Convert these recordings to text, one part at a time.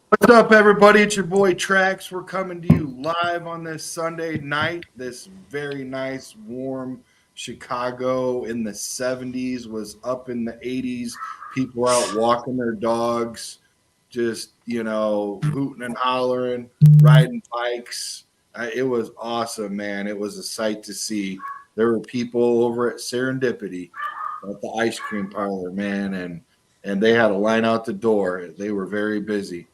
What's up, everybody? It's your boy Trax. We're coming to you live on this Sunday night. This very nice, warm Chicago in the 70s was up in the 80s. People were out walking their dogs, just, hooting and hollering, riding bikes. It was awesome, man. It was a sight to see. There were people over at Serendipity at the ice cream parlor, man, and they had a line out the door. They were very busy.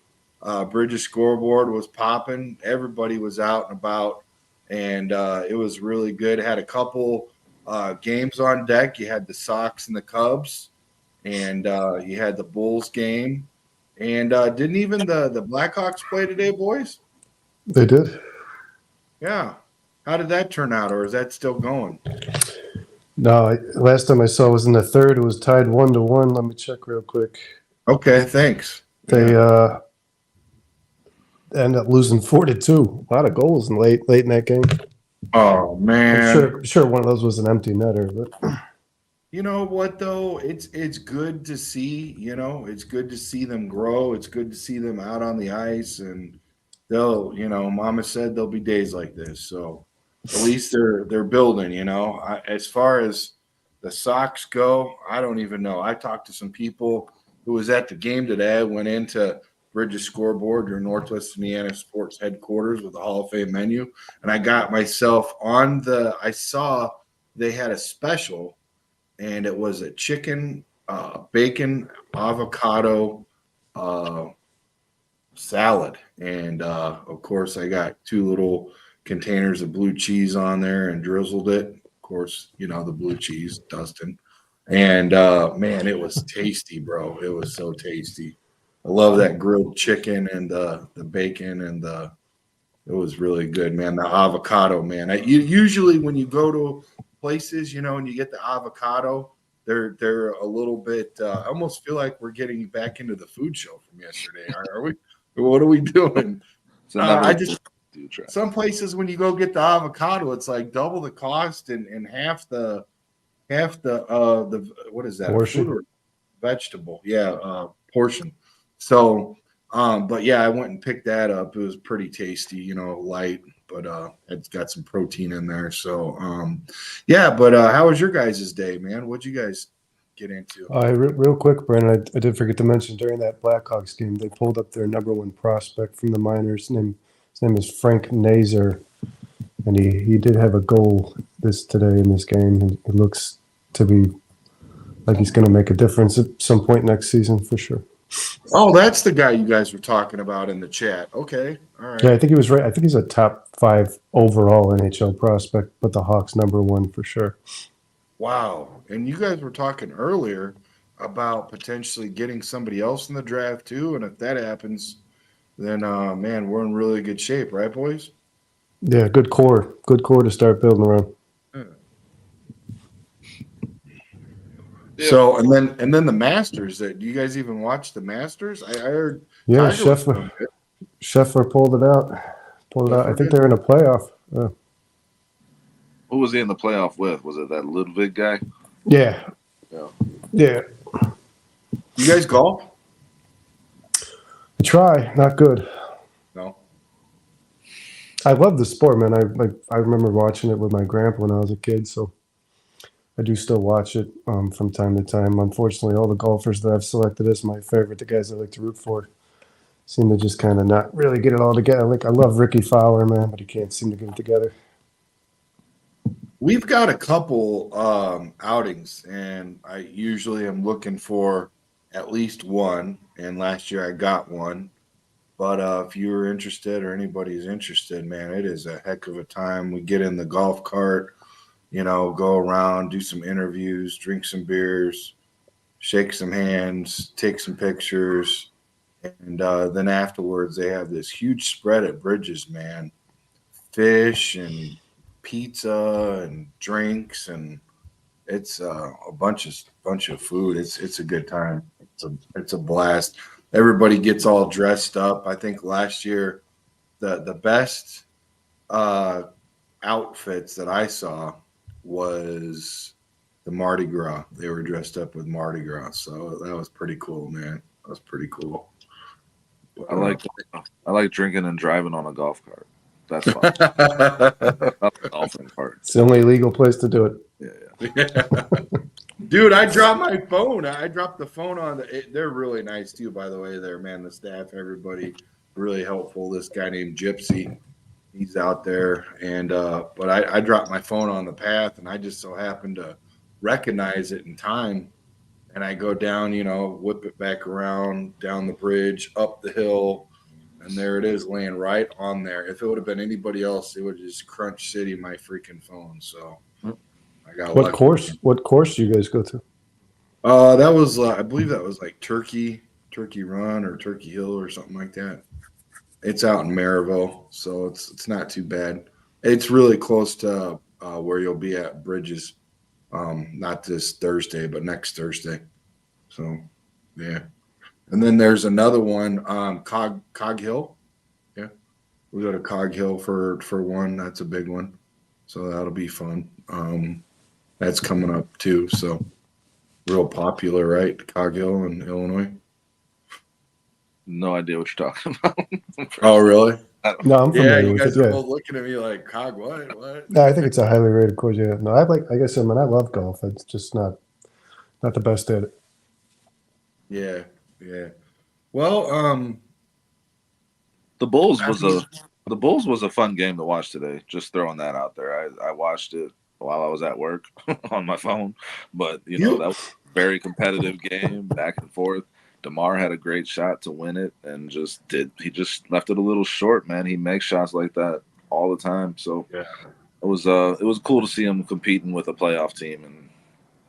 Bridges scoreboard was popping. Everybody was out and about, and it was really good. Had a couple games on deck. You had the Sox and the Cubs, and you had the Bulls game. And didn't even the Blackhawks play today, boys? They did. Yeah. How did that turn out, or is that still going? No, last time I saw was in the third. It was tied 1-1. Let me check real quick. Okay, thanks. They ended up losing 4-2. A lot of goals in late in that game. Oh man, I'm sure one of those was an empty netter, but you know what though? It's good to see, it's good to see them grow. It's good to see them out on the ice, and they'll, Mama said there'll be days like this. So at least they're building, as far as the Sox go, I don't even know. I talked to some people who was at the game today. I went into Bridges Scoreboard, your Northwest Indiana Sports headquarters with the Hall of Fame menu, and I got myself on I saw they had a special, and it was a chicken, bacon, avocado salad. And of course, I got two little containers of blue cheese on there and drizzled it. Of course, the blue cheese, Dustin. And man, it was tasty, bro. It was so tasty. I love that grilled chicken and the bacon and it was really good, man. The avocado, man. Usually when you go to places, and you get the avocado, they're a little bit. I almost feel like we're getting back into the food show from yesterday. Are we? What are we doing? I just some places when you go get the avocado, it's like double the cost and half the what is that? portion. Fruit or vegetable? Yeah, portion. So, but yeah, I went and picked that up. It was pretty tasty, light, but it's got some protein in there. So, yeah. But how was your guys' day, man? What'd you guys get into? Real quick, Brandon, I did forget to mention during that Blackhawks game, they pulled up their number one prospect from the minors. His name is Frank Nazar, and he did have a goal today in this game, and it looks to be like he's going to make a difference at some point next season for sure. Oh, that's the guy you guys were talking about in the chat. Okay, all right. Yeah, I think he was right. I think he's a top 5 overall NHL prospect, but the Hawks number one for sure. Wow. And you guys were talking earlier about potentially getting somebody else in the draft too. And if that happens, then man, we're in really good shape, right, boys? Yeah, good core to start building around. Yeah. So and then the Masters. Do you guys even watch the Masters? I heard. Yeah, Tiger Scheffler pulled it out. I think they're in a playoff. Who was he in the playoff with? Was it that Ludwig guy? Yeah. Yeah. You guys golf? I try, not good. No. I love the sport, man. I remember watching it with my grandpa when I was a kid, so I do still watch it from time to time. Unfortunately, all the golfers that I've selected as my favorite, the guys I like to root for, seem to just kind of not really get it all together. Like I love Ricky Fowler, man, but he can't seem to get it together. We've got a couple outings, and I usually am looking for at least one. And last year I got one. But if you're interested or anybody's interested, man, it is a heck of a time. We get in the golf cart, go around, do some interviews, drink some beers, shake some hands, take some pictures. And then afterwards, they have this huge spread at Bridges, man. Fish and pizza and drinks, and it's a bunch of food. It's a good time. It's a blast. Everybody gets all dressed up. I think last year the best outfits that I saw was the Mardi Gras. They were dressed up with Mardi Gras, so that was pretty cool, man. That was pretty cool. I like drinking and driving on a golf cart. That's fun. Not the golfing part. It's the only legal place to do it. Yeah. Dude, I dropped my phone. I dropped the phone on they're really nice too, by the way, there, man. The staff, everybody, really helpful. This guy named Gypsy, he's out there. And but I dropped my phone on the path, and I just so happened to recognize it in time. And I go down, whip it back around, down the bridge, up the hill, and there it is, laying right on there. If it would have been anybody else, it would have just crunch city my freaking phone. So I got What lucky. course? What course do you guys go to? That was, I believe that was like Turkey Run or Turkey Hill or something like that. It's out in Maryville, so it's not too bad. It's really close to where you'll be at Bridges. Not this Thursday, but next Thursday. So, yeah. And then there's another one, Cog Hill. Yeah, we go to Cog Hill for one. That's a big one, so that'll be fun. That's coming up too. So, real popular, right? Cog Hill in Illinois. No idea what you're talking about. Oh, really? No, I'm Yeah, familiar you with guys it. are Yeah. both looking at me like, Cog, what? No, I think it's a highly rated course. Yeah. No, like I said, man, I love golf. It's just not the best at it. Yeah. Well, The Bulls was a fun game to watch today. Just throwing that out there. I watched it while I was at work on my phone, but that was a very competitive game, back and forth. DeMar had a great shot to win it, and he just left it a little short, man. He makes shots like that all the time, so yeah. it was cool to see him competing with a playoff team and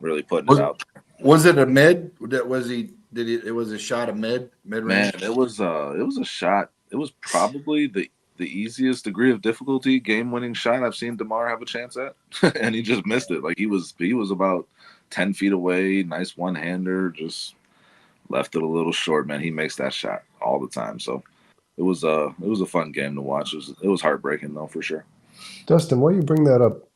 really putting it out. Was it a mid? Was he? Did it? It was a shot of mid range. Man, it was a shot. It was probably the easiest degree of difficulty game-winning shot I've seen DeMar have a chance at, and he just missed it. Like he was about 10 feet away, nice one-hander, just left it a little short. Man, he makes that shot all the time. So it was a fun game to watch. It was heartbreaking though, for sure. Dustin, why you bring that up?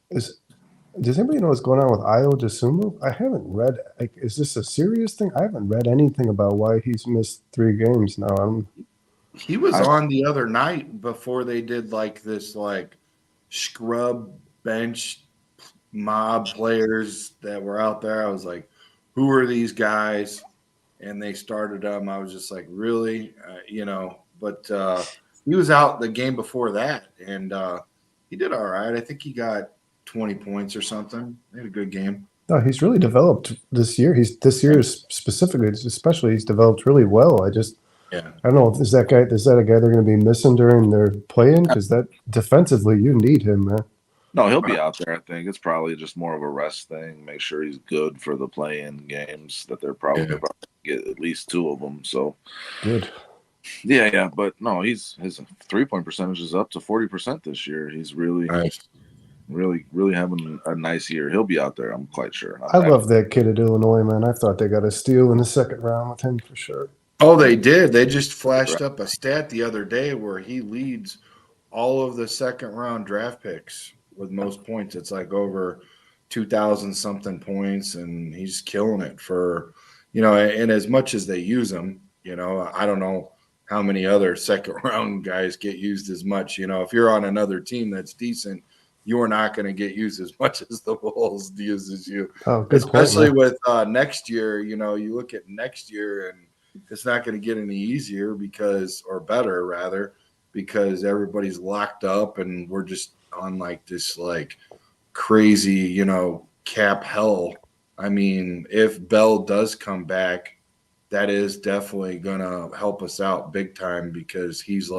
Does anybody know what's going on with Ayo Dosunmu? I haven't read. Like, is this a serious thing? I haven't read anything about why he's missed 3 games now. He was on the other night before they did like this scrub bench mob players that were out there. I was like, who are these guys? And they started I was just like, really? But he was out the game before that, and he did all right. I think he got 20 points or something. He had a good game. No, he's really developed this year. Specifically, especially, he's developed really well. I don't know if is that a guy they're going to be missing during their play-in, because that defensively you need him, man. No, he'll be out there. I think it's probably just more of a rest thing. Make sure he's good for the play-in games that they're probably about to get at least 2 of them. So good. Yeah. But no, his 3-point percentage is up to 40% this year. He's really nice. Really having a nice year. He'll be out there, I'm quite sure. I love that kid at Illinois, man. I thought they got a steal in the second round with him for sure. Oh, they did. They just flashed up a stat the other day where he leads all of the second round draft picks with most points. It's like over 2,000 something points, and he's killing it for, and as much as they use him, I don't know how many other second round guys get used as much. If you're on another team that's decent, you are not going to get used as much as the Bulls uses you. Oh, good especially point, with next year. You look at next year, and it's not going to get any easier or better rather, because everybody's locked up, and we're just on this crazy, cap hell. I mean, if Bell does come back, that is definitely going to help us out big time, because he's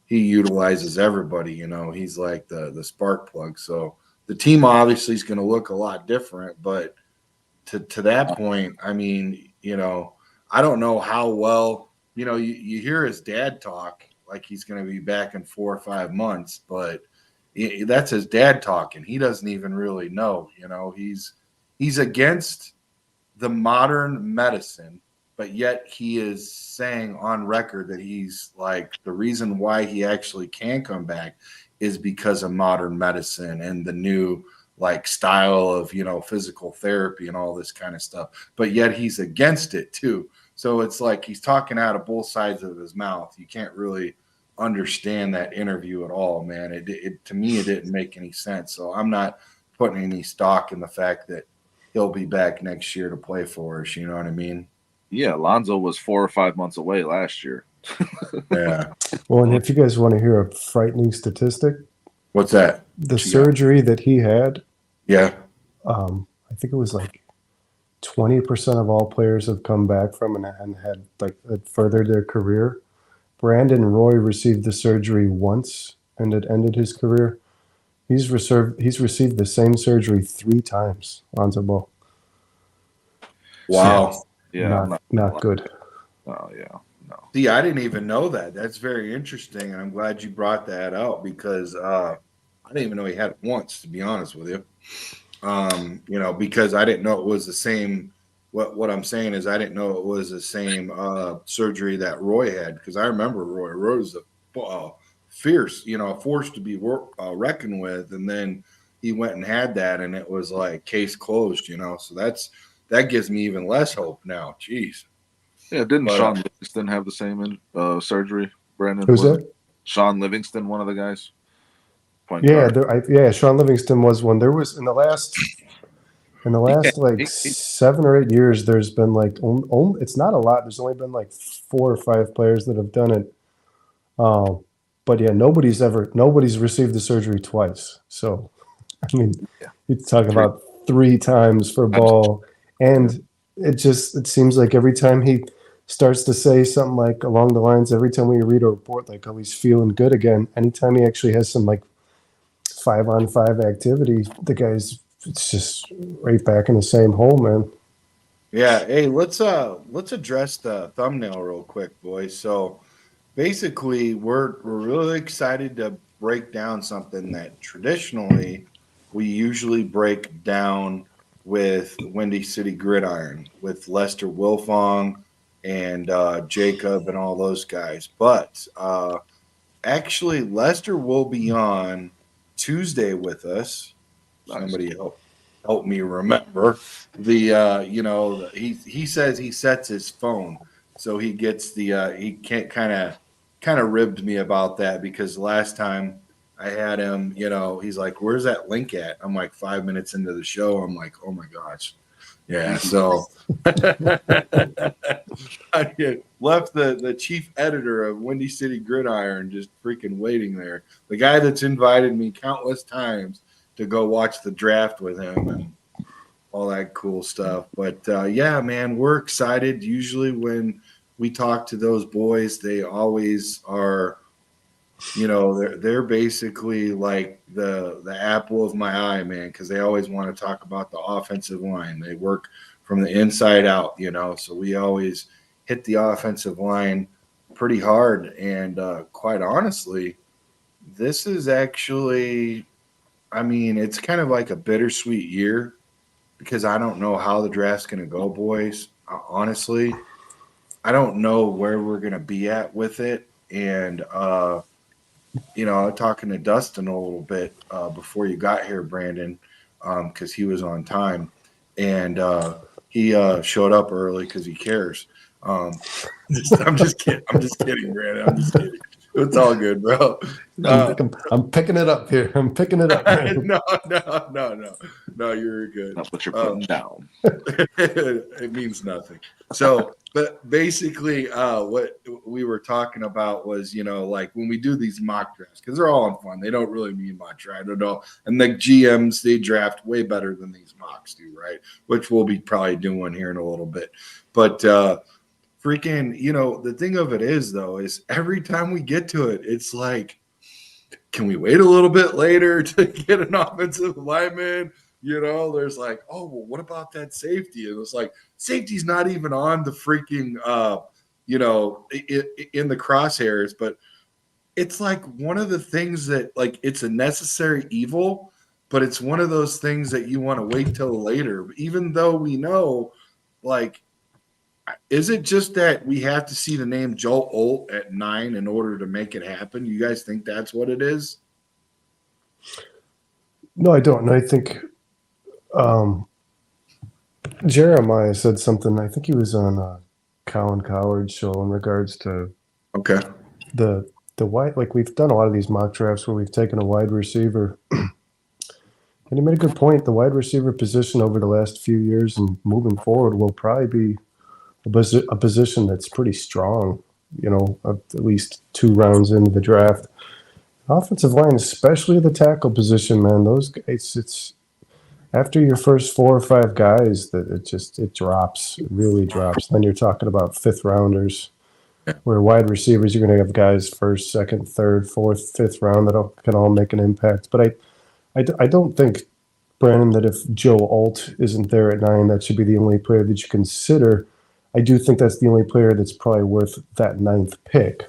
he utilizes everybody, he's like the spark plug. So the team obviously is going to look a lot different, but to that point, I mean, I don't know how well, you hear his dad talk like he's going to be back in 4 or 5 months, but that's his dad talking. He doesn't even really know, he's against the modern medicine, but yet he is saying on record that he's the reason why he actually can come back is because of modern medicine and the new style of, physical therapy and all this kind of stuff. But yet he's against it too. So it's like he's talking out of both sides of his mouth. You can't really understand that interview at all, man. It to me, it didn't make any sense. So I'm not putting any stock in the fact that he'll be back next year to play for us. You know what I mean? Yeah, Lonzo was 4 or 5 months away last year. Yeah. Well, and if you guys want to hear a frightening statistic, What's that? the What you got? surgery that he had, Yeah. I think it was like 20% of all players have come back from and had like it furthered their career. Brandon Roy received the surgery once and it ended his career. He's received the same surgery 3 times. Lonzo Ball. Wow. Yeah, I'm Not good. Oh yeah, no. See, I didn't even know that. That's very interesting, and I'm glad you brought that out because I didn't even know he had it once. To be honest with you, you know, because I didn't know it was the same. What I'm saying is, I didn't know it was the same surgery that Roy had because I remember Roy. Roy was a fierce, you know, a force to be reckoned with, and then he went and had that, and it was like case closed, you know. So that gives me even less hope now. Jeez. Yeah, didn't But, Sean Livingston have the same surgery? Brandon, Who's was that? Sean Livingston one of the guys? Point Yeah, guard. Sean Livingston was one. There was in the last like 7 or 8 years, there's been like it's not a lot. There's only been like 4 or 5 players that have done it. But yeah, nobody's received the surgery twice. So I mean, Yeah. you talk 3 about 3 times for times. Ball, and it seems like every time he starts to say something like along the lines, every time we read a report like, oh, he's feeling good again. Anytime he actually has some like 5-on-5 activity, the guy's it's just right back in the same hole, man. yeah, hey, let's address the thumbnail real quick, boys. So basically, we're really excited to break down something that traditionally we usually break down with Windy City Gridiron with Lester Wilfong and Jacob and all those guys. But actually, Lester will be on Tuesday with us. Nice. Somebody help me remember the he says he sets his phone so he gets the he can't kind of ribbed me about that because last time I had him, you know, he's like, where's that link at? I'm like 5 minutes into the show. I'm like, oh my gosh. Yeah. So I left the chief editor of Windy City Gridiron just freaking waiting there. The guy that's invited me countless times to go watch the draft with him and all that cool stuff. But yeah, man, we're excited. Usually when we talk to those boys, they always are, you know, they're basically like the apple of my eye, man, because they always want to talk about the offensive line. They work from the inside out, you know, so we always hit the offensive line pretty hard. And quite honestly, this is actually, I mean, it's kind of like a bittersweet year because I don't know how the draft's going to go, boys. Honestly, I don't know where we're going to be at with it. And, you know, talking to Dustin a little bit before you got here, Brandon, because he was on time. And he showed up early because he cares. I'm just kidding. I'm just kidding, Brandon. I'm just kidding. It's all good, bro. I'm picking it up here. I'm picking it up, man. No, you're good. That's what you're putting down. It means nothing. So, but basically, what we were talking about was, you know, like when we do these mock drafts, because they're all in fun. They don't really mean much, right? I don't know. And the GMs, they draft way better than these mocks do, right? Which we'll be probably doing here in a little bit. But freaking, you know, the thing of it is, though, is every time we get to it, it's like, can we wait a little bit later to get an offensive lineman? You know, there's like, oh, well, what about that safety? And it's like, safety's not even on the freaking, you know, in the crosshairs. But it's like one of the things that, like, it's a necessary evil, but it's one of those things that you want to wait till later. Even though we know, like, is it just that we have to see the name Joe Olt at 9 in order to make it happen? You guys think that's what it is? No, I don't. And I think Jeremiah said something. I think he was on Colin Cowherd's show in regards to Okay. the wide. Like we've done a lot of these mock drafts where we've taken a wide receiver, and he made a good point. The wide receiver position over the last few years and moving forward will probably be a position that's pretty strong. At least 2 rounds into the draft. Offensive line, especially the tackle position, man. Those guys, it's after your first 4 or 5 guys that it drops, it really drops. Then you're talking about 5th rounders, where wide receivers you're going to have guys first, second, third, fourth, 5th round that can all make an impact. But I don't think, Brandon, that if Joe Alt isn't there at 9, that should be the only player that you consider. I do think that's the only player that's probably worth that 9th pick.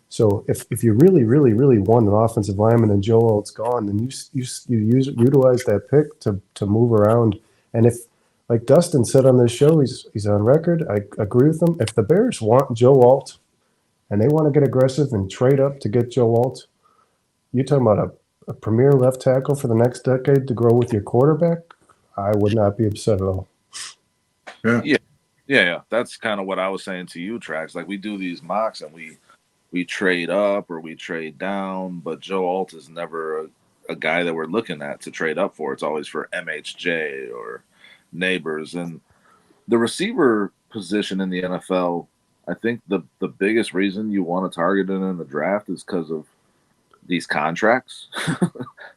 So if you really, really, really want an offensive lineman and Joe Alt's gone, then utilize that pick to move around. And if, like Dustin said on this show, he's on record. I agree with him. If the Bears want Joe Alt and they want to get aggressive and trade up to get Joe Alt, you're talking about a premier left tackle for the next decade to grow with your quarterback. I would not be upset at all. Yeah. That's kind of what I was saying to you, Trax. Like we do these mocks and we trade up or we trade down, but Joe Alt is never a guy that we're looking at to trade up for. It's always for MHJ or Neighbors. And the receiver position in the NFL, I think the biggest reason you want to target it in the draft is because of these contracts.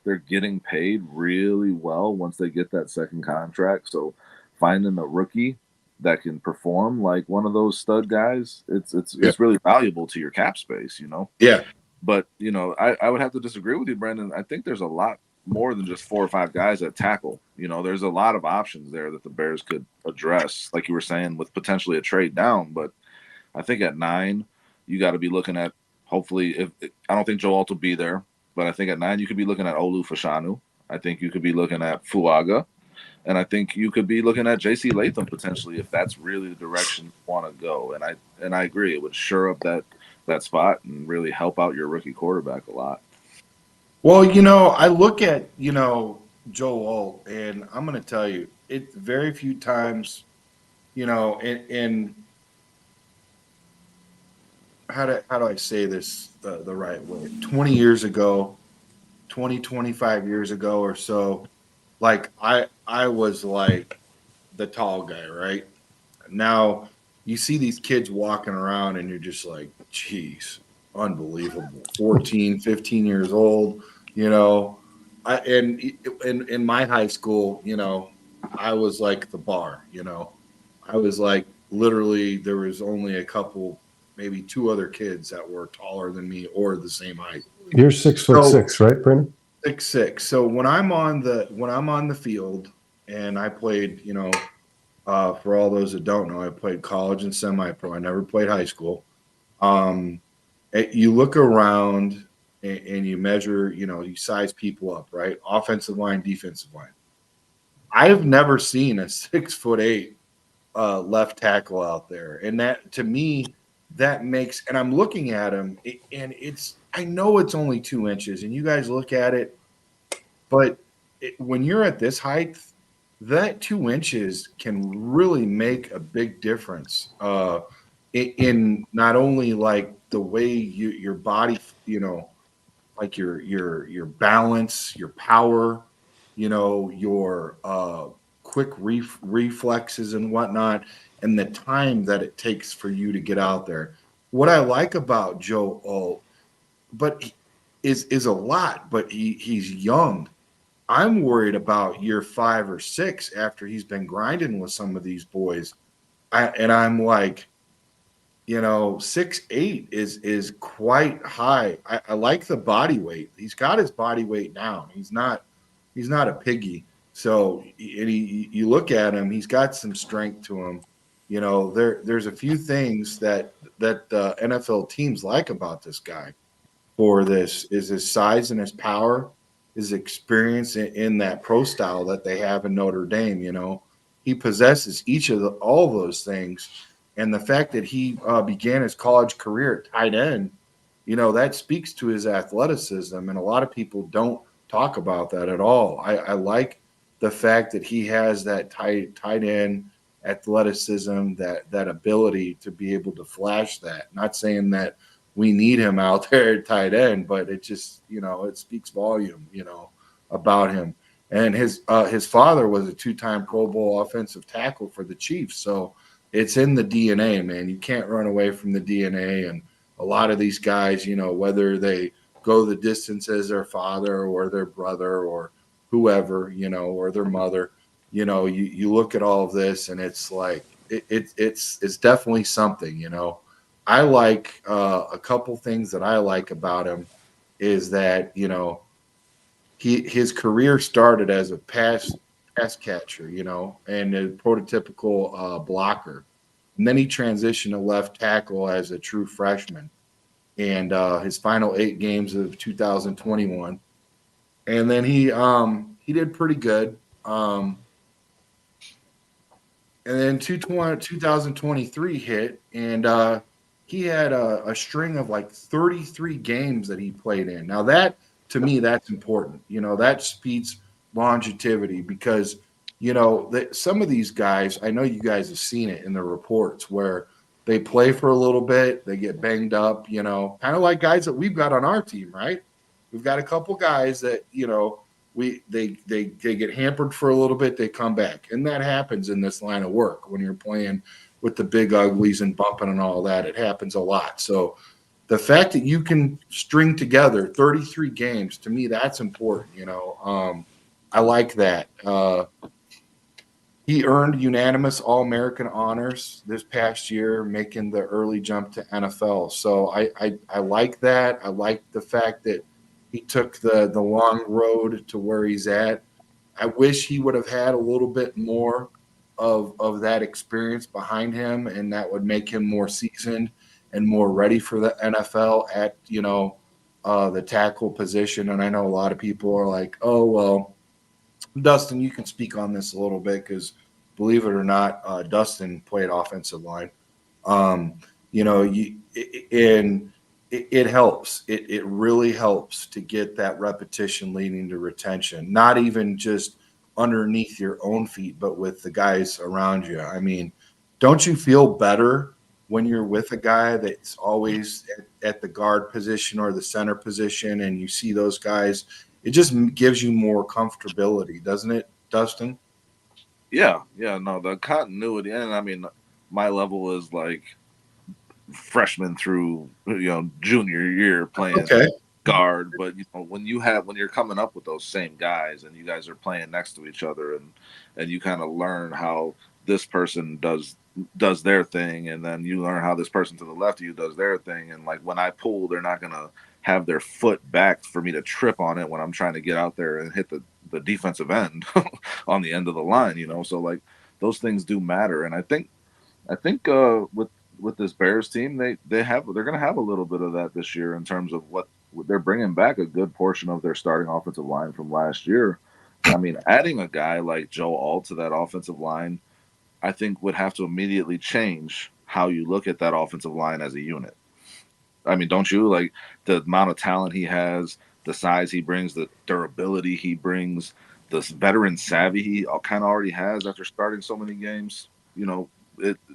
They're getting paid really well once they get that second contract. So finding a rookie that can perform like one of those stud guys, it's really valuable to your cap space, Yeah. But I would have to disagree with you, Brendan. I think there's a lot more than just 4 or 5 guys at tackle. There's a lot of options there that the Bears could address, like you were saying, with potentially a trade down. But I think at 9, you got to be looking at, hopefully, I don't think Joe Alt will be there, but I think at 9 you could be looking at Olu Fashanu. I think you could be looking at Fuaga. And I think you could be looking at J.C. Latham potentially if that's really the direction you want to go. And I agree, it would shore up that spot and really help out your rookie quarterback a lot. Well, I look at, Joe Alt, and I'm going to tell you, it very few times, in how do I say this the right way? 20 years ago, 25 years ago or so, like I was like the tall guy, right? Now you see these kids walking around and you're just like, geez, unbelievable. 14, 15 years old, and in my high school, I was like the bar, I was like literally there was only a couple, maybe 2 other kids that were taller than me or the same height. You're 6'6", right, Brandon? 6'6". So when I'm on the field and I played, for all those that don't know, I played college and semi-pro. I never played high school. You look around and you measure, you size people up, right? Offensive line, defensive line. I have never seen a 6'8" left tackle out there, and that to me, that makes. And I'm looking at him, and I know it's only 2 inches, and you guys look at it, but when you're at this height, that 2 inches can really make a big difference in not only like the way your body, like your balance, your power, your quick reflexes and whatnot, and the time that it takes for you to get out there. What I like about Joe Alt, but is a lot, but he's young. I'm worried about year 5 or 6 after he's been grinding with some of these boys. I'm like, 6'8" is quite high. I like the body weight. He's got his body weight down. He's not a piggy. So you look at him, he's got some strength to him. There's a few things that NFL teams like about this guy. For this is his size and his power, his experience in that pro style that they have in Notre Dame. He possesses all of those things. And the fact that he began his college career at tight end, that speaks to his athleticism. And a lot of people don't talk about that at all. I like the fact that he has that tight end athleticism, that ability to be able to flash that. Not saying that we need him out there at tight end, but it just, it speaks volume, about him. And his father was a two-time Pro Bowl offensive tackle for the Chiefs, so it's in the DNA, man. You can't run away from the DNA. And a lot of these guys, whether they go the distance as their father or their brother or whoever, or their mother, you look at all of this and it's like it's definitely something. I like a couple things that I like about him is that his career started as a pass catcher, and a prototypical blocker, and then he transitioned to left tackle as a true freshman. And his final 8 games of 2021, and then he did pretty good. And then 2023 hit, and he had a string of like 33 games that he played in. Now that, to me, that's important. That speeds longevity because that some of these guys, I know you guys have seen it in the reports where they play for a little bit, they get banged up. Kind of like guys that we've got on our team, right? We've got a couple guys that they get hampered for a little bit, they come back, and that happens in this line of work when you're playing with the big uglies and bumping and all that. It happens a lot. So the fact that you can string together 33 games, to me, that's important. I like that. He earned unanimous All-American honors this past year, making the early jump to NFL. So I like that. I like the fact that he took the long road to where he's at. I wish he would have had a little bit more of that experience behind him, and that would make him more seasoned and more ready for the NFL at the tackle position. And I know a lot of people are like, "Oh well." Dustin, you can speak on this a little bit because, believe it or not, Dustin played offensive line. And it helps. It really helps to get that repetition leading to retention, not even just underneath your own feet, but with the guys around you. I mean, don't you feel better when you're with a guy that's always at the guard position or the center position and you see those guys? It just gives you more comfortability, doesn't it, Dustin? Yeah, no, the continuity, and I mean, my level is like freshman through junior year playing Okay. guard, but when you're coming up with those same guys and you guys are playing next to each other and you kind of learn how this person does their thing, and then you learn how this person to the left of you does their thing, and like when I pull, they're not gonna have their foot back for me to trip on it when I'm trying to get out there and hit the defensive end on the end of the line, so like those things do matter. And I think with this Bears team, they're going to have a little bit of that this year in terms of what they're bringing back a good portion of their starting offensive line from last year. I mean, adding a guy like Joe Alt to that offensive line, I think would have to immediately change how you look at that offensive line as a unit. I mean, don't you? Like the amount of talent he has, the size he brings, the durability he brings, the veteran savvy he kind of already has after starting so many games.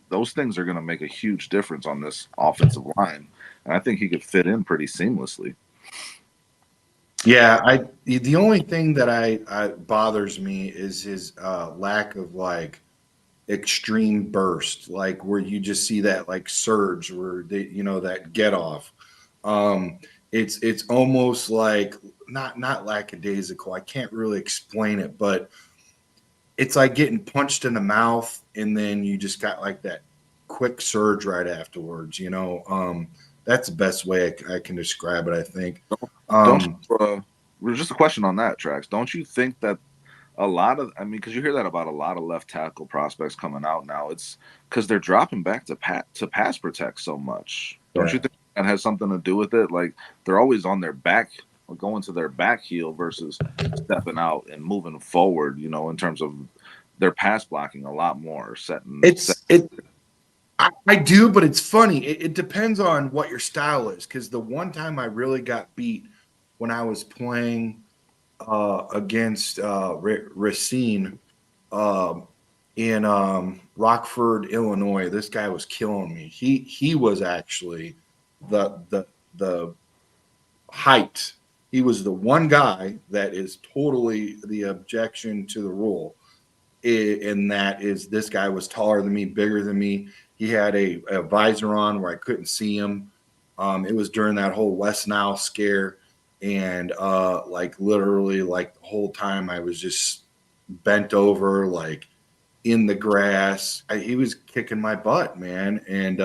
Those things are going to make a huge difference on this offensive line, and I think he could fit in pretty seamlessly. Yeah, the only thing that I bothers me is his lack of like extreme burst, like where you just see that like surge where that get off. Um, it's almost like not lackadaisical. I can't really explain it, but it's like getting punched in the mouth and then you just got like that quick surge right afterwards. That's the best way I can describe it. I think. Don't Um, just a question on that, Trax. Don't you think that I mean, because you hear that about a lot of left tackle prospects coming out now, it's because they're dropping back to pass protect so much. Don't yeah. you think that has something to do with it? Like they're always on their back, going to their back heel versus stepping out and moving forward. In terms of their pass blocking a lot more, setting. I do, but it's funny. It depends on what your style is. Because the one time I really got beat when I was playing against Racine, um, in Rockford, Illinois. This guy was killing me. He was actually the height. He was the one guy that is totally the objection to the rule. And that is this guy was taller than me, bigger than me. He had a visor on where I couldn't see him. It was during that whole West Nile scare, and like literally, like the whole time I was just bent over, like in the grass. He was kicking my butt, man. And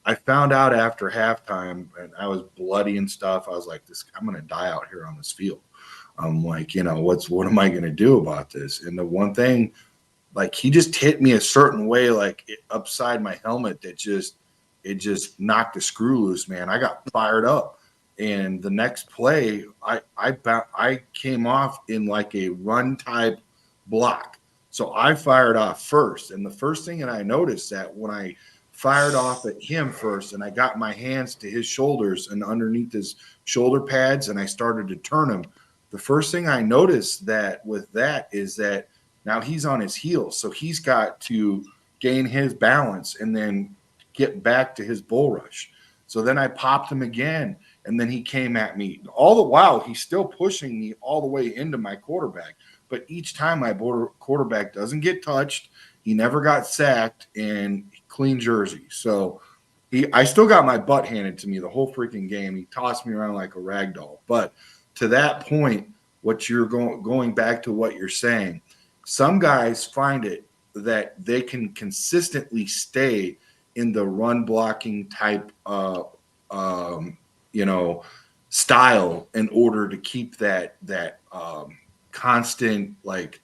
I found out after halftime, and I was bloody and stuff. I was like, "This, I'm gonna die out here on this field." I'm like, what am I gonna do about this? And the one thing, like, he just hit me a certain way, like upside my helmet, that just knocked the screw loose, man. I got fired up, and the next play, I came off in like a run type block, so I fired off first, and the first thing that I noticed that when I fired off at him first, and I got my hands to his shoulders and underneath his shoulder pads, and I started to turn him. The first thing I noticed that with that is that now he's on his heels, so he's got to gain his balance and then get back to his bull rush. So then I popped him again, and then he came at me. All the while, he's still pushing me all the way into my quarterback. But each time my quarterback doesn't get touched, he never got sacked, and clean jersey. So I still got my butt handed to me the whole freaking game. He tossed me around like a rag doll. But to that point, what you're going back to what you're saying, some guys find it that they can consistently stay in the run blocking type style in order to keep that constant, like,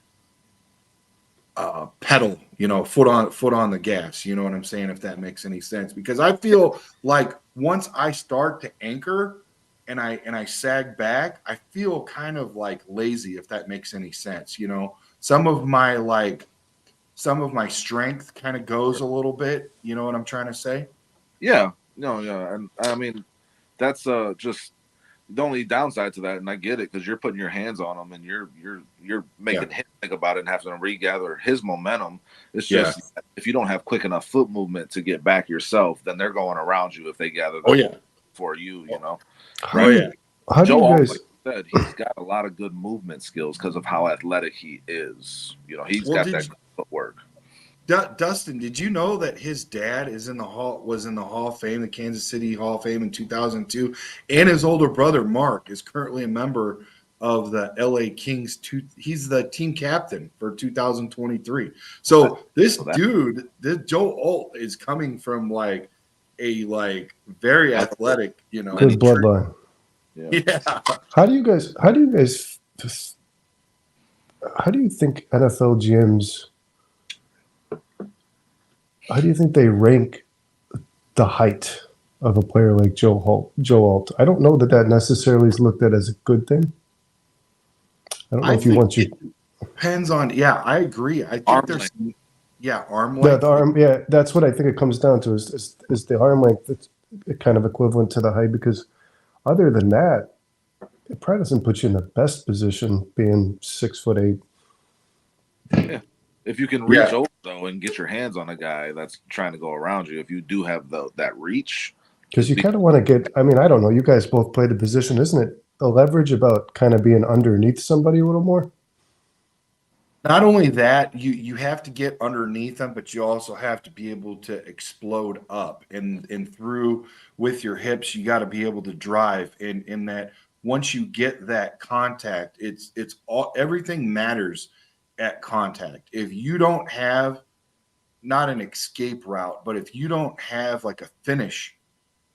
pedal, foot on the gas. You know what I'm saying? If that makes any sense, because I feel like once I start to anchor and I sag back, I feel kind of like lazy, if that makes any sense. Some of my strength kind of goes a little bit. You know what I'm trying to say? Yeah, no, yeah, and I mean that's just the only downside to that, and I get it because you're putting your hands on him and you're making him think about it and having to regather his momentum. It's just if you don't have quick enough foot movement to get back yourself, then they're going around you if they gather for you. How do Joe, you like guys? you said, he's got a lot of good movement skills because of how athletic he is. He's got that footwork. Dustin, did you know that his dad was in the Hall of Fame, the Kansas City Hall of Fame in 2002, and his older brother Mark is currently a member of the LA Kings. He's the team captain for 2023. So this Joe Alt, is coming from like a very athletic, Good bloodline. Yeah. How do you guys? How do you think NFL GMs? How do you think they rank the height of a player like Joe Alt? I don't know that necessarily is looked at as a good thing. I don't know if you want to. Depends on. Yeah, I agree. I think there's. Yeah, arm length. The arm. Yeah, that's what I think it comes down to is the arm length. That's kind of equivalent to the height, because other than that, it probably doesn't put you in the best position being 6'8". Yeah. If you can reach over though and get your hands on a guy that's trying to go around you, if you do have that reach, because you kind of want to get. I mean, I don't know. You guys both play the position, isn't it? The leverage about kind of being underneath somebody a little more. Not only that, you have to get underneath them, but you also have to be able to explode up and through with your hips. You got to be able to drive in that. Once you get that contact, it's all, everything matters at contact. If you don't have not an escape route, but if you don't have like a finish,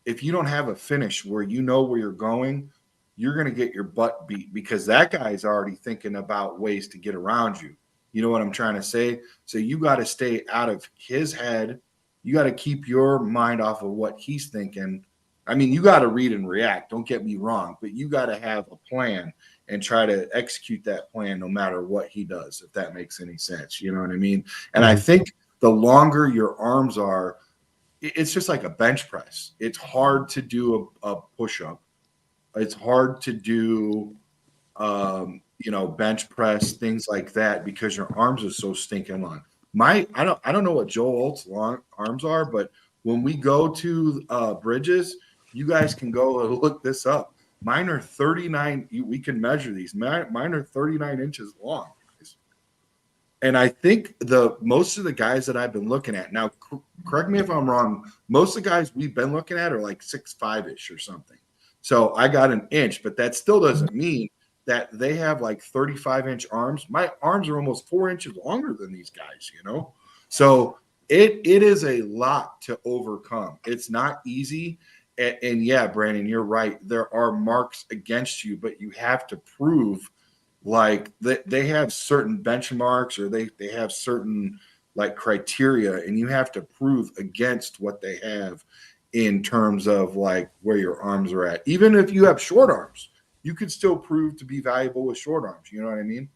if you don't have a finish where you know where you're going, you're going to get your butt beat, because that guy's already thinking about ways to get around you. You know what I'm trying to say? So you got to stay out of his head. You got to keep your mind off of what he's thinking. I mean, you got to read and react. Don't get me wrong, but you got to have a plan and try to execute that plan no matter what he does, if that makes any sense. You know what I mean? And I think the longer your arms are, it's just like a bench press. It's hard to do a push-up. It's hard to do, bench press, things like that, because your arms are so stinking long. I don't know what Joe Olt's long arms are, but when we go to Bridges, you guys can go and look this up. Mine are 39. We can measure these. Mine are 39 inches long. And I think most of the guys that I've been looking at now, correct me if I'm wrong, most of the guys we've been looking at are like 6'5" or something. So I got an inch, but that still doesn't mean that they have like 35-inch arms. My arms are almost 4 inches longer than these guys, you know? So it is a lot to overcome. It's not easy. And yeah, Brandon, you're right. There are marks against you, but you have to prove like they have certain benchmarks or they have certain like criteria, and you have to prove against what they have in terms of like where your arms are at. Even if you have short arms, you could still prove to be valuable with short arms, you know what I mean,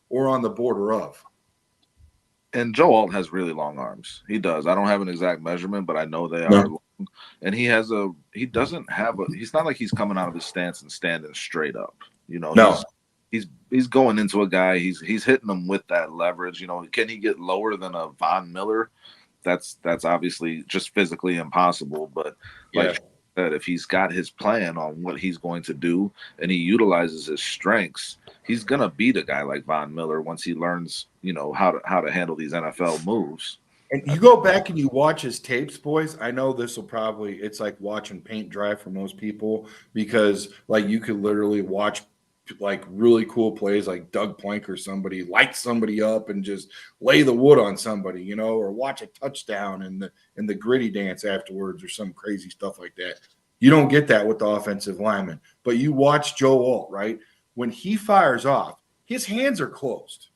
or on the border of. And Joe Alt has really long arms. He does. I don't have an exact measurement, but I know they No. are long. And he doesn't have he's not like he's coming out of his stance and standing straight up. You know, No. he's going into a guy, he's hitting him with that leverage. You know, can he get lower than a Von Miller? That's obviously just physically impossible. But like that, if he's got his plan on what he's going to do and he utilizes his strengths, he's gonna beat a guy like Von Miller once he learns, you know, how to handle these NFL moves. And you go back and you watch his tapes, boys. I know this will probably, it's like watching paint dry for most people, because like you could literally watch like really cool plays like Doug Plank or somebody light somebody up and just lay the wood on somebody, you know, or watch a touchdown and the gritty dance afterwards or some crazy stuff like that. You don't get that with the offensive lineman. But you watch Joe Alt, right? When he fires off, his hands are closed.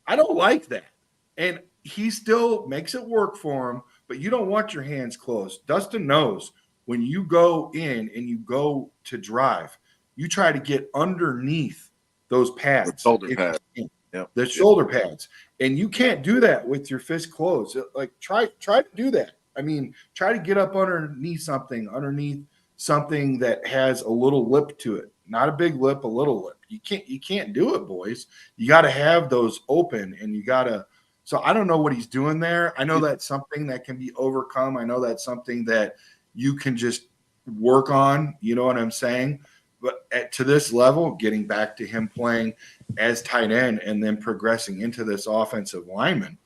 I don't like that. And he still makes it work for him, but you don't want your hands closed. Dustin knows when you go in and you go to drive, you try to get underneath those pads. The shoulder pads. Yep. The shoulder pads. And you can't do that with your fist closed. Like try to do that. I mean, try to get up underneath something that has a little lip to it. Not a big lip, a little lip. You can't do it, boys. You got to have those open, and you got to. So I don't know what he's doing there. I know that's something that can be overcome. I know that's something that you can just work on. You know what I'm saying? But to this level, getting back to him playing as tight end and then progressing into this offensive lineman,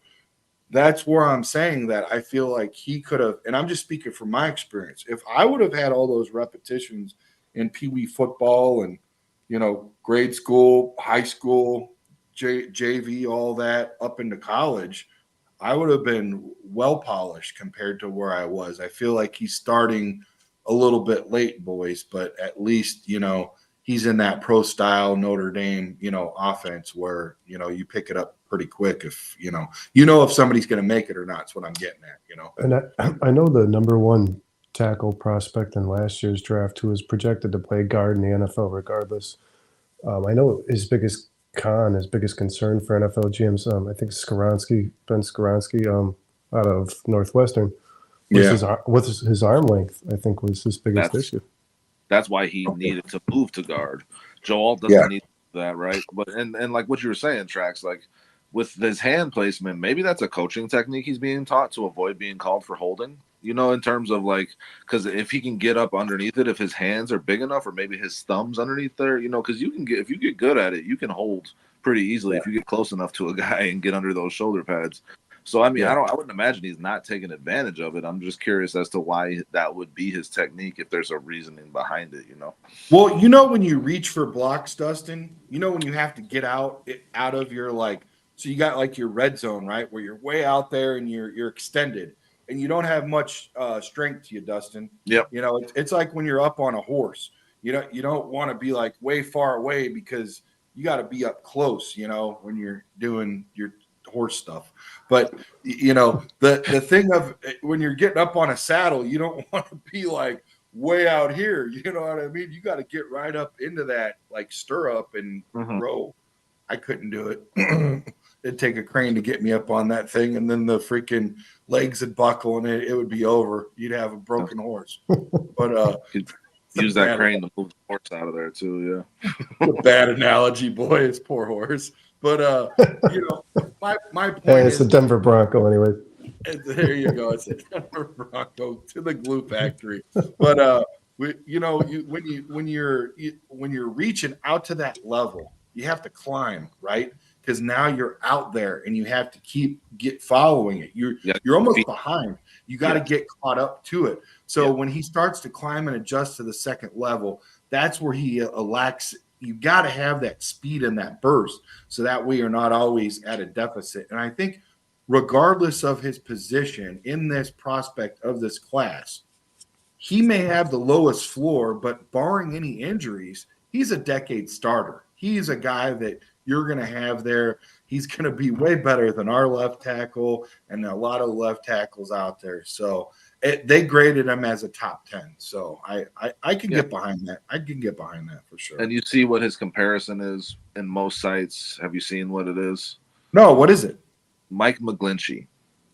that's where I'm saying that I feel like he could have, and I'm just speaking from my experience, if I would have had all those repetitions in Pee Wee football and, you know, grade school, high school, JV, all that up into college, I would have been well polished compared to where I was. I feel like he's starting a little bit late, boys, but at least, you know, he's in that pro style Notre Dame, you know, offense where, you know, you pick it up pretty quick if, you know if somebody's going to make it or not. That's what I'm getting at, you know. And I know the number one tackle prospect in last year's draft who was projected to play guard in the NFL regardless. I know his biggest concern for NFL GMs, I think Ben Skoronski, out of Northwestern, was his arm length. I think was his biggest issue. That's why he needed to move to guard. Joel doesn't need that, right? But and like what you were saying, Trax, like with his hand placement, maybe that's a coaching technique he's being taught to avoid being called for holding. You know, in terms of like, because if he can get up underneath it, if his hands are big enough, or maybe his thumbs underneath there, you know, because if you get good at it, you can hold pretty easily if you get close enough to a guy and get under those shoulder pads. So I mean, I wouldn't imagine he's not taking advantage of it. I'm just curious as to why that would be his technique if there's a reasoning behind it, you know. Well, you know, when you reach for blocks, Dustin, you know, when you have to get out of your like, so you got like your red zone, right, where you're way out there and you're extended and you don't have much strength to you, Dustin. Yep. You know, it's like when you're up on a horse. You don't want to be like way far away because you got to be up close, you know, when you're doing your horse stuff. But you know, the thing of when you're getting up on a saddle, you don't want to be like way out here, you know what I mean? You got to get right up into that like stirrup and row. I couldn't do it. It'd take a crane to get me up on that thing, and then the freaking legs would buckle and it would be over. You'd have a broken horse. But use that crane to move the horse out of there too. Yeah. A bad analogy, boy. It's poor horse. But my Hey, point it's the is, Denver Bronco anyway. there you go. It's a Denver Bronco to the glue factory. But when you're reaching out to that level, you have to climb, right? Because now you're out there and you have to get following it. Yeah, You're almost behind. You got to yeah, get caught up to it. So yeah. when he starts to climb and adjust to the second level, that's where he lacks. You got to have that speed and that burst, so that way you're not always at a deficit. And I think, regardless of his position in this prospect of this class, he may have the lowest floor, but barring any injuries, he's a decade starter. He's a guy that you're going to have there. He's going to be way better than our left tackle and a lot of left tackles out there. So they graded him as a top 10. So I can get behind that. I can get behind that for sure. And you see what his comparison is in most sites. Have you seen what it is? No, what is it? Mike McGlinchey.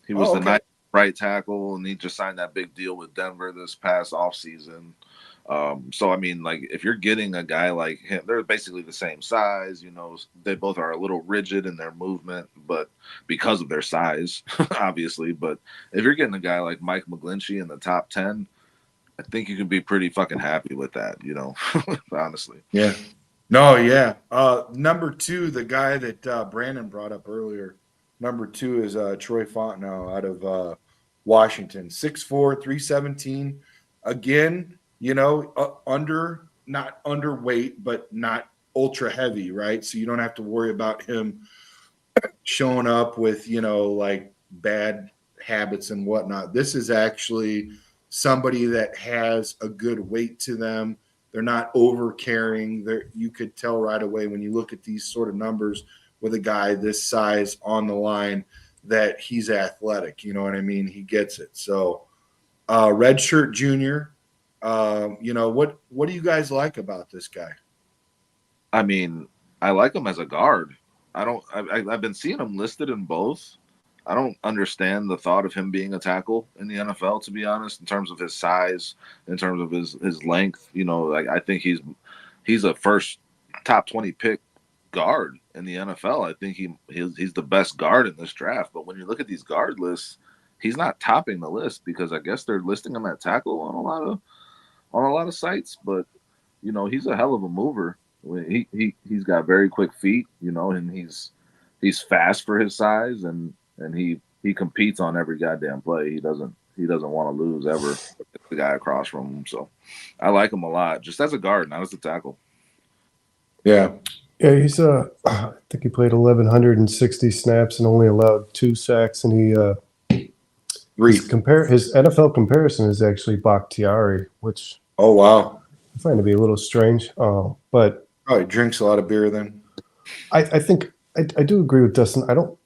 He was the nice right tackle, and he just signed that big deal with Denver this past offseason. So, I mean, like, if you're getting a guy like him, they're basically the same size. They both are a little rigid in their movement, but because of their size, obviously. But if you're getting a guy like Mike McGlinchey in the top 10, I think you can be pretty fucking happy with that, honestly. Yeah. No, yeah. Number 2, the guy that Brandon brought up earlier. Number 2 is Troy Fontenot out of Washington. 6'4", 317. Again, not underweight, but not ultra heavy, right? So you don't have to worry about him showing up with, like bad habits and whatnot. This is actually somebody that has a good weight to them. They're not over carrying. You could tell right away when you look at these sort of numbers with a guy this size on the line that he's athletic. You know what I mean? He gets it. So, redshirt junior. What do you guys like about this guy? I mean, I like him as a guard. I've been seeing him listed in both. I don't understand the thought of him being a tackle in the NFL, to be honest, in terms of his size, in terms of his length. I think he's a first top 20 pick guard in the NFL. I think he's the best guard in this draft. But when you look at these guard lists, he's not topping the list because I guess they're listing him at tackle on a lot of sites. But he's a hell of a mover. He's got very quick feet, and he's fast for his size, and he competes on every goddamn play. He doesn't want to lose ever. The guy across from him, so I like him a lot, just as a guard, not as a tackle. Yeah, he's I think he played 1,160 snaps and only allowed 2 sacks, and his NFL comparison is actually Bakhtiari, which I find to be a little strange. But he drinks a lot of beer then. I think I do agree with Dustin. I don't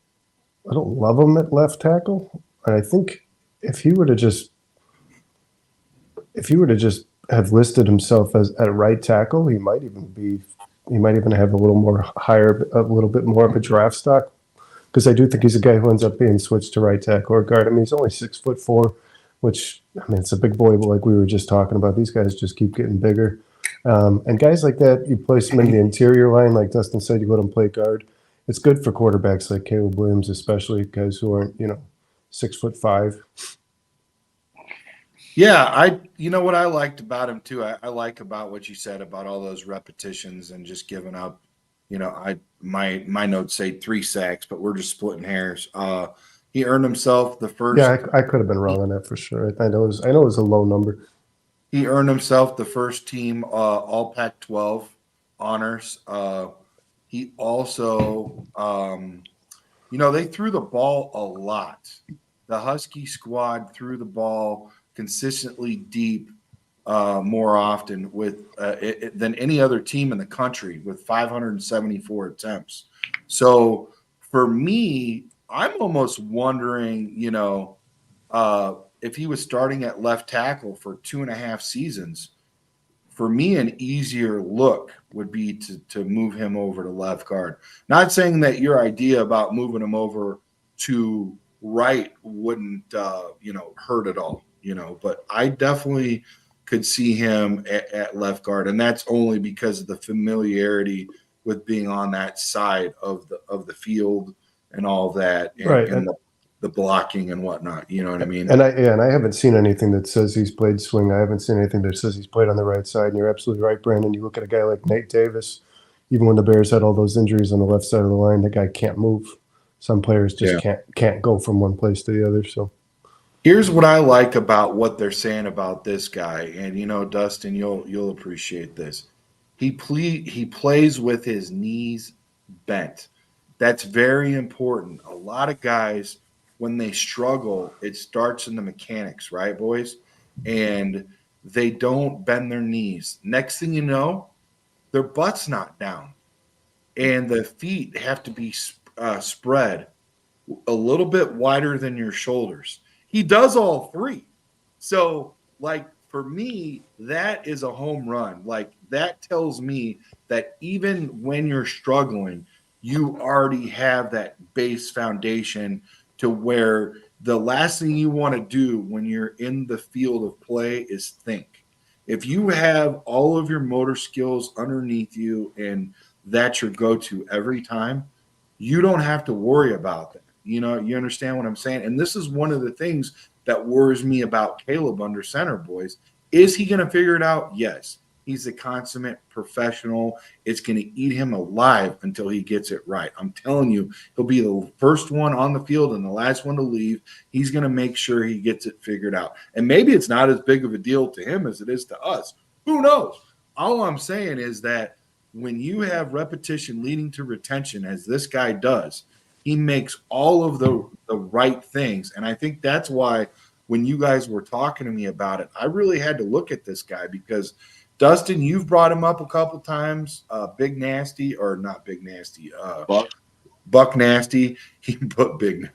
love him at left tackle. And I think if he were to just have listed himself as at right tackle, he might even have a little bit more of a draft stock. Because I do think he's a guy who ends up being switched to right tackle or guard. I mean, he's only 6'4", which, I mean, it's a big boy, but like we were just talking about, these guys just keep getting bigger. And guys like that, you place them in the interior line, like Dustin said, you let them play guard. It's good for quarterbacks like Caleb Williams, especially guys who aren't, 6'5". Yeah, what I liked about him too. I like about what you said about all those repetitions and just giving up. My notes say 3 sacks, but we're just splitting hairs. He earned himself the first. Yeah, I could have been wrong on that for sure. I know it was a low number. He earned himself the first team All Pac-12 honors. He also, they threw the ball a lot. The Husky squad threw the ball consistently deep more often than any other team in the country with 574 attempts. So for me, I'm almost wondering, if he was starting at left tackle for 2.5 seasons, for me, an easier look would be to move him over to left guard. Not saying that your idea about moving him over to right wouldn't, hurt at all, but I definitely could see him at left guard. And that's only because of the familiarity with being on that side of the field and all that, Right. and the blocking and whatnot. You know what I mean? And I haven't seen anything that says he's played swing. I haven't seen anything that says he's played on the right side. And you're absolutely right, Brandon. You look at a guy like Nate Davis, even when the Bears had all those injuries on the left side of the line, the guy can't move. Some players just Yeah. can't go from one place to the other. So Here's what I like about what they're saying about this guy, and Dustin, you'll appreciate this. He plays with his knees bent. That's very important. A lot of guys, when they struggle, it starts in the mechanics, right, boys? And they don't bend their knees. Next thing you know, their butt's not down, and the feet have to be spread a little bit wider than your shoulders. He does all three. So, like, for me, that is a home run. Like, that tells me that even when you're struggling, you already have that base foundation to where the last thing you want to do when you're in the field of play is think. If you have all of your motor skills underneath you and that's your go to every time, you don't have to worry about that. You understand what I'm saying? And this is one of the things that worries me about Caleb under center, boys. Is he going to figure it out? Yes. He's a consummate professional. It's going to eat him alive until he gets it right. I'm telling you, he'll be the first one on the field and the last one to leave. He's going to make sure he gets it figured out. And maybe it's not as big of a deal to him as it is to us. Who knows? All I'm saying is that when you have repetition leading to retention, as this guy does, he makes all of the right things. And I think that's why when you guys were talking to me about it, I really had to look at this guy because, Dustin, you've brought him up a couple times. Big Nasty, or not Big Nasty, Buck Nasty. He put Big,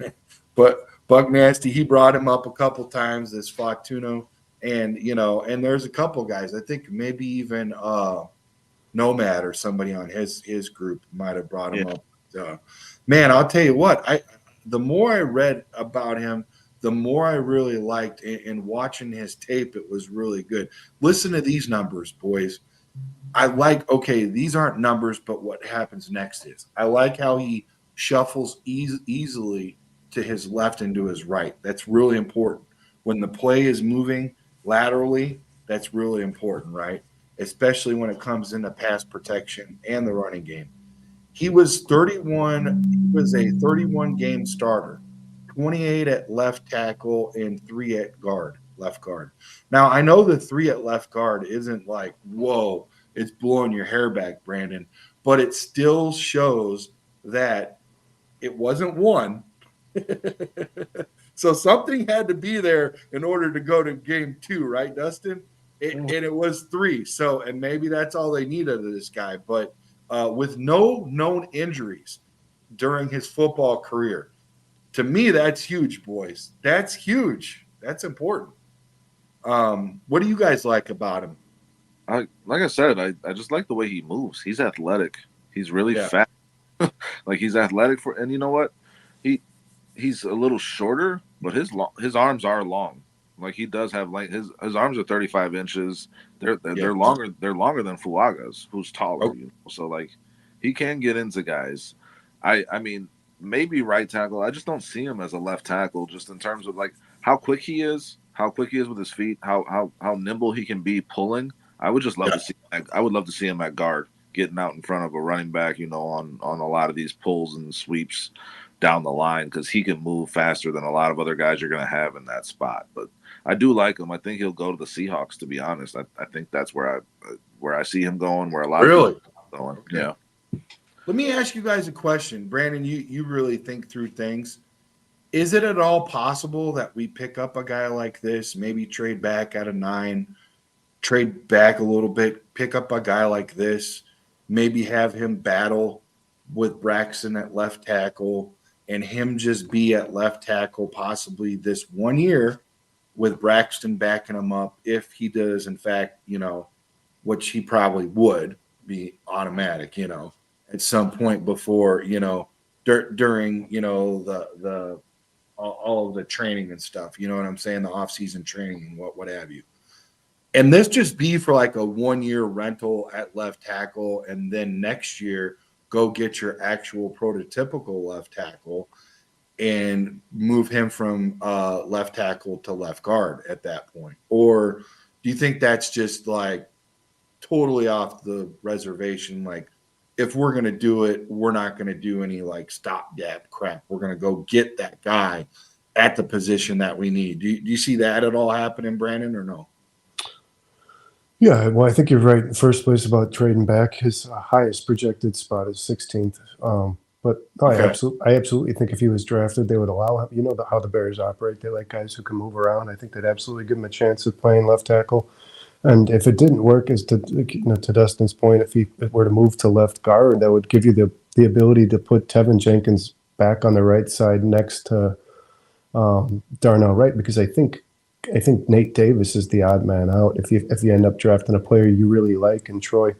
but Buck Nasty, he brought him up a couple times, this Fortuno. And, and there's a couple guys, I think maybe even Nomad or somebody on his group might have brought him up. Man, I'll tell you what, the more I read about him, the more I really liked, and watching his tape, it was really good. Listen to these numbers, boys. I like, okay, these aren't numbers, but what happens next is. I like how he shuffles easily to his left and to his right. That's really important. When the play is moving laterally, that's really important, right? Especially when it comes into pass protection and the running game. He was 31. He was a 31 game starter, 28 at left tackle and 3 at left guard. Now, I know the 3 at left guard isn't like, whoa, it's blowing your hair back, Brandon, but it still shows that it wasn't one. So something had to be there in order to go to game 2, right, Dustin? And it was 3. So, and maybe that's all they need out of this guy. But with no known injuries during his football career, to me, that's huge, boys. That's huge. That's important. What do you guys like about him? Like I said, I just like the way he moves. He's athletic. He's really fat. Like, he's athletic and you know what? He's a little shorter, but his arms are long. Like, he does have his arms are 35 inches. They're longer. They're longer than Fuaga's, who's taller. So like, he can get into guys. I mean, maybe right tackle. I just don't see him as a left tackle, just in terms of like how quick he is with his feet, how nimble he can be pulling. I would just love to see. I would love to see him at guard, getting out in front of a running back, on a lot of these pulls and sweeps down the line, because he can move faster than a lot of other guys you're going to have in that spot. But I do like him. I think he'll go to the Seahawks, to be honest. I think that's where I see him going, where a lot of people are going. Okay. Yeah. Let me ask you guys a question. Brandon, you really think through things. Is it at all possible that we pick up a guy like this, maybe trade back at a 9, trade back a little bit, pick up a guy like this, maybe have him battle with Braxton at left tackle, and him just be at left tackle possibly this 1 year, with Braxton backing him up if he does, in fact, which he probably would be automatic, at some point before, during, the all of the training and stuff, you know what I'm saying? The off-season training and what have you. And this just be for like a 1-year rental at left tackle, and then next year go get your actual prototypical left tackle and move him from left tackle to left guard at that point? Or do you think that's just like totally off the reservation? Like, if we're going to do it, we're not going to do any like stopgap crap. We're going to go get that guy at the position that we need. Do you see that at all happening, Brandon, or no? Yeah, well, I think you're right in the first place about trading back. His highest projected spot is 16th. But no, Okay. I absolutely think if he was drafted, they would allow him. You know how the Bears operate. They like guys who can move around. I think they'd absolutely give him a chance at playing left tackle. And if it didn't work, as to Dustin's point, if he were to move to left guard, that would give you the ability to put Tevin Jenkins back on the right side next to Darnell Wright, because I think Nate Davis is the odd man out if you end up drafting a player you really like in Troy.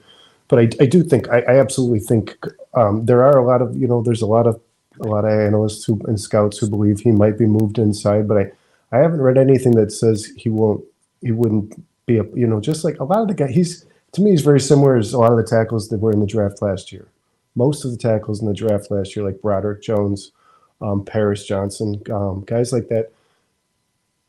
But I do think I absolutely think there are a lot of there's a lot of analysts and scouts who believe he might be moved inside, but I haven't read anything that says he wouldn't be just like a lot of the guys. To me, he's very similar as a lot of the tackles that were in the draft last year. Most of the tackles in the draft last year, like Broderick Jones, Paris Johnson, guys like that,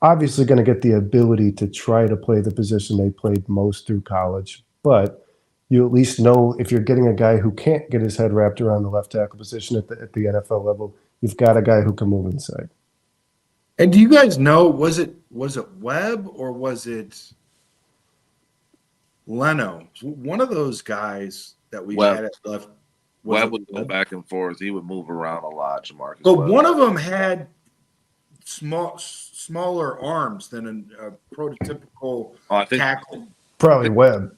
obviously going to get the ability to try to play the position they played most through college. But you at least know if you're getting a guy who can't get his head wrapped around the left tackle position at the NFL level, you've got a guy who can move inside. And do you guys know, was it Webb or was it Leno? One of those guys that we Webb. had at left. Webb would go back and forth. He would move around a lot, Jamarcus. But Webb. one of them had smaller arms than a prototypical tackle. Probably Webb.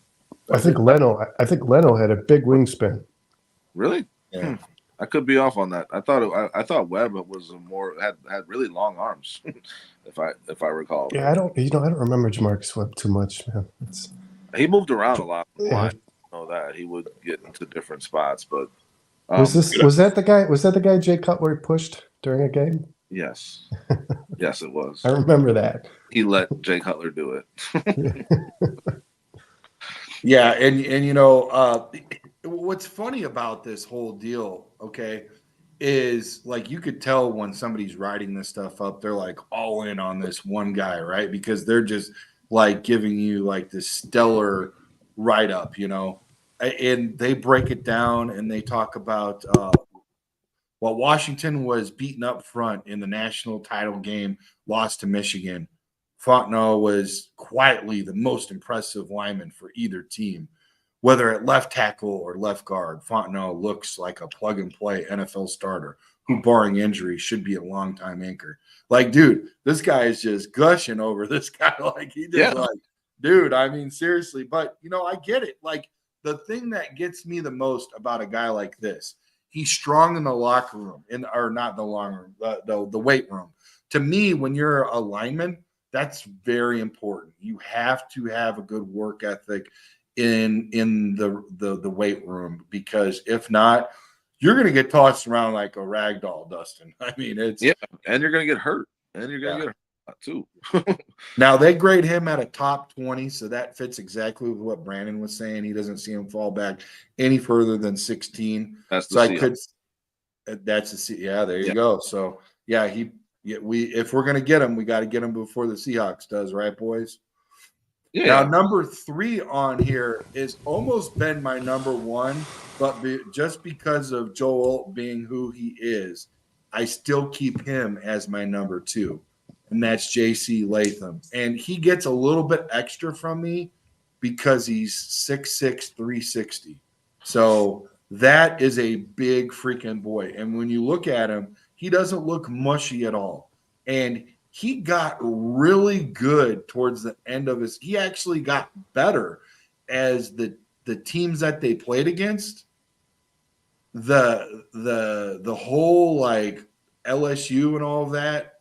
I think Leno had a big wingspan. Really? Yeah. I could be off on that. I thought Webb was had really long arms, if I recall. Yeah, I don't remember Jamarcus Webb too much, man. He moved around a lot. Yeah. I know that he would get into different spots, but was that the guy Jay Cutler pushed during a game? Yes. Yes, it was. I remember that. He let Jay Cutler do it. Yeah, and what's funny about this whole deal, okay, is like you could tell when somebody's writing this stuff up, they're like all in on this one guy, right? Because they're just like giving you like this stellar write-up, and they break it down and they talk about while Washington was beaten up front in the national title game, lost to Michigan, Fontenot was quietly the most impressive lineman for either team. Whether at left tackle or left guard, Fontenot looks like a plug-and-play NFL starter who, barring injury, should be a long-time anchor. Like, dude, this guy is just gushing over this guy. Like, he just dude, I mean, seriously. But, I get it. Like, the thing that gets me the most about a guy like this, he's strong in the locker room, or not the locker room, the weight room. To me, when you're a lineman, that's very important. You have to have a good work ethic in the weight room, because if not, you're going to get tossed around like a rag doll, Dustin. I mean, and you're going to get hurt, and you're going to get hurt too. Now they grade him at a top 20, so that fits exactly with what Brandon was saying. He doesn't see him fall back any further than 16. That's the C. Yeah, there you go. So if we're gonna get him, we got to get him before the Seahawks does, right, boys? Yeah. Now, number 3 on here is almost been my number 1, but just because of Joel being who he is, I still keep him as my number 2, and that's J.C. Latham. And he gets a little bit extra from me because he's 6'6", 360. So that is a big freaking boy. And when you look at him, he doesn't look mushy at all. And he got really good towards the end of his – he actually got better as the teams that they played against. The whole like LSU and all of that,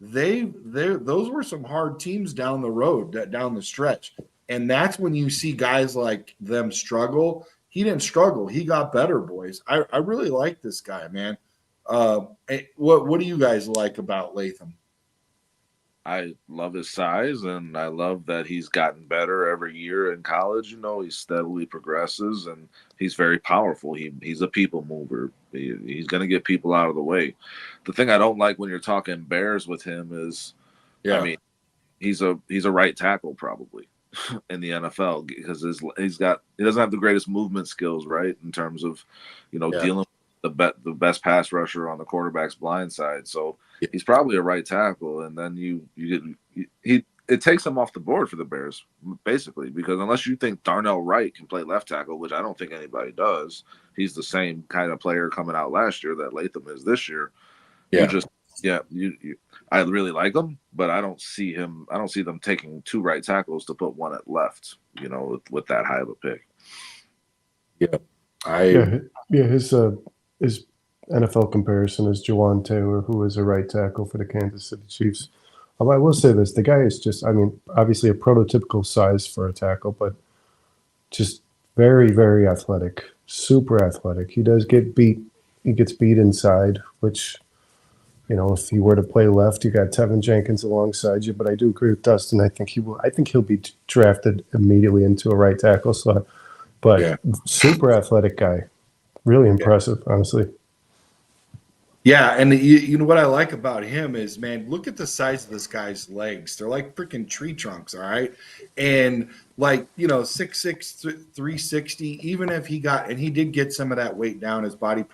those were some hard teams down the road, down the stretch. And that's when you see guys like them struggle. He didn't struggle. He got better, boys. I really like this guy, man. What do you guys like about Latham? I love his size, and I love that he's gotten better every year in college. He steadily progresses, and he's very powerful. He's a people mover. He's going to get people out of the way. The thing I don't like when you're talking Bears with him is, I Yeah. mean, he's a right tackle probably in the NFL because he doesn't have the greatest movement skills, right, in terms of Yeah. dealing with the best pass rusher on the quarterback's blind side. So Yeah. he's probably a right tackle, and then he it takes him off the board for the Bears basically, because unless you think Darnell Wright can play left tackle, which I don't think anybody does, he's the same kind of player coming out last year that Latham is this year. You Yeah. just yeah, you I really like him, but I don't see him. I don't see them taking two right tackles to put one at left. With that high of a pick. Yeah. Yeah, yeah. His NFL comparison is Jawan Taylor, who is a right tackle for the Kansas City Chiefs. I will say this: the guy is just, I mean, obviously a prototypical size for a tackle, but just very, very athletic, super athletic. He does get beat. He gets beat inside, which, if he were to play left, you got Tevin Jenkins alongside you. But I do agree with Dustin. I think he will. I think he'll be drafted immediately into a right tackle slot. But Yeah. super athletic guy, really impressive, honestly. Yeah, and you know what I like about him is, man, look at the size of this guy's legs. They're like freaking tree trunks, all right? And like, 6'6", 360, even if he did get some of that weight down, his body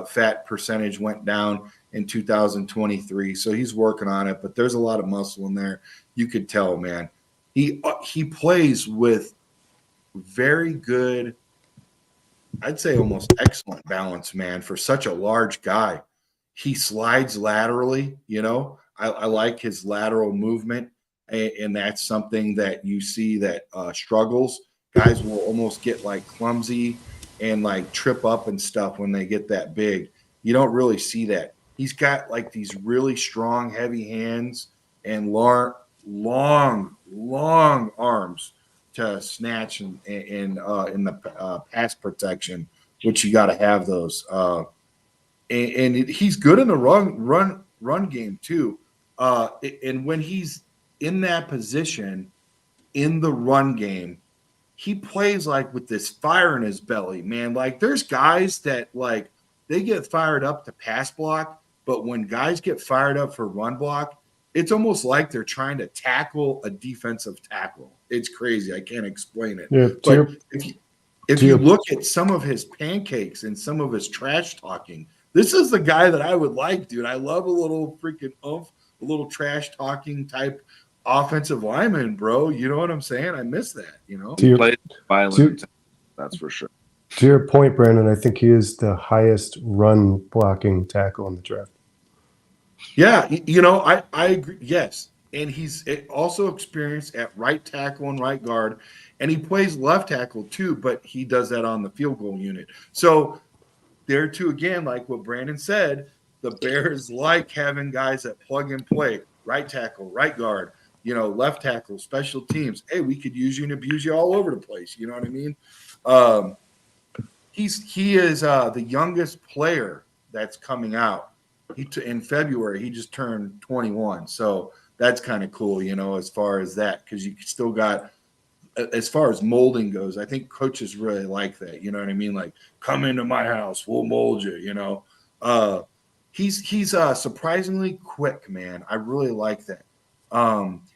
fat percentage went down in 2023. So he's working on it, but there's a lot of muscle in there. You could tell, man. He plays with very good, I'd say almost excellent balance, man, for such a large guy. He slides laterally, I like his lateral movement, and that's something that you see that struggles. Guys will almost get like clumsy and like trip up and stuff when they get that big. You don't really see that. He's got like these really strong, heavy hands and long arms to snatch and in the pass protection, which you got to have those. And he's good in the run game too. And when he's in that position in the run game, he plays like with this fire in his belly, man. Like there's guys that like they get fired up to pass block, but when guys get fired up for run block, it's almost like they're trying to tackle a defensive tackle. It's crazy. I can't explain it. Yeah, But if to you your look at some of his pancakes and some of his trash talking, this is the guy that I would like, dude. I love a little freaking oomph, a little trash talking type offensive lineman, bro. You know what I'm saying? I miss that, to He your played violent, to, that's for sure. to your point, Brandon, I think he is the highest run blocking tackle in the draft. Yeah, I agree. Yes, and he's also experienced at right tackle and right guard, and he plays left tackle too. But he does that on the field goal unit. So there too, again, like what Brandon said, the Bears like having guys that plug and play, right tackle, right guard, left tackle, special teams. Hey, we could use you and abuse you all over the place. You know what I mean? Um, he is the youngest player that's coming out. In February he just turned 21, so that's kind of cool, as far as that, because you still got, as far as molding goes, I think coaches really like that. You know what I mean? Like, come into my house, we'll mold you. Uh, he's surprisingly quick, man. I really like that.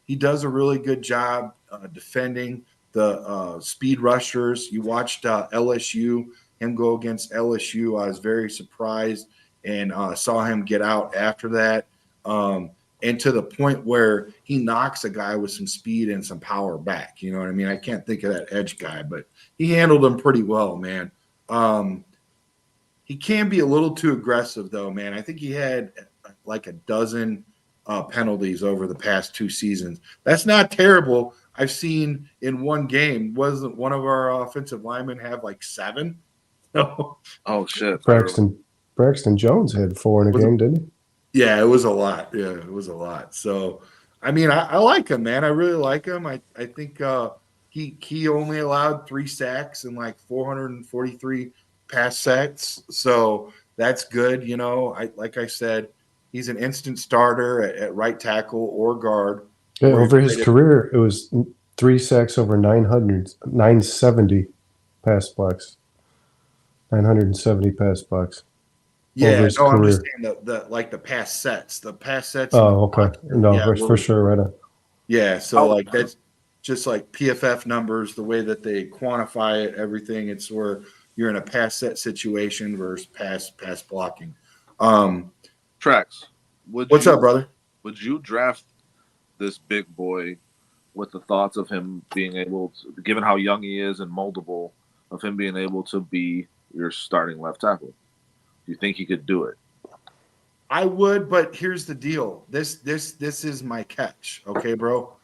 He does a really good job defending the speed rushers. You watched LSU, him go against LSU. I was very surprised and saw him get out after that. And to the point where he knocks a guy with some speed and some power back. You know what I mean? I can't think of that edge guy, but he handled him pretty well, man. He can be a little too aggressive, though, man. I think he had like a dozen penalties over the past 2 seasons. That's not terrible. I've seen in one game, wasn't one of our offensive linemen have like 7? No. Oh shit! Braxton Jones had 4 in a Was it, game, didn't he? yeah, it was a lot. Yeah, it was a lot. So, I mean, I like him, man. I really like him. I think he only allowed 3 sacks and like 443 pass sacks. So that's good. I like I said, He's an instant starter at right tackle or guard. Yeah, Where he over his played at- career, it was 3 sacks over 970 pass blocks. 970 pass blocks over Yeah, his no, I'm just career. saying the pass sets, the pass sets, and the Oh, okay. blocks No, yeah, for sure, right on. yeah. So like that's just like PFF numbers, the way that they quantify it, everything. It's where you're in a pass set situation versus pass blocking. Tracks. Would What's you up, brother? would you draft this big boy with the thoughts of him being able to, given how young he is and moldable, of him being able to be your starting left tackle? Do you think he could do it? I would, but here's the deal. This is my catch. Okay, bro.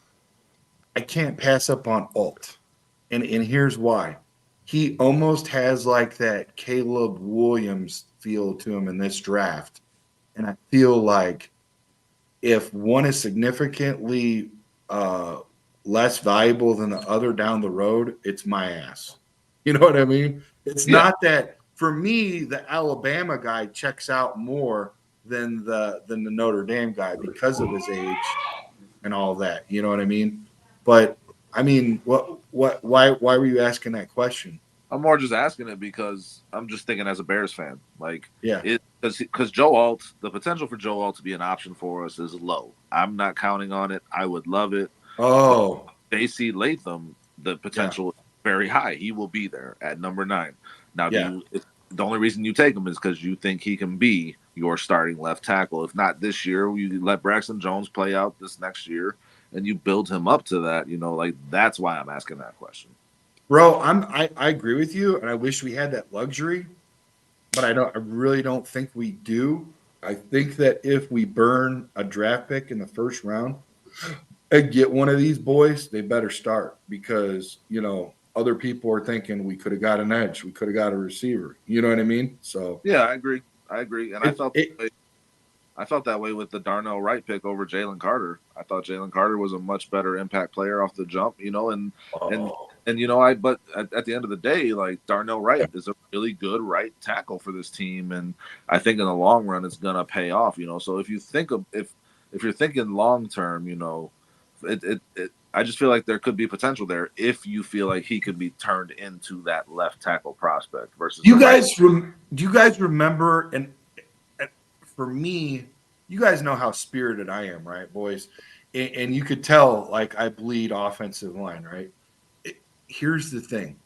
I can't pass up on Alt. And here's why. He almost has like that Caleb Williams feel to him in this draft. And I feel like if one is significantly less valuable than the other down the road, it's my ass. You know what I mean? It's Yeah. not that for me, the Alabama guy checks out more than the Notre Dame guy because of his age and all that. You know what I mean? But I mean, why were you asking that question? I'm more just asking it because I'm just thinking as a Bears fan, like Yeah. it because Joe Alt, the potential for Joe Alt to be an option for us is low. I'm not counting on it. I would love it. Oh, AC Latham, the potential is very high. He will be there at number 9. Now, yeah. the only reason you take him is because you think he can be your starting left tackle. If not this year, you let Braxton Jones play out this next year, and you build him up to that. Like that's why I'm asking that question. Bro, I agree with you, and I wish we had that luxury, but I really don't think we do. I think that if we burn a draft pick in the first round and get one of these boys, they better start because other people are thinking we could have got an edge, we could have got a receiver. You know what I mean? So yeah, I agree, and I felt that way with the Darnell Wright pick over Jalen Carter. I thought Jalen Carter was a much better impact player off the jump, and but at the end of the day, like Darnell Wright is a really good right tackle for this team, and I think in the long run it's gonna pay off. So if you think of if you're thinking long term, I just feel like there could be potential there if you feel like he could be turned into that left tackle prospect versus. Do you guys remember? And for me, you guys know how spirited I am, right, boys? And you could tell, like, I bleed offensive line, right? Here's the thing.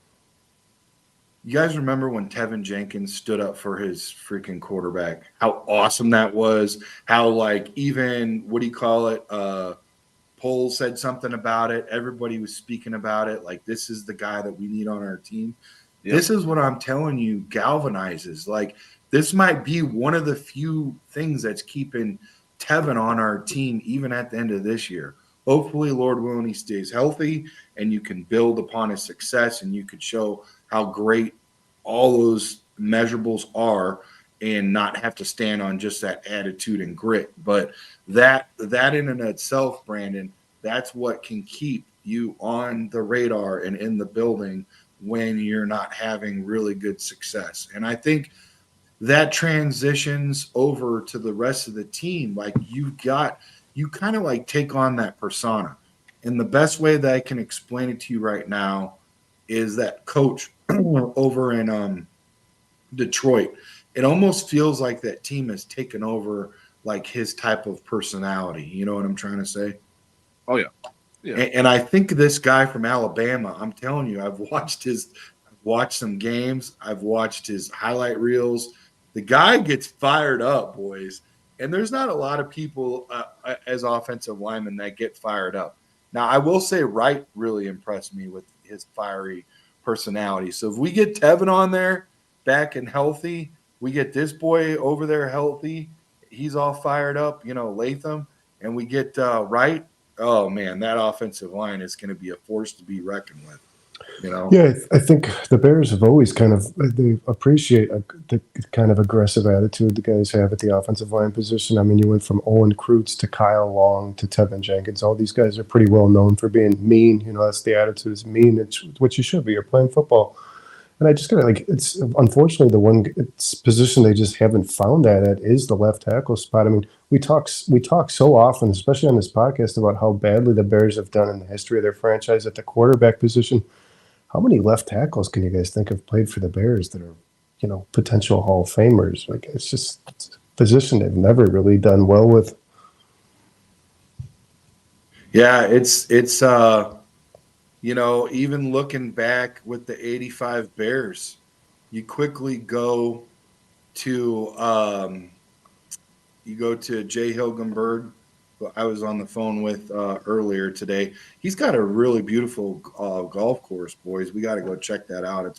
You guys remember when Tevin Jenkins stood up for his freaking quarterback? How awesome that was. How, like, even, what do you call it? Poll said something about it. Everybody was speaking about it. Like, this is the guy that we need on our team. Yep. This is what I'm telling you galvanizes. Like, this might be one of the few things that's keeping Tevin on our team even at the end of this year. Hopefully, Lord willing, he stays healthy and you can build upon his success and you could show how great all those measurables are and not have to stand on just that attitude and grit. But that in and of itself, Brandon, that's what can keep you on the radar and in the building when you're not having really good success. And I think that transitions over to the rest of the team. Like you kind of like take on that persona. And the best way that I can explain it to you right now is that coach over in Detroit. It almost feels like that team has taken over like his type of personality. You know what I'm trying to say? Oh, yeah. Yeah. And I think this guy from Alabama, I'm telling you, I've watched some games. I've watched his highlight reels. The guy gets fired up, boys. And there's not a lot of people as offensive linemen that get fired up. Now, I will say Wright really impressed me with his fiery personality. So if we get Tevin on there back and healthy, we get this boy over there healthy. He's all fired up, Latham, and we get Wright. Oh, man, that offensive line is going to be a force to be reckoned with. Yeah, I think the Bears have always they appreciate the kind of aggressive attitude the guys have at the offensive line position. I mean, you went from Owen Kreutz to Kyle Long to Tevin Jenkins. All these guys are pretty well known for being mean. That's the attitude is mean. It's what you should be. You're playing football. And I just gotta it's unfortunately the one position they just haven't found that at is the left tackle spot. I mean, we talk so often, especially on this podcast, about how badly the Bears have done in the history of their franchise at the quarterback position. How many left tackles can you guys think have played for the Bears that are, potential Hall of Famers? Like it's a position they've never really done well with. Yeah, it's even looking back with the 85 Bears, you quickly go to Jay Hilgenberg, who I was on the phone with earlier today. He's got a really beautiful golf course, boys. We got to go check that out. I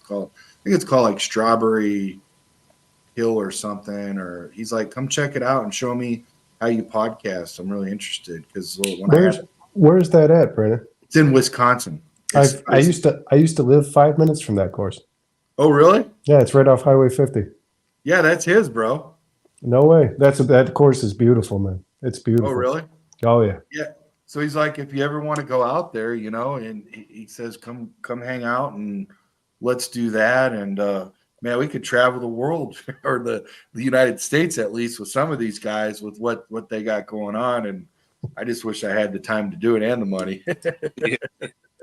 think it's called like Strawberry Hill or something. Or he's like, come check it out and show me how you podcast. I'm really interested because Where's that at, Brandon? it's in Wisconsin. I used to live 5 minutes from that course. Oh, really? Yeah, it's right off Highway 50. Yeah, that's his, bro. No way. That course is beautiful, man. It's beautiful. Oh, really? Oh yeah. Yeah. So he's like, if you ever want to go out there, and he says, come hang out and let's do that. And man, we could travel the world or the United States at least with some of these guys with what they got going on. And I just wish I had the time to do it and the money.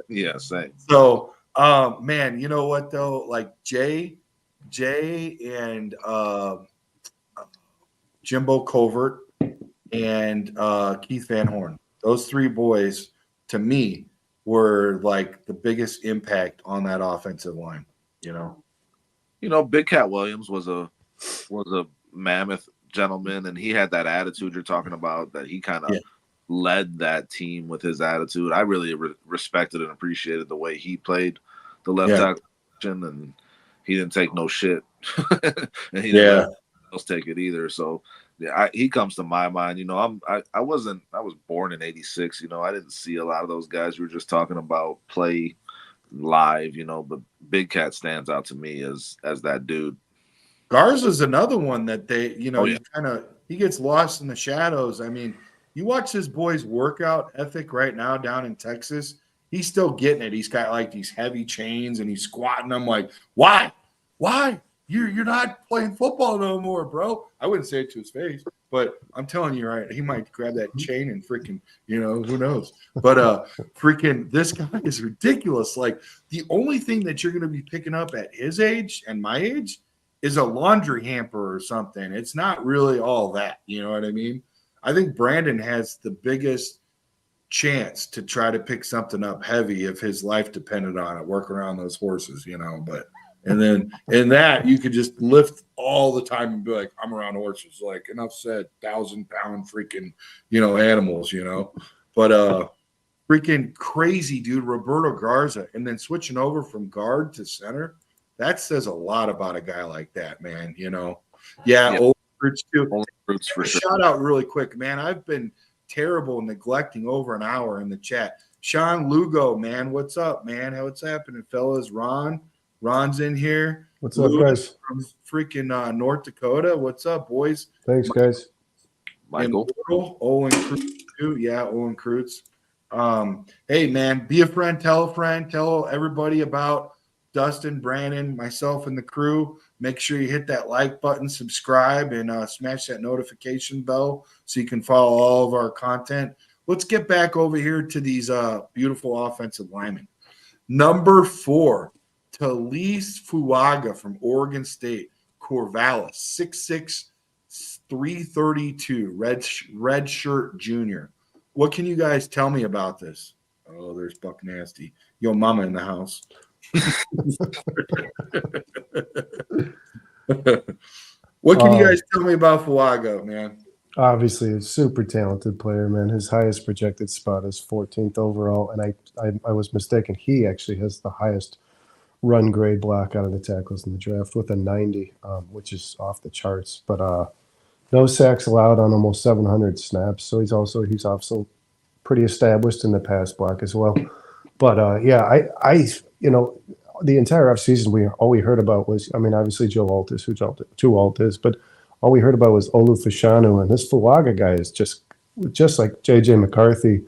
Yeah, same. So, man, you know what though? Like Jay and Jimbo Covert and Keith Van Horn. Those three boys, to me, were like the biggest impact on that offensive line. Big Cat Williams was a mammoth gentleman, and he had that attitude you're talking about. That he kind of led that team with his attitude. I really respected and appreciated the way he played the left tackle, and he didn't take no shit, and he didn't let else take it either. So. Yeah, he comes to my mind. I was born in '86. I didn't see a lot of those guys you were just talking about play live. But Big Cat stands out to me as that dude. Garza's another one that they, he gets lost in the shadows. I mean, you watch this boy's workout ethic right now down in Texas. He's still getting it. He's got like these heavy chains and he's squatting them. Like, why? You're not playing football no more, bro. I wouldn't say it to his face, but I'm telling you, right, he might grab that chain and freaking, who knows. But freaking this guy is ridiculous. Like the only thing that you're going to be picking up at his age and my age is a laundry hamper or something. It's not really all that, you know what I mean? I think Brandon has the biggest chance to try to pick something up heavy if his life depended on it, working around those horses, but – and then in that, you could just lift all the time and be like, I'm around horses. Like, enough said, 1,000-pound freaking, animals, But freaking crazy, dude, Roberto Garza. And then switching over from guard to center, that says a lot about a guy like that, man, Yeah, old recruits too. Old recruits for sure. Shout out really quick, man. I've been terrible neglecting over an hour in the chat. Sean Lugo, man, what's up, man? What's happening, fellas? Ron's in here. What's up, guys? From freaking North Dakota. What's up, boys? Thanks, guys. Michael. Owen Kreutz, too. Yeah, Owen Kreutz. Hey, man, be a friend. Tell everybody about Dustin, Brandon, myself, and the crew. Make sure you hit that like button, subscribe, and smash that notification bell so you can follow all of our content. Let's get back over here to these beautiful offensive linemen. Number 4. Talise Fuaga from Oregon State, Corvallis, 6'6", 332, red shirt junior. What can you guys tell me about this? Oh, there's Buck Nasty. Yo, mama in the house. What can you guys tell me about Fuaga, man? Obviously, a super talented player, man. His highest projected spot is 14th overall, and I was mistaken. He actually has the highest run grade block out of the tackles in the draft with a 90, which is off the charts. But no sacks allowed on almost 700 snaps, so he's also pretty established in the pass block as well. But the entire offseason, all we heard about was, obviously Joe Altis, who Alt is, but all we heard about was Olu Fashanu, and this Fuaga guy is just like J.J. McCarthy,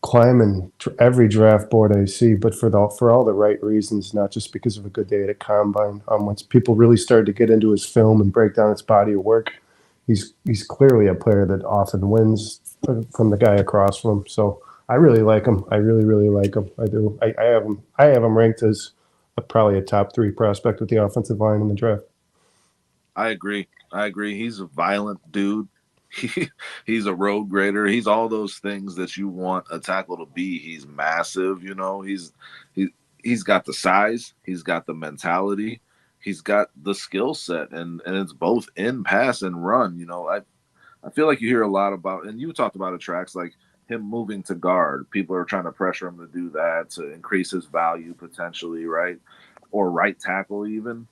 climbing every draft board I see, but for all the right reasons, not just because of a good day at a combine. Once people really started to get into his film and break down his body of work, he's clearly a player that often wins from the guy across from him. So I really like him. I really like him. I do. I have him ranked as probably a top 3 prospect with the offensive line in the draft. I agree. He's a violent dude. He's a road grader. He's all those things that you want a tackle to be. He's massive, you know. He's got the size, he's got the mentality, he's got the skill set, and it's both in pass and run. You know, I feel like you hear a lot about, and you talked about it, Tracks, like him moving to guard. People are trying to pressure him to do that to increase his value potentially, right? Or right tackle even.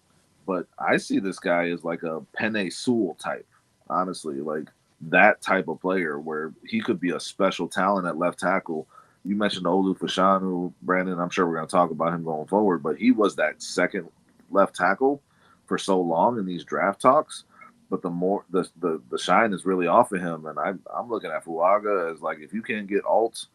But I see this guy as like a Penei Sewell type, honestly, like that type of player where he could be a special talent at left tackle. You mentioned Olu Fashanu, Brandon. I'm sure we're going to talk about him going forward, but he was that second left tackle for so long in these draft talks. But the shine is really off of him, and I'm looking at Fuaga as like, if you can't get Alt,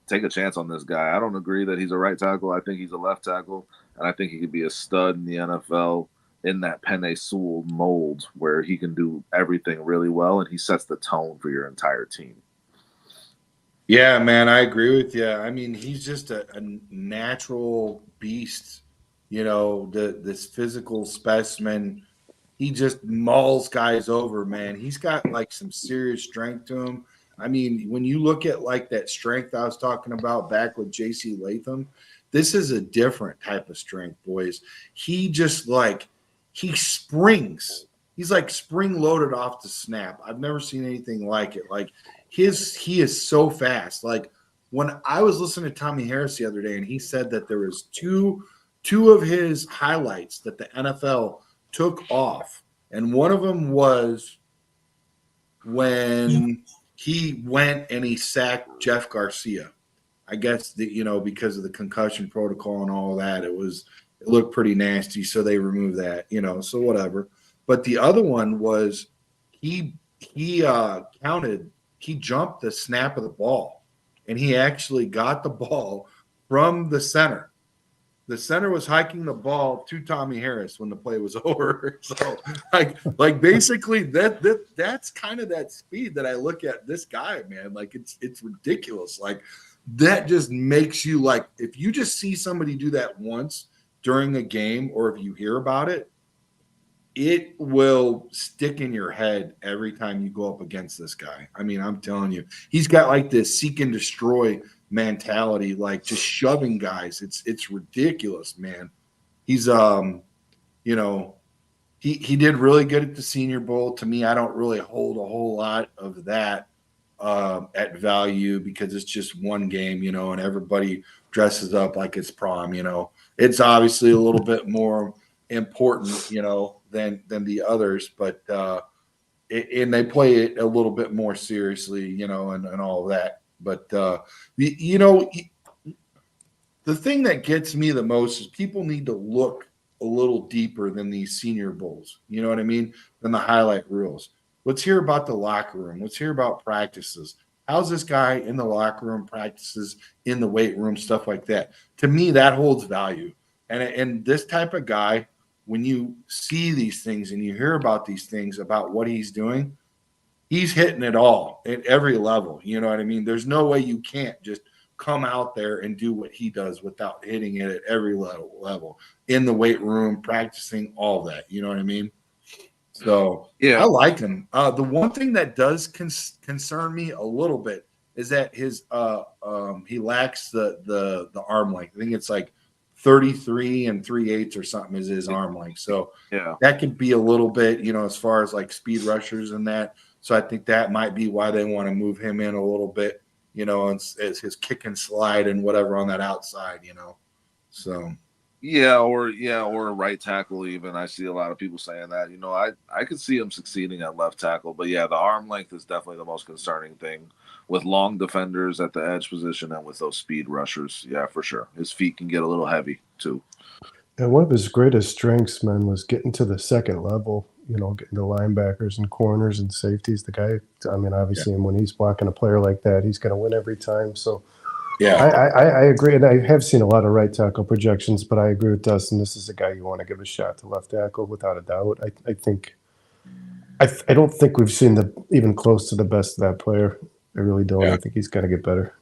take a chance on this guy. I don't agree that he's a right tackle. I think he's a left tackle, and I think he could be a stud in the NFL in that Penei Sewell mold where he can do everything really well, and he sets the tone for your entire team. Yeah, man, I agree with you. I mean, he's just a natural beast. You know, this physical specimen. He just mauls guys over, man. He's got like some serious strength to him. I mean, when you look at like that strength I was talking about back with JC Latham, this is a different type of strength, boys. He just like he springs. He's like spring loaded off the snap. I've never seen anything like it. Like he is so fast. Like when I was listening to Tommy Harris the other day, and he said that there was two of his highlights that the NFL took off, and one of them was when he went and he sacked Jeff Garcia. I guess because of the concussion protocol and all that, it looked pretty nasty, so they removed that. So whatever. But the other one was he counted. He jumped the snap of the ball, and he actually got the ball from the center. The center was hiking the ball to Tommy Harris when the play was over. So, like basically that's kind of that speed that I look at this guy, man. Like it's ridiculous. Like that just makes you like, if you just see somebody do that once during a game, or if you hear about it, it will stick in your head every time you go up against this guy. I mean, I'm telling you, he's got like this seek and destroy mentality, like just shoving guys. It's ridiculous, man. He's he did really good at the Senior Bowl. To me, I don't really hold a whole lot of that at value, because it's just one game, and everybody dresses up like it's prom. It's obviously a little bit more important, than the others, but and they play it a little bit more seriously, and all of that. But the thing that gets me the most is people need to look a little deeper than these Senior Bowls. You know what I mean? Than the highlight reels. Let's hear about the locker room. Let's hear about practices. How's this guy in the locker room, practices, in the weight room, stuff like that? To me, that holds value. And this type of guy, when you see these things and you hear about these things about what he's doing, he's hitting it all at every level. You know what I mean? There's no way you can't just come out there and do what he does without hitting it at every level in the weight room, practicing, all that. You know what I mean? So yeah, I like him. The one thing that does concern me a little bit is that his he lacks the arm length. I think it's like 33 and 3/8 or something is his arm length. So yeah, that could be a little bit, as far as like speed rushers and that. So I think that might be why they want to move him in a little bit, as his kick and slide and whatever on that outside, So or a right tackle even. I see a lot of people saying that. I could see him succeeding at left tackle, but yeah, the arm length is definitely the most concerning thing with long defenders at the edge position and with those speed rushers. Yeah, for sure. His feet can get a little heavy too. And one of his greatest strengths, man, was getting to the second level. getting the linebackers and corners and safeties. The guy, I mean, obviously, and when he's blocking a player like that, he's going to win every time. So Yeah. I agree, and I have seen a lot of right tackle projections, but I agree with Dustin. This is a guy you want to give a shot to left tackle without a doubt. I think I don't think we've seen even close to the best of that player. I really don't. Yeah. I think he's got to get better.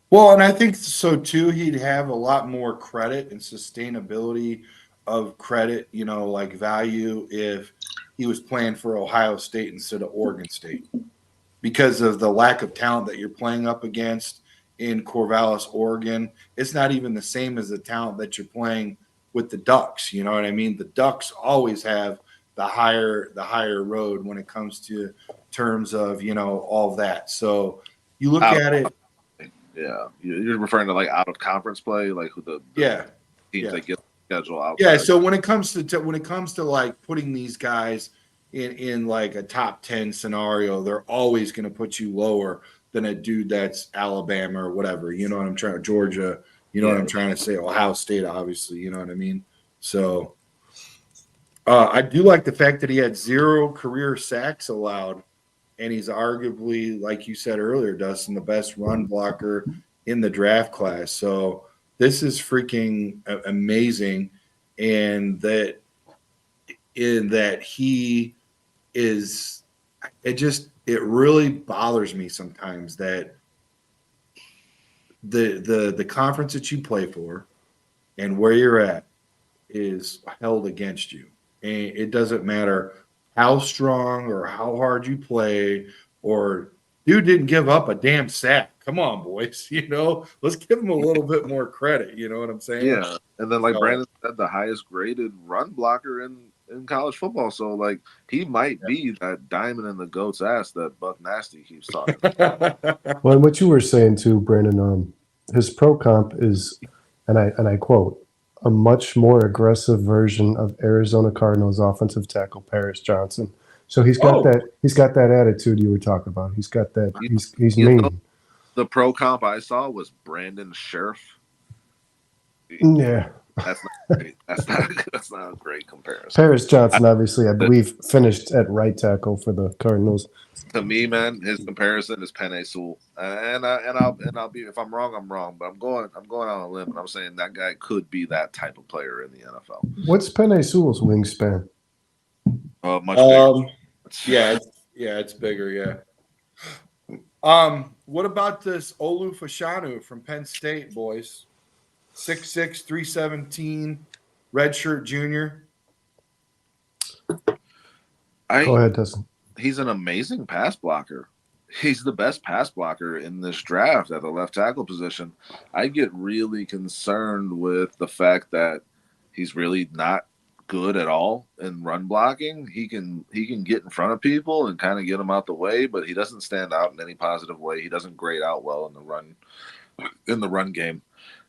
Well, and I think so too. He'd have a lot more credit and sustainability of credit, like value if he was playing for Ohio State instead of Oregon State because of the lack of talent that you're playing up against in Corvallis, Oregon. It's not even the same as the talent that you're playing with the Ducks. You know what I mean? The Ducks always have the higher road when it comes to terms of all of that. So you look Out, at it. yeah, you're referring to like out of conference play, like who the Yeah. teams that get schedule outside. Yeah, so when it comes to like putting these guys in like a top 10 scenario, they're always going to put you lower than a dude that's Alabama or whatever. You know what I'm trying Georgia, what I'm trying to say, Ohio State, obviously, you know what I mean? So I do like the fact that he had 0 career sacks allowed, and he's arguably, like you said earlier, Dustin, the best run blocker in the draft class. So this is freaking amazing, and that he is. It really bothers me sometimes that the conference that you play for and where you're at is held against you, and it doesn't matter how strong or how hard you play, or dude didn't give up a damn sack. Come on, boys. Let's give him a little bit more credit. You know what I'm saying? Yeah, and then like So, Brandon said, the highest graded run blocker in college football. So like he might be that diamond in the goat's ass that Buck Nasty keeps talking about. Well, and what you were saying too, Brandon, his pro comp is, and I quote, a much more aggressive version of Arizona Cardinals offensive tackle Paris Johnson. So he's got that attitude you were talking about. He's got that. He's mean. The pro comp I saw was Brandon Scherf. Yeah. That's not great. That's not a great comparison. Paris Johnson, obviously, I believe, finished at right tackle for the Cardinals. To me, man, his comparison is Penei Sewell, and I'll be, if I'm wrong, I'm wrong, but I'm going on a limb, and I'm saying that guy could be that type of player in the NFL. What's Penei Sewell's wingspan? Much bigger. It's bigger. Yeah. What about this Olu Fashanu from Penn State, boys? 6'6", 317, redshirt junior. Go ahead, Dustin. He's an amazing pass blocker. He's the best pass blocker in this draft at the left tackle position. I get really concerned with the fact that he's really not good at all in run blocking. He can get in front of people and kind of get them out the way, but he doesn't stand out in any positive way. He doesn't grade out well in the run game.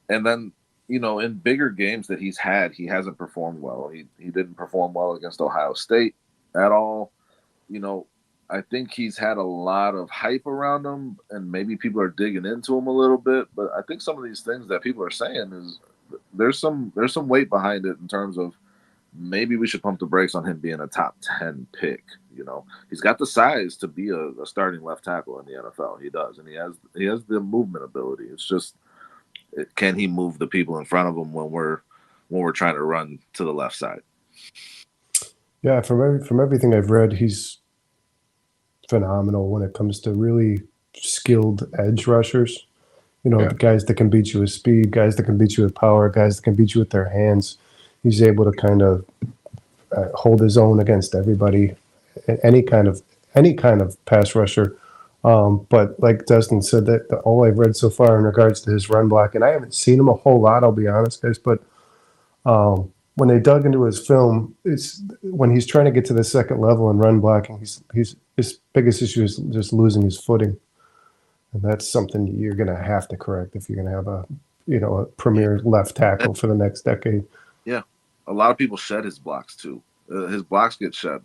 And then, in bigger games that he's had, he hasn't performed well. He didn't perform well against Ohio State at all. I think he's had a lot of hype around him, and maybe people are digging into him a little bit. But I think some of these things that people are saying is there's some weight behind it in terms of maybe we should pump the brakes on him being a top 10 pick. He's got the size to be a starting left tackle in the NFL. He does, and he has the movement ability. It's just, can he move the people in front of him when we're trying to run to the left side? Yeah, from everything I've read, he's phenomenal when it comes to really skilled edge rushers. The guys that can beat you with speed, guys that can beat you with power, guys that can beat you with their hands. He's able to kind of hold his own against everybody, any kind of pass rusher. But like Dustin said, that all I've read so far in regards to his run block, and I haven't seen him a whole lot, I'll be honest, guys, but when they dug into his film, it's when he's trying to get to the second level in run blocking, his biggest issue is just losing his footing. And that's something you're going to have to correct if you're going to have a premier left tackle for the next decade. Yeah. A lot of people shed his blocks too. His blocks get shed,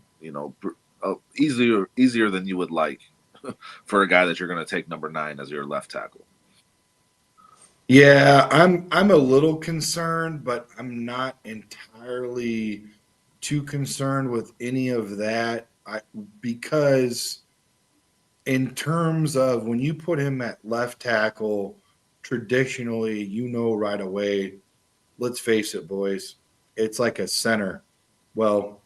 easier than you would like for a guy that you're going to take number 9 as your left tackle. Yeah, I'm a little concerned, but I'm not entirely too concerned with any of that. Because in terms of when you put him at left tackle, traditionally, right away, let's face it, boys, it's like a center. Well,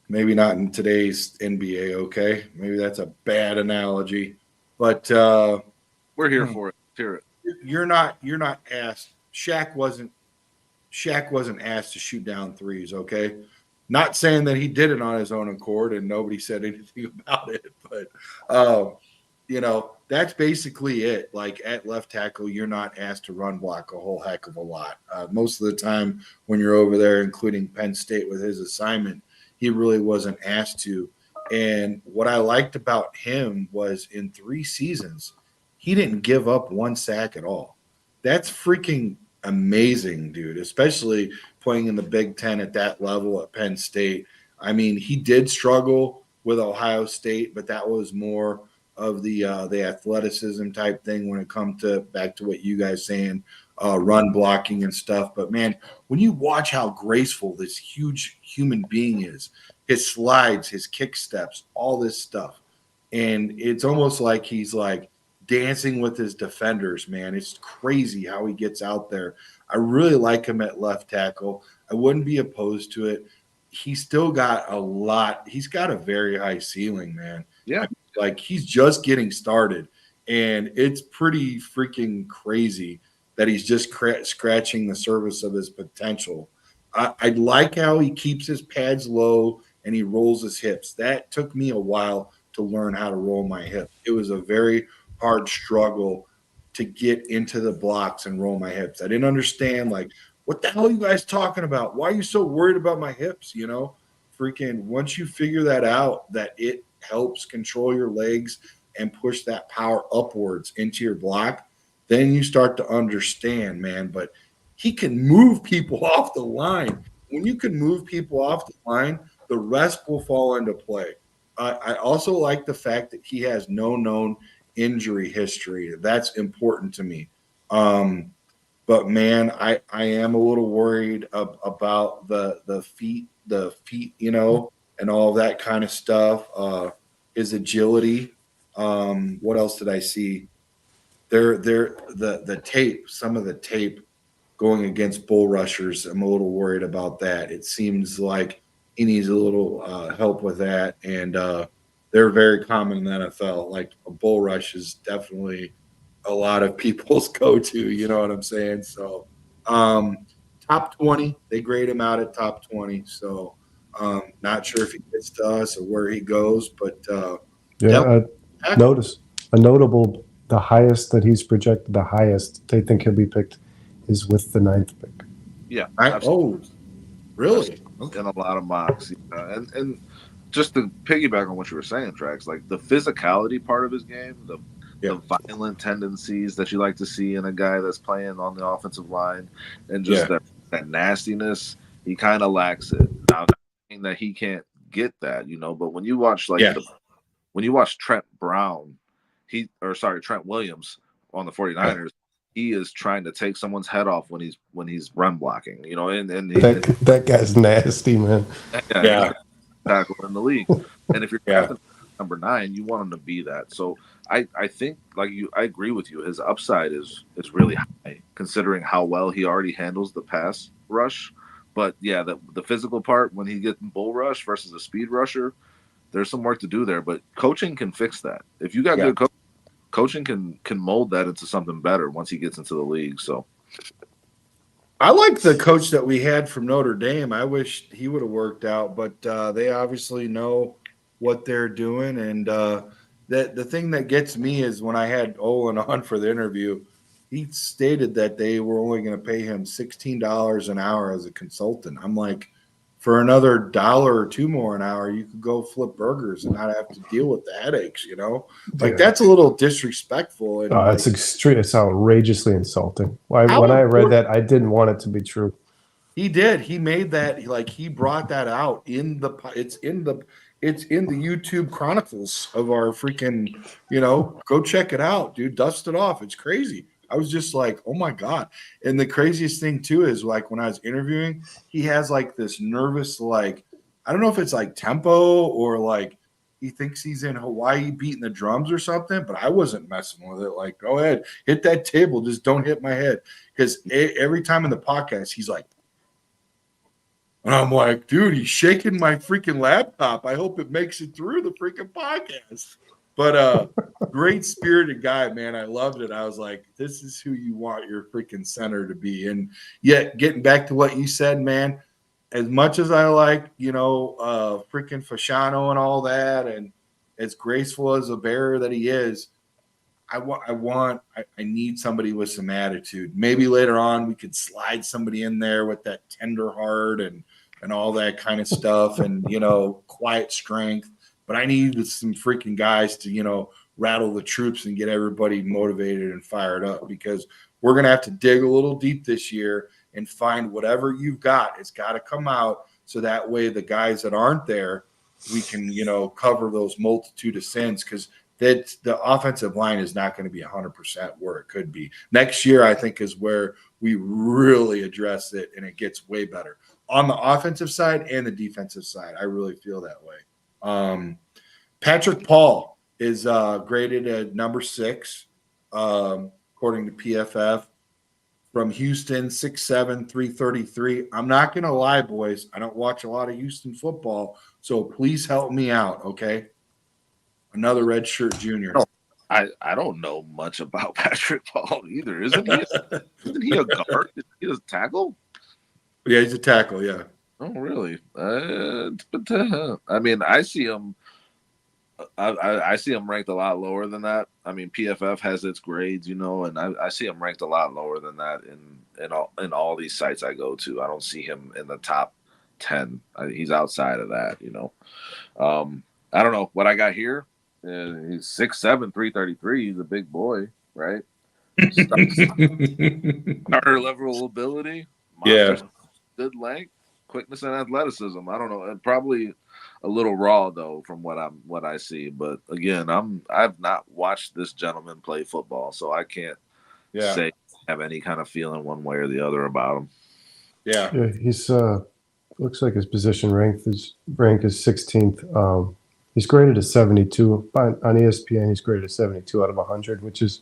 maybe not in today's NBA, okay? Maybe that's a bad analogy. But we're here for it. Hear it. You're not asked. Shaq wasn't asked to shoot down threes, okay? Not saying that he did it on his own accord and nobody said anything about it, but that's basically it. Like at left tackle, you're not asked to run block a whole heck of a lot. Most of the time when you're over there, including Penn State with his assignment, he really wasn't asked to. And what I liked about him was in 3 seasons, he didn't give up 1 sack at all. That's freaking amazing, dude, especially playing in the Big Ten at that level at Penn State. I mean, he did struggle with Ohio State, but that was more of the athleticism type thing when it comes to back to what you guys saying, run blocking and stuff. But man, when you watch how graceful this huge human being is, his slides, his kick steps, all this stuff, and it's almost like he's like dancing with his defenders, man. It's crazy how he gets out there. I really like him at left tackle. I wouldn't be opposed to it. He's still got a lot. He's got a very high ceiling, man. Yeah. I mean, like he's just getting started, and it's pretty freaking crazy that he's just scratching the surface of his potential. I like how he keeps his pads low and he rolls his hips. That took me a while to learn how to roll my hip. It was a very hard struggle to get into the blocks and roll my hips. I didn't understand, like, what the hell are you guys talking about? Why are you so worried about my hips? Freaking once you figure that out, that it helps control your legs and push that power upwards into your block, then you start to understand, man. But he can move people off the line. When you can move people off the line, the rest will fall into play. I also like the fact that he has no known injury history. That's important to me. But man, I am a little worried about the feet, and all that kind of stuff. His agility. What else did I see? The tape, some of the tape going against bull rushers. I'm a little worried about that. It seems like he needs a little help with that, and they're very common in the NFL. Like a bull rush is definitely a lot of people's go-to. You know what I'm saying? So, top 20, they grade him out at top 20. So, not sure if he gets to us or where he goes, but notice a notable. The highest that he's projected, the highest they think he'll be picked, is with the 9th pick. Yeah. Really? Okay. In a lot of mocks. Yeah. And just to piggyback on what you were saying, Trax, like the physicality part of his game, the violent tendencies that you like to see in a guy that's playing on the offensive line, and just that nastiness, he kind of lacks it. Now, not saying that he can't get that, but when you watch when you watch Trent Williams on the 49ers, he is trying to take someone's head off when he's run blocking, that guy's nasty, man. Yeah. Tackle in the league. And if you're drafting number 9, you want him to be that. So I think I agree with you. His upside is really high considering how well he already handles the pass rush. But yeah, the physical part when he gets bull rush versus a speed rusher, there's some work to do there. But coaching can fix that. If you got good coaching can mold that into something better once he gets into the league. So I like the coach that we had from Notre Dame. I wish he would have worked out, but they obviously know what they're doing. And the thing that gets me is when I had Olin on for the interview, he stated that they were only going to pay him $16 an hour as a consultant. I'm like, for another $1 or $2 more an hour, you could go flip burgers and not have to deal with the headaches, that's a little disrespectful. And it's extreme. It's outrageously insulting. When I read that, I didn't want it to be true. He did. He made that, like, he brought that out it's in the YouTube chronicles of our freaking, go check it out, dude. Dust it off. It's crazy. I was just like, oh my God. And the craziest thing too is like when I was interviewing, he has like this nervous, like, I don't know if it's like tempo or like he thinks he's in Hawaii beating the drums or something, but I wasn't messing with it. Like, go ahead, hit that table, just don't hit my head. Because every time in the podcast, he's like, and I'm like, dude, he's shaking my freaking laptop. I hope it makes it through the freaking podcast. But great spirited guy, man. I loved it. I was like, this is who you want your freaking center to be. And yet, getting back to what you said, man, as much as I like, freaking Fasciano and all that, and as graceful as a bearer that he is, I need somebody with some attitude. Maybe later on we could slide somebody in there with that tender heart and all that kind of stuff and, quiet strength. But I need some freaking guys to, rattle the troops and get everybody motivated and fired up, because we're going to have to dig a little deep this year and find whatever you've got. It's got to come out so that way the guys that aren't there, we can, cover those multitude of sins, because that the offensive line is not going to be 100% where it could be. Next year, I think, is where we really address it and it gets way better on the offensive side and the defensive side. I really feel that way. Patrick Paul is graded at number 6, according to PFF. From Houston, 6'7", 333. I'm not going to lie, boys. I don't watch a lot of Houston football, so please help me out, okay? Another redshirt junior. I don't know much about Patrick Paul either. Isn't he a guard? Is he a tackle? Yeah, he's a tackle, yeah. Oh, really? I mean, I see him. I see him ranked a lot lower than that. I mean, PFF has its grades, and I see him ranked a lot lower than that in all these sites I go to. I don't see him in the top 10. He's outside of that, I don't know what I got here. He's 6'7", 333. He's a big boy, right? Starter level ability, monster, good length, quickness, and athleticism. I don't know, and probably a little raw though from what I see. But again, I've not watched this gentleman play football, so I can't say have any kind of feeling one way or the other about him. Yeah, he's looks like his position rank is 16th. He's graded a 72 on ESPN. He's graded a 72 out of 100, which is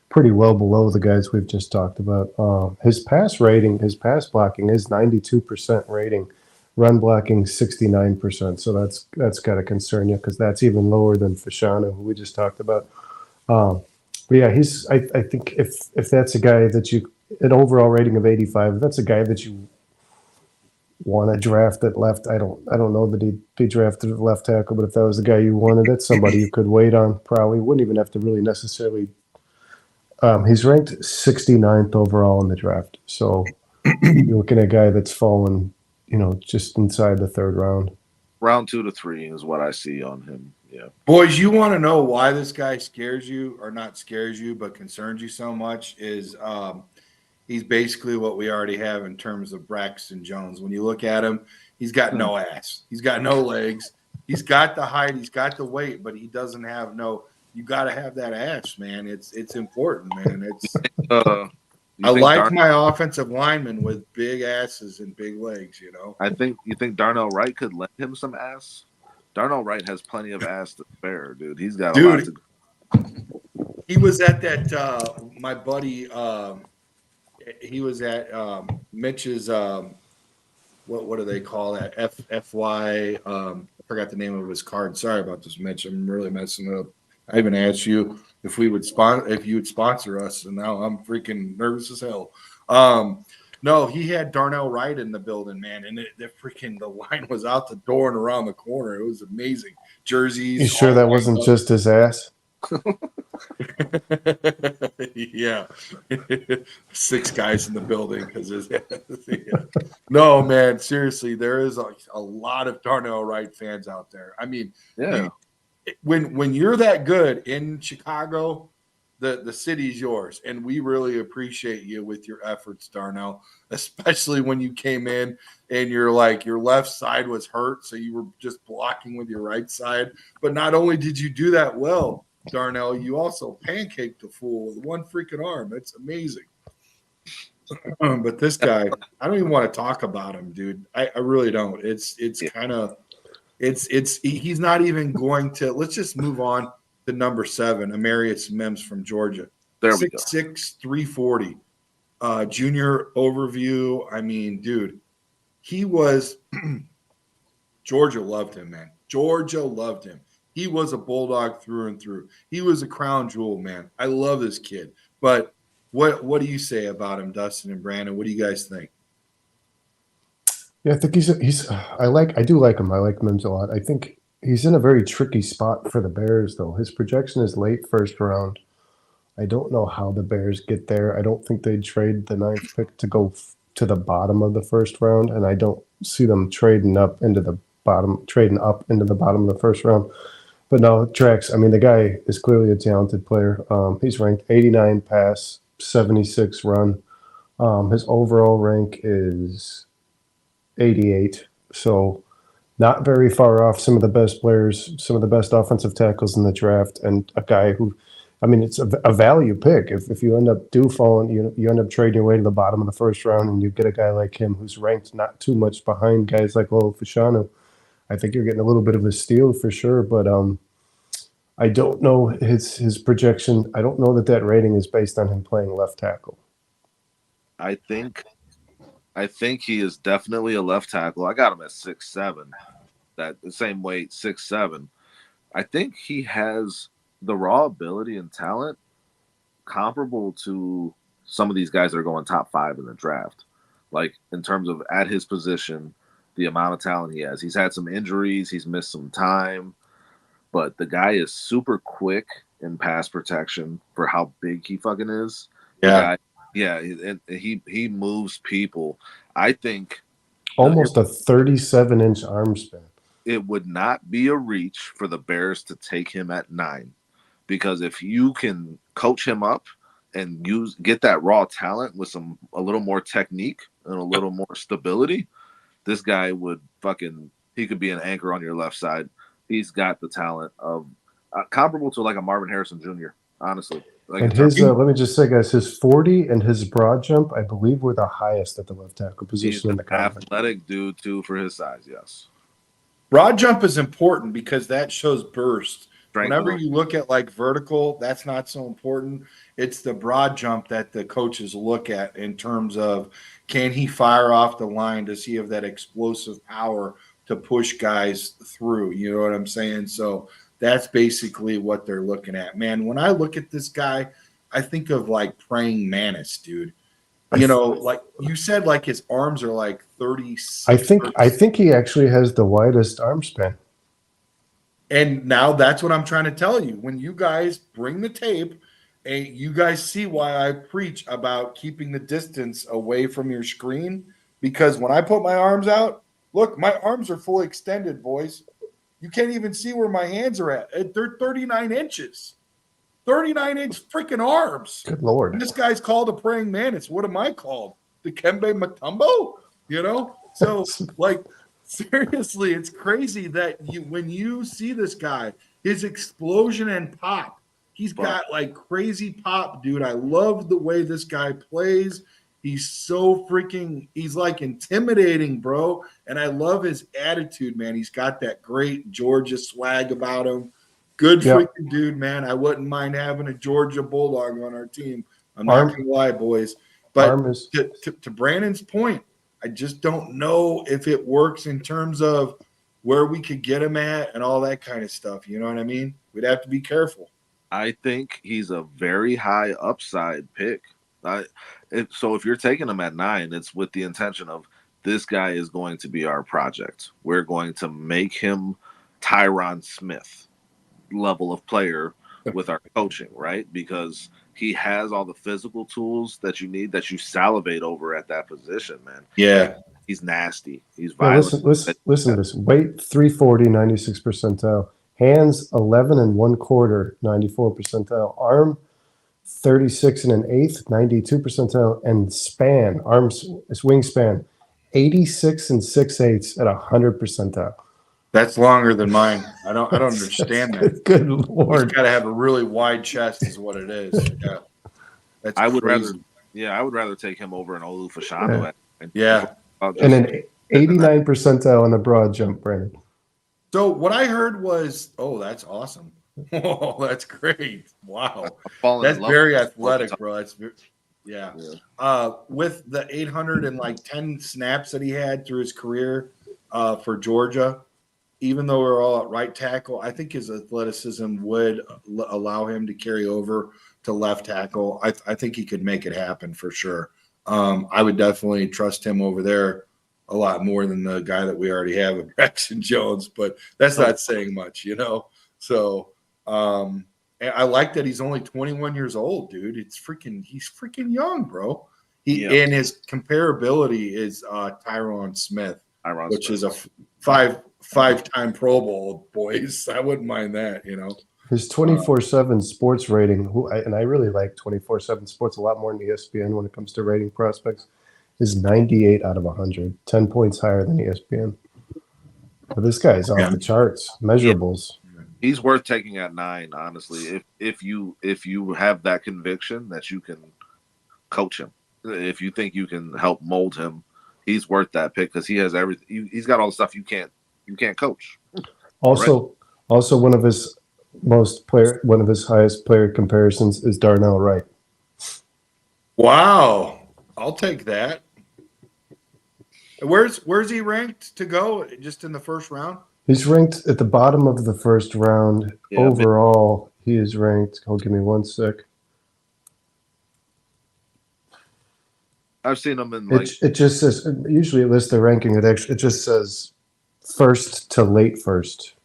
pretty well below the guys we've just talked about. His pass blocking is 92% rating, run blocking 69%. So that's got to concern you, because that's even lower than Fasciano, who we just talked about. But yeah, I think if that's a guy that an overall rating of 85, if that's a guy that you want to draft at left, I don't know that he'd be drafted at left tackle, but if that was the guy you wanted, that's somebody you could wait on. Probably wouldn't even have to really necessarily. He's ranked 69th overall in the draft, so you're looking at a guy that's fallen, just inside the 3rd round. Round 2 to 3 is what I see on him. Yeah, boys, you want to know why this guy scares you, or not scares you, but concerns you so much? Is he's basically what we already have in terms of Braxton Jones. When you look at him, he's got no ass. He's got no legs. He's got the height. He's got the weight, but he doesn't have you got to have that ass, man. It's important, man. It's I like my offensive linemen with big asses and big legs, You think Darnell Wright could lend him some ass? Darnell Wright has plenty of ass to spare, dude. He's got a lot to. He was at that my buddy he was at Mitch's what do they call that? FY I forgot the name of his card. Sorry about this, Mitch. I'm really messing up. I even asked you if you would sponsor us, and now I'm freaking nervous as hell. No, he had Darnell Wright in the building, man, and the line was out the door and around the corner. It was amazing. Jerseys. You sure that wasn't just his ass? Yeah. 6 guys in the building because No, man, seriously, there is a lot of Darnell Wright fans out there. I mean, when you're that good in Chicago, the city's yours, and we really appreciate you with your efforts, Darnell, especially when you came in and your left side was hurt, so you were just blocking with your right side. But not only did you do that well, Darnell, you also pancaked the fool with one freaking arm. That's amazing. But this guy, I don't even want to talk about him, dude. I really don't. It's Yeah, kind of he's not even going to. Let's just move on to number 7, Amarius Mims from Georgia, there we go. 6'6", 340. Junior overview. I mean, dude, he was Georgia loved him, man. Georgia loved him. He was a bulldog through and through. He was a crown jewel, man. I love this kid. But what do you say about him, Dustin and Brandon? What do you guys think? Yeah, I think I do like him. I like Mims a lot. I think he's in a very tricky spot for the Bears, though. His projection is late first round. I don't know how the Bears get there. I don't think they'd trade the 9th pick to go to the bottom of the first round, and I don't see them trading up into the bottom of the first round. But no, tracks. I mean, the guy is clearly a talented player. He's ranked 89 pass, 76 run. His overall rank is 88. So not very far off some of the best players, some of the best offensive tackles in the draft, and a guy who, I mean, it's a value pick. If you end up falling, you end up trading your way to the bottom of the first round, and you get a guy like him who's ranked not too much behind guys like aficionado. I think you're getting a little bit of a steal for sure, but I don't know his projection. I don't know that rating is based on him playing left tackle. I think he is definitely a left tackle. I got him at 6'7", that the same weight, 6'7". I think he has the raw ability and talent comparable to some of these guys that are going top 5 in the draft. Like in terms of at his position, the amount of talent he has. He's had some injuries, he's missed some time, but the guy is super quick in pass protection for how big he fucking is. Yeah. And he moves people. I think almost a 37-inch arm span. It would not be a reach for the Bears to take him at 9, because if you can coach him up and get that raw talent with a little more technique and a little more stability, this guy he could be an anchor on your left side. He's got the talent of comparable to like a Marvin Harrison Jr., honestly. Like, and let me just say, guys, his 40 and his broad jump, I believe, were the highest at the left tackle position in the conference. Athletic dude too for his size, yes. Broad jump is important because that shows burst. Whenever you look at like vertical, that's not so important. It's the broad jump that the coaches look at in terms of, can he fire off the line? Does he have that explosive power to push guys through? You know what I'm saying? So that's basically what they're looking at. Man, when I look at this guy, I think of like praying mantis, dude. You know, like you said, like his arms are like 36. I think he actually has the widest arm span. And now that's what I'm trying to tell you. When you guys bring the tape, and you guys see why I preach about keeping the distance away from your screen, because when I put my arms out, look, my arms are fully extended, boys. You can't even see where my hands are at. They're 39 inches. 39-inch freaking arms. Good Lord. And this guy's called a praying mantis. What am I called? Dikembe Mutombo? You know? So, like, seriously, it's crazy that when you see this guy, his explosion and pop, he's got, like, crazy pop, dude. I love the way this guy plays. He's so he's, like, intimidating, bro. And I love his attitude, man. He's got that great Georgia swag about him. Good freaking dude, man. I wouldn't mind having a Georgia Bulldog on our team. I'm not going to lie, boys. But to Brandon's point, I just don't know if it works in terms of where we could get him at and all that kind of stuff. You know what I mean? We'd have to be careful. I think he's a very high upside pick. So if you're taking him at 9, it's with the intention of this guy is going to be our project. We're going to make him Tyron Smith level of player with our coaching, right? Because he has all the physical tools that you need, that you salivate over at that position, man. Yeah. He's nasty. He's violent. Listen to this. Weight 340, 96 percentile. Hands 11 and 1/4, 94 percentile. Arm 36 and an eighth, 92 percentile. And wingspan 86 and 6/8 at 100 percentile. That's longer than mine. I don't understand that. Good He's Lord. got to have a really wide chest, is what it is. Yeah, that's I would crazy. rather take him over an Olu Fashanu. Yeah. And an 89 percentile in the broad jump, Brandon. So what I heard was, oh, that's awesome. Oh, that's great. Wow. That's very athletic, bro. That's yeah. With the 810 snaps that he had through his career for Georgia, even though we're all at right tackle, I think his athleticism would allow him to carry over to left tackle. I think he could make it happen for sure. I would definitely trust him over there a lot more than the guy that we already have with Braxton Jones, but that's not saying much, you know? So I like that he's only 21 years old, dude. He's freaking young, bro. And his comparability is Tyron Smith, which is a five-time Pro Bowl, boys. I wouldn't mind that, you know. His 24/7 sports rating, and I really like 24/7 sports a lot more than ESPN when it comes to rating prospects, is 98 out of 100, 10 points higher than ESPN. But this guy's off the charts, measurables. Yeah. He's worth taking at 9, honestly. If you have that conviction that you can coach him, if you think you can help mold him, he's worth that pick because he has everything. He's got all the stuff you can't coach. Also, one of his highest player comparisons is Darnell Wright. Wow, I'll take that. Where's he ranked to go? Just in the first round? He's ranked at the bottom of the first round. Yeah, overall, he is ranked. Hold, give me one sec. I've seen him in it just says, usually it lists the ranking. It just says first to late first.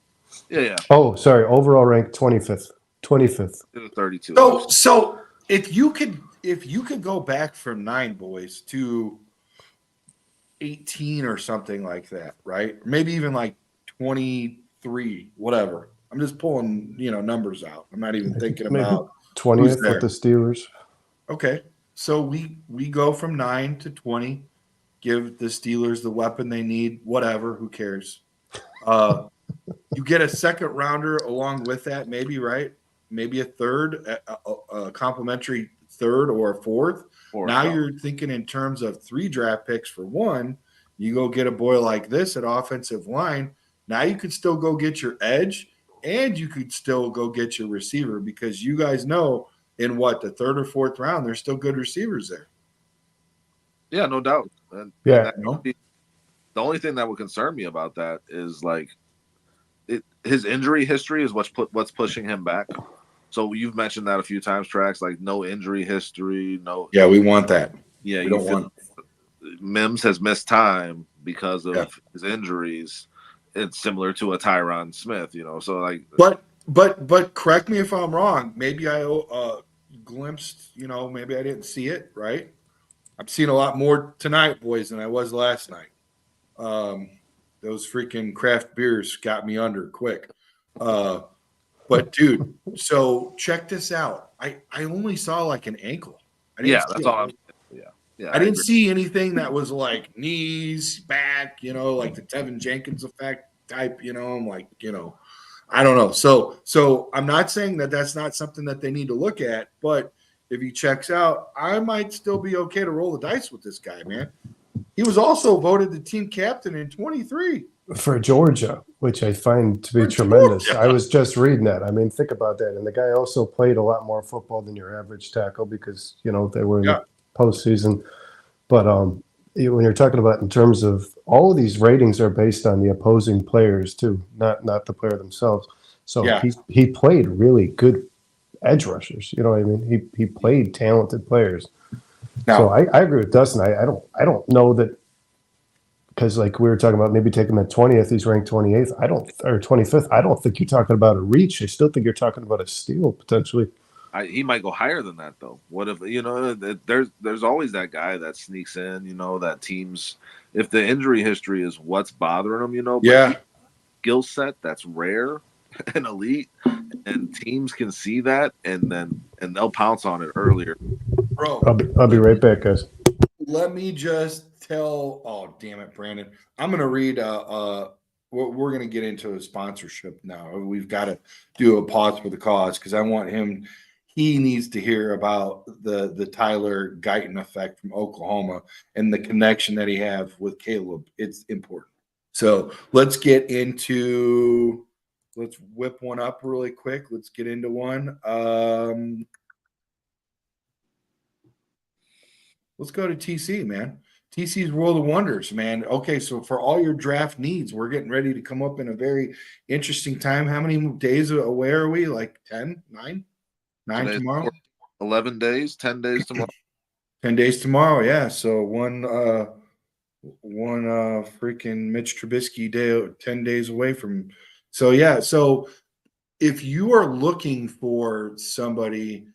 Yeah. Oh, sorry. Overall rank 25th. 32. So if you could go back from 9, boys, to 18 or something like that, right? Maybe even like 23, whatever. I'm just pulling, numbers out. I'm not even thinking about 20th with the Steelers. Okay. So we go from 9 to 20, give the Steelers the weapon they need, whatever, who cares? You get a second rounder along with that, maybe, right? Maybe a third, a complimentary third or a fourth. Now you're thinking in terms of 3 draft picks for 1. You go get a boy like this at offensive line. Now you could still go get your edge and you could still go get your receiver because you guys know in the 3rd or 4th round, there's still good receivers there. Yeah, no doubt. The only thing that would concern me about that is his injury history is what's pushing him back. So you've mentioned that a few times, Trax, like no injury history, no. Yeah, we want that. Yeah, you feel Mims has missed time because of his injuries. It's similar to a Tyron Smith, So But correct me if I'm wrong. Maybe I glimpsed, maybe I didn't see it, right? I've seen a lot more tonight, boys, than I was last night. Those freaking craft beers got me under quick. But, dude, so check this out. I only saw like an ankle. That's all. Yeah, I didn't see anything that was like knees, back, like the Tevin Jenkins effect type, I'm like, I don't know. So I'm not saying that that's not something that they need to look at, but if he checks out, I might still be okay to roll the dice with this guy, man. He was also voted the team captain in 23. For Georgia, which I find to be tremendous. Georgia. I was just reading that. I mean, think about that. And the guy also played a lot more football than your average tackle because, they were in the postseason. But when you're talking about in terms of all of these ratings are based on the opposing players too, not the player themselves. So he played really good edge rushers. You know what I mean? He played talented players. Now, so I agree with Dustin. I don't know that because like we were talking about maybe taking him at 20th, he's ranked 28th. Or 25th. I don't think you're talking about a reach. I still think you're talking about a steal potentially. He might go higher than that though. What if there's always that guy that sneaks in, that teams if the injury history is what's bothering them, but skill set that's rare and elite, and teams can see that and they'll pounce on it earlier. Bro, I'll be right back, guys. Let me just tell. Oh, damn it, Brandon! I'm gonna read. we're going to get into a sponsorship now. We've got to do a pause for the cause because I want him. He needs to hear about the Tyler Guyton effect from Oklahoma and the connection that he have with Caleb. It's important. So let's get into. Let's whip one up really quick. Let's get into one. Let's go to TC, man. TC's World of Wonders, man. Okay, so for all your draft needs, we're getting ready to come up in a very interesting time. How many days away are we? Like 10, 9? 9 Today's tomorrow? 11 days, 10 days tomorrow. 10 days tomorrow, yeah. So one freaking Mitch Trubisky day, 10 days away from. So yeah, so if you are looking for somebody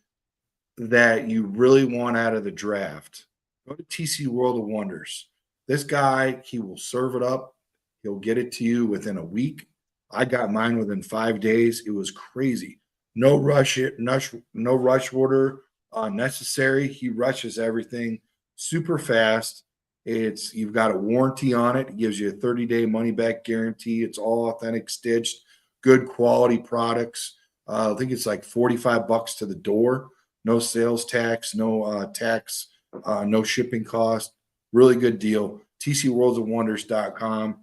that you really want out of the draft, go to TC World of Wonders. This guy, he will serve it up. He'll get it to you within a week. I got mine within 5 days. It was crazy. No rush no rush order necessary. He rushes everything super fast. You've got a warranty on it. It gives you a 30-day money back guarantee. It's all authentic stitched, good quality products. I think it's like $45 to the door. No sales tax, no tax, no shipping cost. Really good deal. TCWorldsOfWonders.com,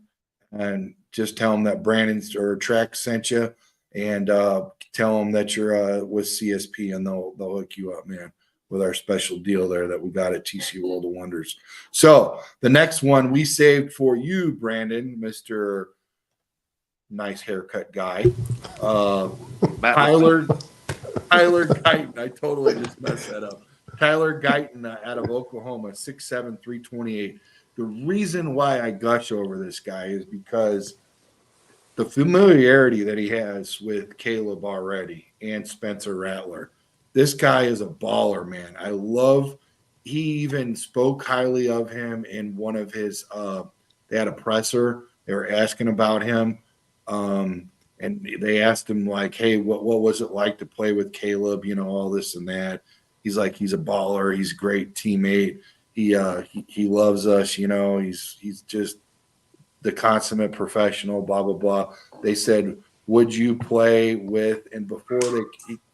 and just tell them that Brandon or Track sent you, and tell them that you're with CSP, and they'll hook you up, man, with our special deal there that we got at TC World of Wonders. So the next one we saved for you, Brandon, Mr. Nice haircut guy. Tyler Guyton. I totally just messed that up. Tyler Guyton out of Oklahoma, 6'7", 328. The reason why I gush over this guy is because the familiarity that he has with Caleb already and Spencer Rattler. This guy is a baller, man. He even spoke highly of him in one of his they had a presser. They were asking about him. And they asked him, like, hey, what was it like to play with Caleb? You know, all this and that. He's like, he's a baller. He's a great teammate. He loves us. You know, he's just the consummate professional. Blah blah blah. They said, would you play with? And before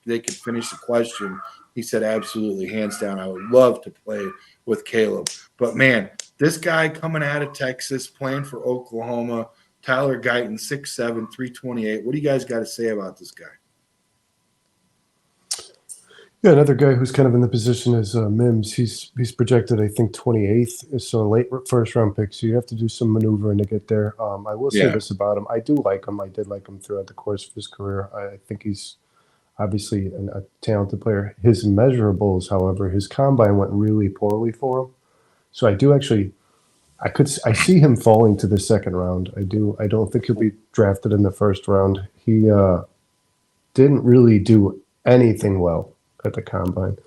they could finish the question, he said, absolutely, hands down, I would love to play with Caleb. But man, this guy coming out of Texas, playing for Oklahoma. Tyler Guyton, 6'7", 328. What do you guys got to say about this guy? Yeah, another guy who's kind of in the position is Mims. He's projected, I think, 28th, so late first-round pick, so you have to do some maneuvering to get there. I will say this about him. I do like him. I did like him throughout the course of his career. I think he's obviously a talented player. His measurables, however, his combine went really poorly for him. So I do actually – I see him falling to the second round. I do. I don't think he'll be drafted in the first round. He didn't really do anything well at the combine.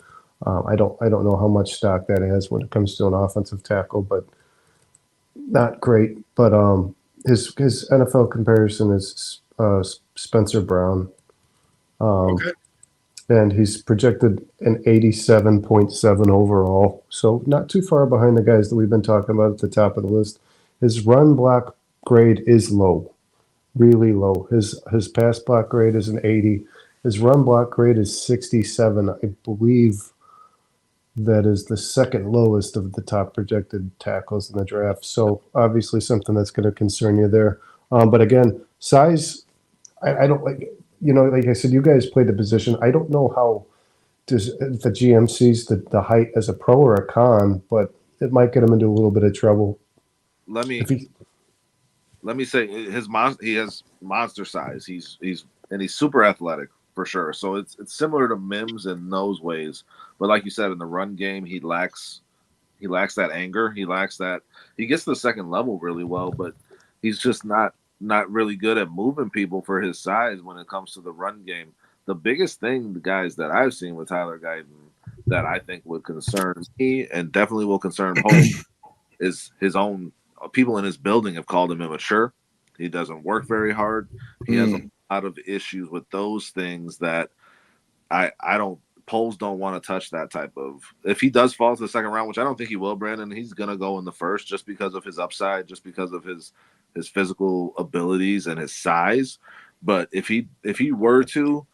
I don't know how much stock that has when it comes to an offensive tackle, but not great. But his NFL comparison is Spencer Brown. Okay. And he's projected an 87.7 overall. So not too far behind the guys that we've been talking about at the top of the list. His run block grade is low, really low. His pass block grade is an 80. His run block grade is 67. I believe that is the second lowest of the top projected tackles in the draft. So obviously something that's going to concern you there. But again, size, I don't like. You know, like I said, you guys played the position. I don't know how the GM sees the height as a pro or a con, but it might get him into a little bit of trouble. Let me say he has monster size. He's super athletic for sure. So it's similar to Mims in those ways. But like you said, in the run game, he lacks that anger. He lacks that. He gets to the second level really well, but he's just not really good at moving people for his size when it comes to the run game. The biggest thing, the guys that I've seen with Tyler Guyton that I think would concern me and definitely will concern Pope is his own people in his building have called him immature. He doesn't work very hard. He has a lot of issues with those things that polls don't want to touch that type of. If he does fall to the second round, which I don't think he will, Brandon, he's going to go in the first just because of his upside, just because of his his physical abilities and his size. But if he were to,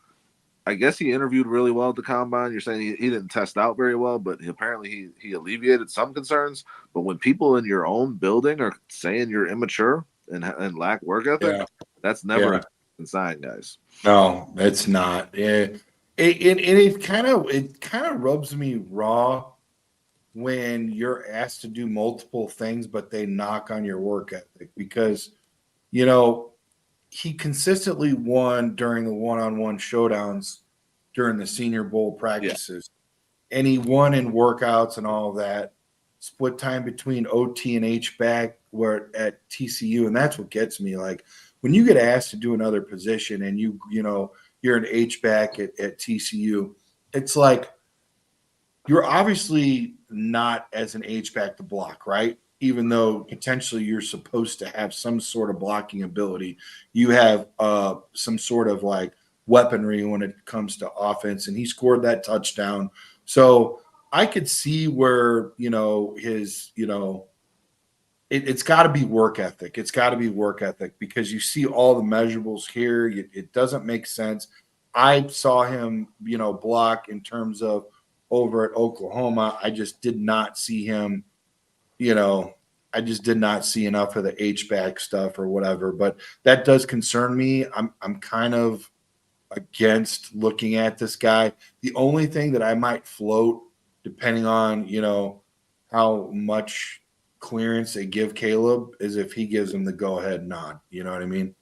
I guess he interviewed really well at the combine. You're saying he didn't test out very well, but apparently he alleviated some concerns. But when people in your own building are saying you're immature and lack work ethic, Yeah. that's never Yeah. a good sign, guys. No, it's not. It kind of rubs me raw when you're asked to do multiple things, but they knock on your work ethic because you know he consistently won during the one-on-one showdowns during the Senior Bowl Yeah. practices, and he won in workouts and all of that. Split time between OT and H back where at TCU, and that's what gets me. Like when you get asked to do another position and you're an H back at TCU, it's like you're obviously not as an H back to block, right? Even though potentially you're supposed to have some sort of blocking ability, you have some sort of like weaponry when it comes to offense, and he scored that touchdown. So I could see where it's got to be work ethic. It's got to be work ethic because you see all the measurables here. It doesn't make sense. I saw him, block in terms of over at Oklahoma. I just did not see him, I just did not see enough of the H-back stuff or whatever. But that does concern me. I'm kind of against looking at this guy. The only thing that I might float, depending on, how much clearance they give Caleb, is if he gives him the go-ahead nod. You know what I mean?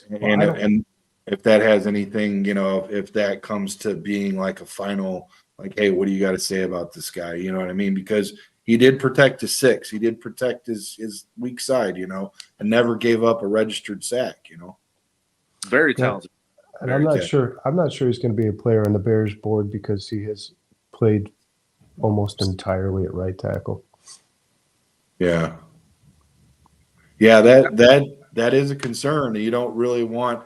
Well, And if that has anything, if that comes to being like a final, like, hey, what do you got to say about this guy? You know what I mean? Because he did protect his six. He did protect his weak side, and never gave up a registered sack, Very Yeah. talented. And Very I'm not good. sure. I'm not sure he's going to be a player on the Bears board because he has played almost entirely at right tackle. Yeah. Yeah, that is a concern. You don't really want,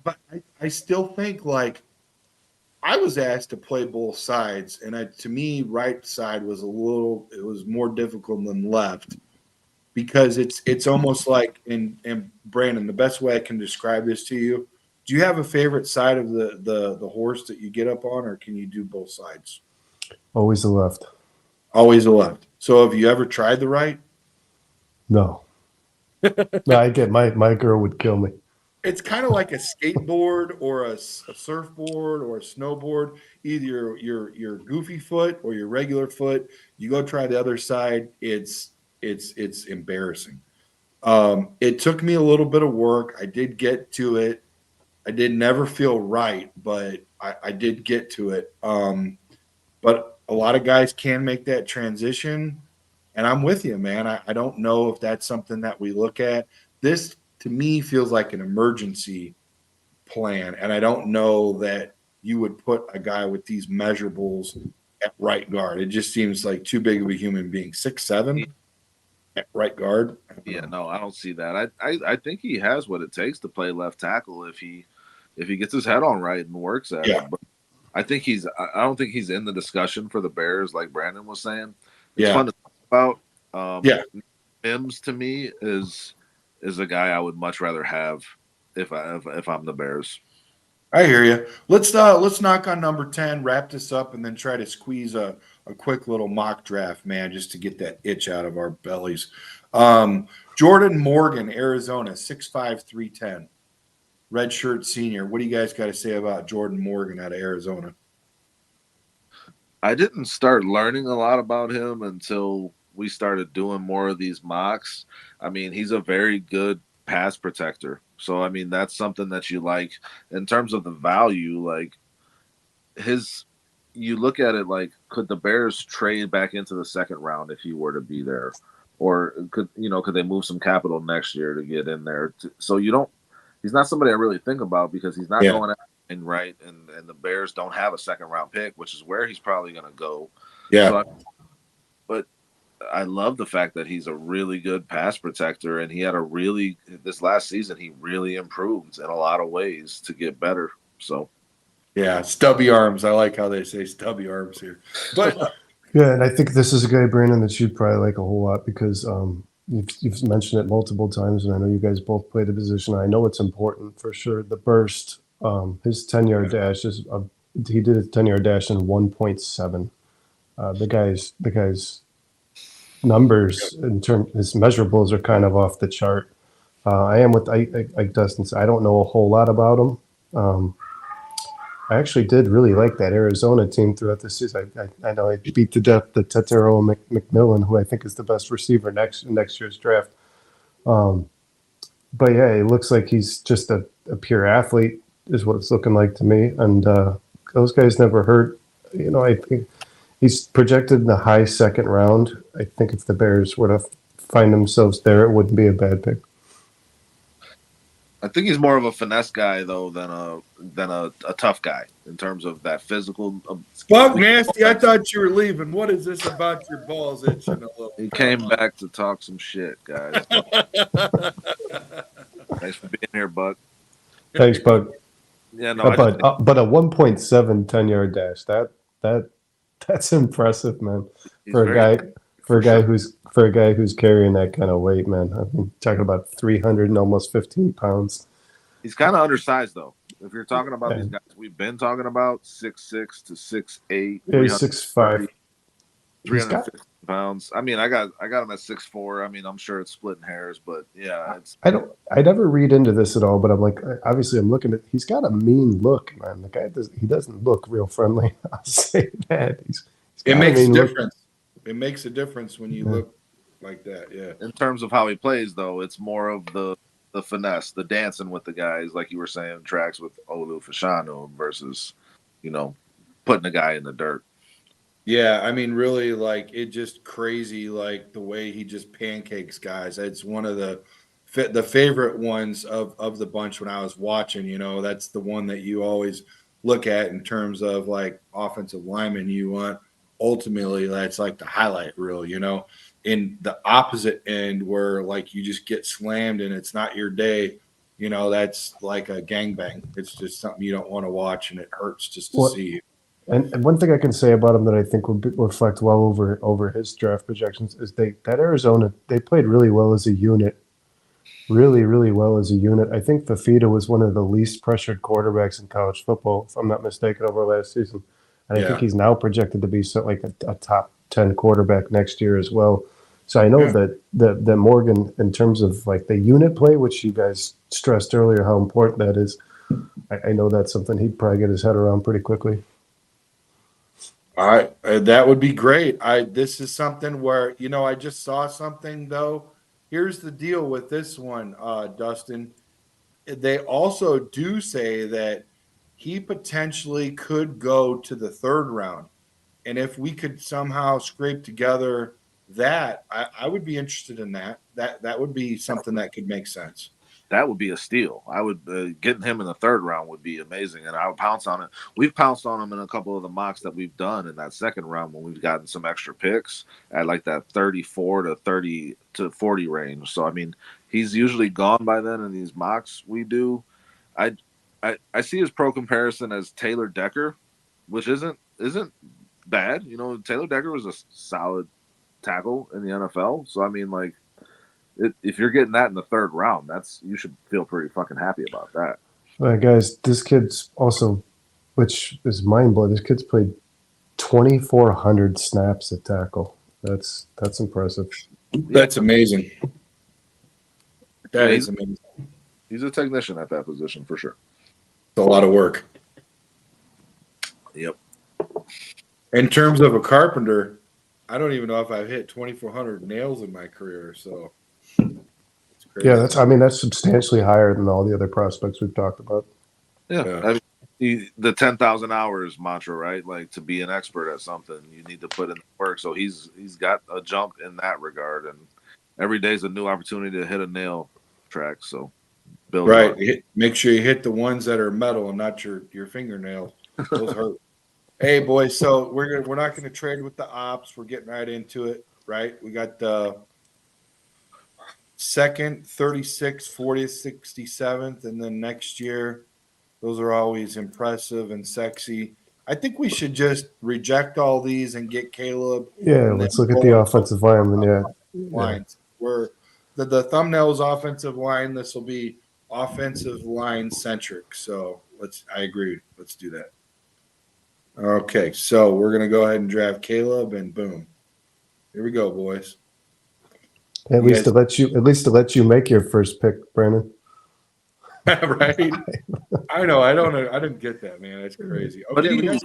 but I still think like I was asked to play both sides, and to me, right side was it was more difficult than left because it's almost like and Brandon, the best way I can describe this to you, do you have a favorite side of the horse that you get up on, or can you do both sides? Always the left. Always the left. So have you ever tried the right? No. No, I get my girl would kill me. It's kind of like a skateboard or a surfboard or a snowboard. Either your goofy foot or your regular foot. You go try the other side. It's embarrassing. It took me a little bit of work. I did get to it. I did never feel right, but I did get to it. But a lot of guys can make that transition, and I'm with you, man. I don't know if that's something that we look at. This to me feels like an emergency plan, and I don't know that you would put a guy with these measurables at right guard. It just seems like too big of a human being. 6'7" at right guard. Yeah, no, I don't see that. I think he has what it takes to play left tackle if he gets his head on right and works at Yeah. it. But I don't think he's in the discussion for the Bears, like Brandon was saying. It's Yeah. fun to talk about. Yeah. Mims to me is a guy I would much rather have if I'm the Bears. I hear you. Let's knock on number 10, wrap this up, and then try to squeeze a quick little mock draft, man, just to get that itch out of our bellies. Jordan Morgan, Arizona, 6'5", 310. Redshirt senior. What do you guys got to say about Jordan Morgan out of Arizona? I didn't start learning a lot about him until we started doing more of these mocks. I mean, he's a very good pass protector. So, I mean, that's something that you like in terms of the value. Like you look at it like, could the Bears trade back into the second round if he were to be there? Or could they move some capital next year to get in there? So he's not somebody I really think about because he's not going out and right. And the Bears don't have a second round pick, which is where he's probably going to go. Yeah. But I love the fact that he's a really good pass protector, and he had this last season he really improved in a lot of ways to get better. So, yeah, stubby arms. I like how they say stubby arms here. But yeah, and I think this is a guy, Brandon, that you'd probably like a whole lot because you've mentioned it multiple times, and I know you guys both play the position. I know it's important for sure. The burst, his 10-yard dash he did a 10-yard dash in 1.7. The guy's numbers his measurables are kind of off the chart. I am with like Dustin said, I don't know a whole lot about him. I actually did really like that Arizona team throughout the season. I know I beat to death the Tetero McMillan, who I think is the best receiver next year's draft. But yeah, it looks like he's just a pure athlete, is what it's looking like to me. And those guys never hurt. You know, I think he's projected in the high second round. I think if the Bears were to find themselves there, it wouldn't be a bad pick. I think he's more of a finesse guy though than a tough guy in terms of that physical. Buck Nasty, I thought you were leaving. What is this about your balls itching a little? He came back to talk some shit, guys. Thanks for being here, Buck. Thanks, Buck. Yeah, no, but a 1.7 10-yard dash, that's impressive, man. For a guy who's carrying that kind of weight, man. I mean, talking about 300 and almost 15 pounds. He's kind of undersized though. If you're talking about these guys we've been talking about, 6'6" to 6'8", yeah, he's 6'5", 350 pounds. I mean, I got him at 6'4". I mean, I'm sure it's splitting hairs, but yeah, I never read into this at all, but I'm like, obviously, I'm looking at. He's got a mean look, man. The guy doesn't look real friendly. I'll say that. It makes a difference. It makes a difference when you look like that. Yeah. In terms of how he plays, though, it's more of the finesse, the dancing with the guys, like you were saying, tracks with Olu Fashanu versus, putting a guy in the dirt. Yeah, I mean, really, like, it just crazy, like, the way he just pancakes guys. It's one of the favorite ones of the bunch when I was watching, that's the one that you always look at in terms of, like, offensive lineman you want. Ultimately, that's, like, the highlight reel, in the opposite end where, like, you just get slammed and it's not your day, that's like a gangbang. It's just something you don't want to watch, and it hurts just to see you. And one thing I can say about him that I think will reflect well over his draft projections is that Arizona, they played really well as a unit. Really, really well as a unit. I think Fafita was one of the least pressured quarterbacks in college football, if I'm not mistaken, over last season. And I think he's now projected to be like a top 10 quarterback next year as well. So I know that Morgan, in terms of like the unit play, which you guys stressed earlier how important that is, I know that's something he'd probably get his head around pretty quickly. All right, that would be great. This is something where, I just saw something, though. Here's the deal with this one, Dustin. They also do say that he potentially could go to the third round. And if we could somehow scrape together that, I would be interested in that. That would be something that could make sense. That would be a steal. I would getting him in the third round would be amazing, and I would pounce on it. We've pounced on him in a couple of the mocks that we've done in that second round when we've gotten some extra picks at like that 34 to 30 to 40 range. So I mean, he's usually gone by then in these mocks we do. I see his pro comparison as Taylor Decker, which isn't bad. Taylor Decker was a solid tackle in the NFL. So I mean, like, if you're getting that in the third round, you should feel pretty fucking happy about that. Well, guys, this kid's also, which is mind blowing. This kid's played 2,400 snaps at tackle. That's impressive. That's amazing. That is amazing. He's a technician at that position for sure. It's a lot of work. Yep. In terms of a carpenter, I don't even know if I've hit 2,400 nails in my career. So. Yeah, that's substantially higher than all the other prospects we've talked about. Yeah. The 10,000 hours mantra, right? Like, to be an expert at something, you need to put in the work. So he's got a jump in that regard, and every day is a new opportunity to hit a nail track. So build right. Make sure you hit the ones that are metal and not your fingernails. Those hurt. Hey, boys. So we're not going to trade with the ops. We're getting right into it. Right. We got the 2nd, 36th, 40th, 67th, and then next year, those are always impressive and sexy. I think we should just reject all these and get Caleb. Yeah, let's look at the offensive lineman. Yeah. Lines. the thumbnail's offensive line. This will be offensive line centric. So I agree. Let's do that. Okay, so we're gonna go ahead and draft Caleb, and boom, here we go, boys. At least to let you make your first pick, Brandon. Right? I know. I didn't get that, man. That's crazy. Okay,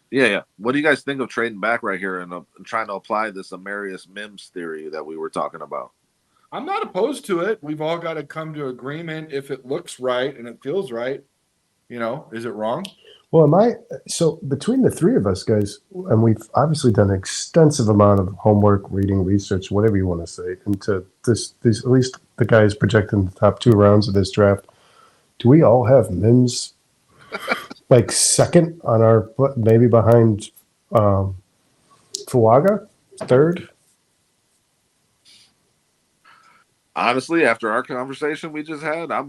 yeah. What do you guys think of trading back right here and trying to apply this Amarius Mims theory that we were talking about? I'm not opposed to it. We've all got to come to agreement if it looks right and it feels right. Is it wrong? Well, so between the three of us, guys, and we've obviously done an extensive amount of homework, reading, research, whatever you want to say, into these at least the guys projecting the top 2 rounds of this draft. Do we all have Mims like second on our, maybe behind Fuaga, third? Honestly, after our conversation we just had, I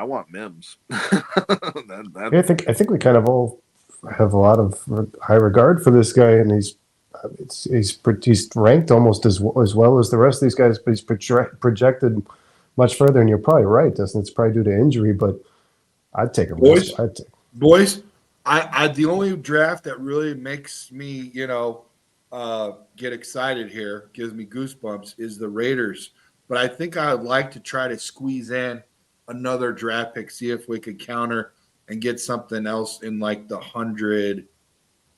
want Mims. Yeah, I think we kind of all have a lot of high regard for this guy, and he's ranked almost as well as the rest of these guys, but he's projected much further. And you're probably right, Dustin. It's probably due to injury, but I'd take a risk. Boys, I the only draft that really makes me get excited here, gives me goosebumps, is the Raiders. But I think I would like to try to squeeze in another draft pick, see if we could counter and get something else in like the 100,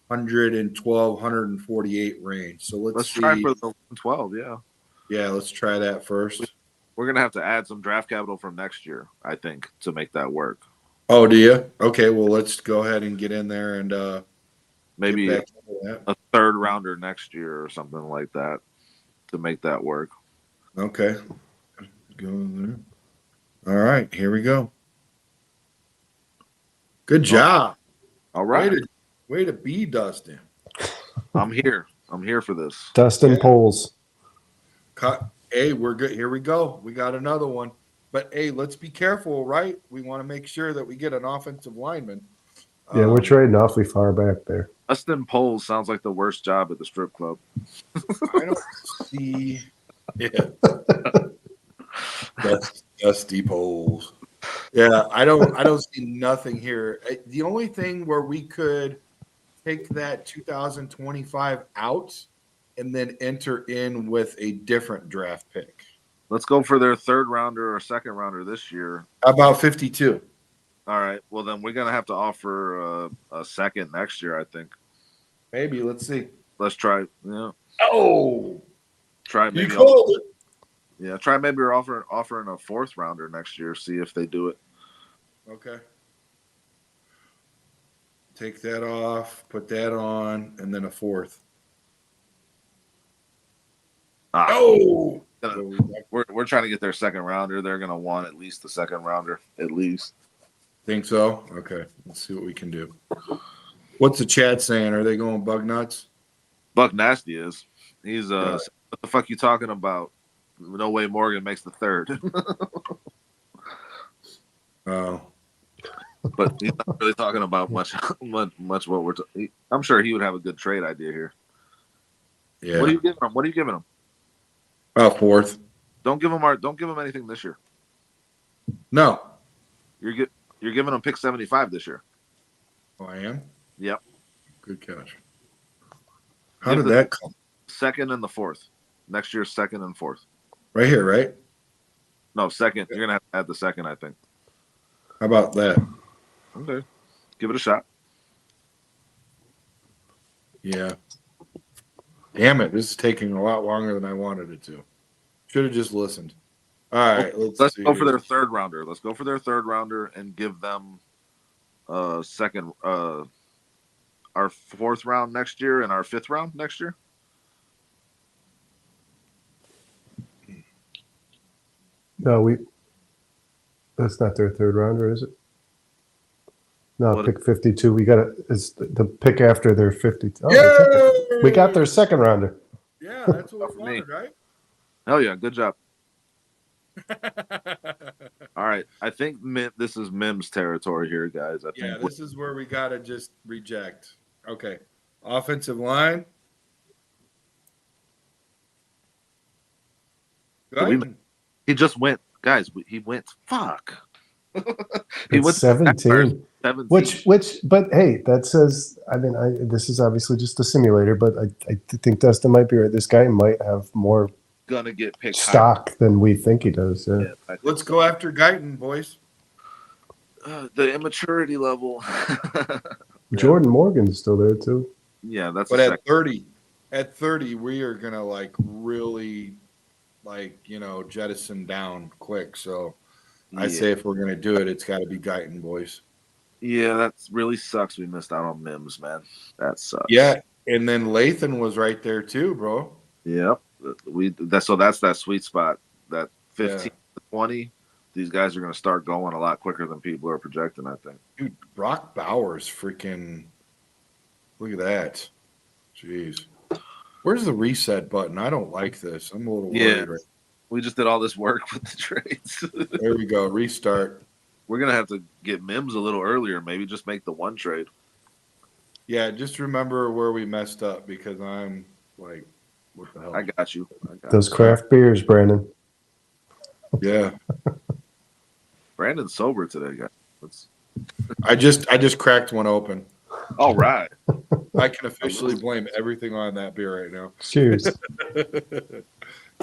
112, 148 range. So let's see. Try for the 112, yeah. Yeah, let's try that first. We're going to have to add some draft capital from next year, I think, to make that work. Oh, do you? Okay, well, let's go ahead and get in there and maybe a third rounder next year or something like that to make that work. Okay. Go there. All right, here we go. Good job. All right. Way to be, Dustin. I'm here. I'm here for this. Dustin Poles. Hey, we're good. Here we go. We got another one. But, hey, let's be careful, right? We want to make sure that we get an offensive lineman. Yeah, we're trading awfully far back there. Dustin Poles sounds like the worst job at the strip club. I don't see. Yeah. Dusty Poles. Yeah, I don't see nothing here. The only thing where we could take that 2025 out and then enter in with a different draft pick. Let's go for their third rounder or second rounder this year. How about 52? All right. Well, then we're going to have to offer a second next year, I think. Maybe. Let's see. Let's try. Yeah. Oh. Try maybe. You called it. Yeah. Try maybe we're offering a fourth rounder next year. See if they do it. Okay. Take that off. Put that on. And then a fourth. Oh. We're trying to get their second rounder. They're going to want at least the second rounder, at least. Think so? Okay. Let's see what we can do. What's the chat saying? Are they going bug nuts? Buck Nasty is. He's what the fuck you talking about? No way Morgan makes the third. Oh. But he's not really talking about much what we're I'm sure he would have a good trade idea here. Yeah. What are you giving him? Fourth. Don't give him anything this year. No. You're giving him pick 75 this year. Oh, I am? Yep. Good catch. How did that come? Second and the fourth. Next year's second and fourth. Right here, right? No, second. You're gonna have to add the second, I think. How about that? Okay. Give it a shot. Yeah. Damn it. This is taking a lot longer than I wanted it to. Should have just listened. All right. Let's go for their third rounder. Let's go for their third rounder and give them second our fourth round next year and our fifth round next year. No, that's not their third rounder, is it? No, pick 52. We got it's the pick after their 52. Oh, we got their second rounder. Yeah, that's what we wanted, right? Hell yeah, good job. All right, I think this is Mims territory here, guys. I think this is where we gotta just reject. Okay, offensive line. He just went, guys. He went. Fuck. He It's went to the Jaguars, 17. 17. But hey, that says, I mean, this is obviously just a simulator, but I think Dustin might be right. This guy might have more Gonna get picked higher. stock than we think he does. Yeah. Yeah, I think Let's so. go after Guyton, boys. The immaturity level. Jordan Morgan's still there too. Yeah, that's But a at second. 30, we are gonna like really jettison down quick. So I Yeah. say if we're gonna do it, it's got to be Guyton, boys. Yeah, that really sucks. We missed out on Mims, man. That sucks. Yeah, and then Lathan was right there too, bro. Yep. That's that sweet spot. That 15 Yeah. to 20. These guys are going to start going a lot quicker than people are projecting, I think. Dude, Brock Bowers, freaking look at that. Jeez. Where's the reset button? I don't like this. I'm a little worried right. We just did all this work with the trades. There we go. Restart. We're going to have to get Mims a little earlier. Maybe just make the one trade. Yeah, just remember where we messed up because I'm like, what the hell? I got you. Those craft beers, Brandon. Yeah. Brandon's sober today, guys. I just cracked one open. All right. I can officially blame everything on that beer right now. Cheers.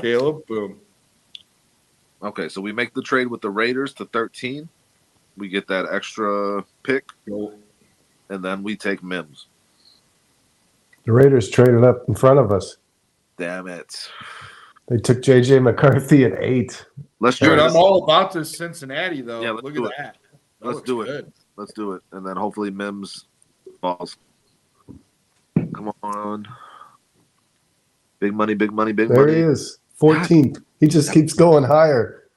Caleb, boom. Okay, so we make the trade with the Raiders to 13. We get that extra pick, Go. and then we take Mims. The Raiders traded up in front of us. Damn it. They took J.J. McCarthy at 8. Let's Dude, try I'm all about this Cincinnati, though. Yeah, Look do at it. that. Let's do it. Let's do it. And then hopefully Mims falls. Come on. Big money, big money, big There money. he is. 14th. He just keeps going higher.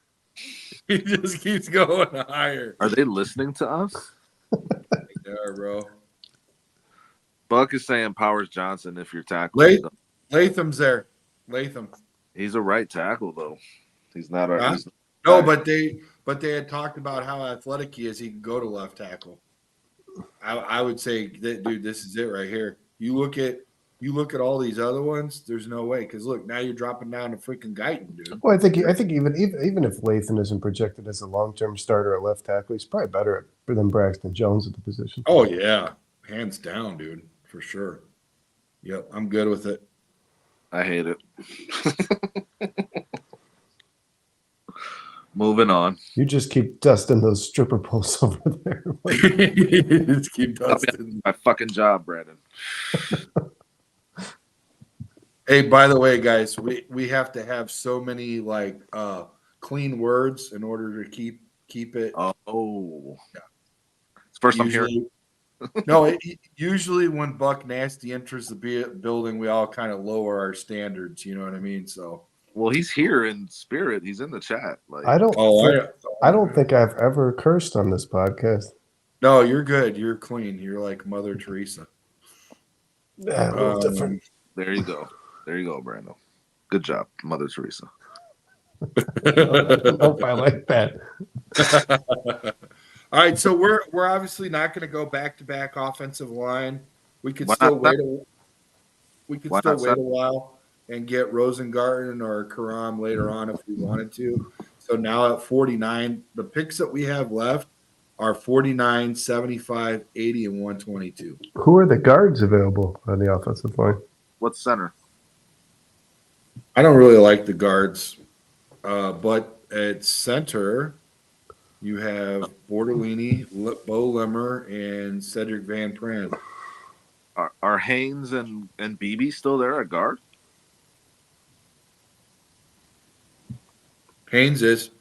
He just keeps going higher. Are they listening to us? Yeah, bro. Buck is saying Powers Johnson if you're tackling. Latham's there. Latham. He's a right tackle, though. He's not our. Huh? No, but they had talked about how athletic he is. He can go to left tackle. I would say that, dude, this is it right here. You look at all these other ones. There's no way because look, now you're dropping down to freaking Guyton, dude. Well, I think even if Lathan isn't projected as a long-term starter at left tackle, he's probably better than Braxton Jones at the position. Oh yeah, hands down, dude, for sure. Yep, I'm good with it. I hate it. Moving on. You just keep dusting those stripper poles over there. Just keep dusting. My fucking job, Brandon. Hey, by the way, guys, we have to have so many like clean words in order to keep it. Oh, yeah. It's first I'm hearing. No, usually when Buck Nasty enters the building, we all kind of lower our standards. You know what I mean? So, well, he's here in spirit. He's in the chat. Like, I don't think I've ever cursed on this podcast. No, you're good. You're clean. You're like Mother Teresa. Yeah, a little different. There you go. There you go, Brando. Good job, Mother Teresa. I don't know if I like that. All right, so we're obviously not going to go back-to-back offensive line. We could still wait a while and get Rosengarten or Karam later on if we wanted to. So now at 49, the picks that we have left are 49, 75, 80, and 122. Who are the guards available on the offensive line? What's center? I don't really like the guards, but at center – you have Bortolini, Bo Lemmer, and Cedric Van Pran. Are Haynes and Beebe still there at guard? Haynes is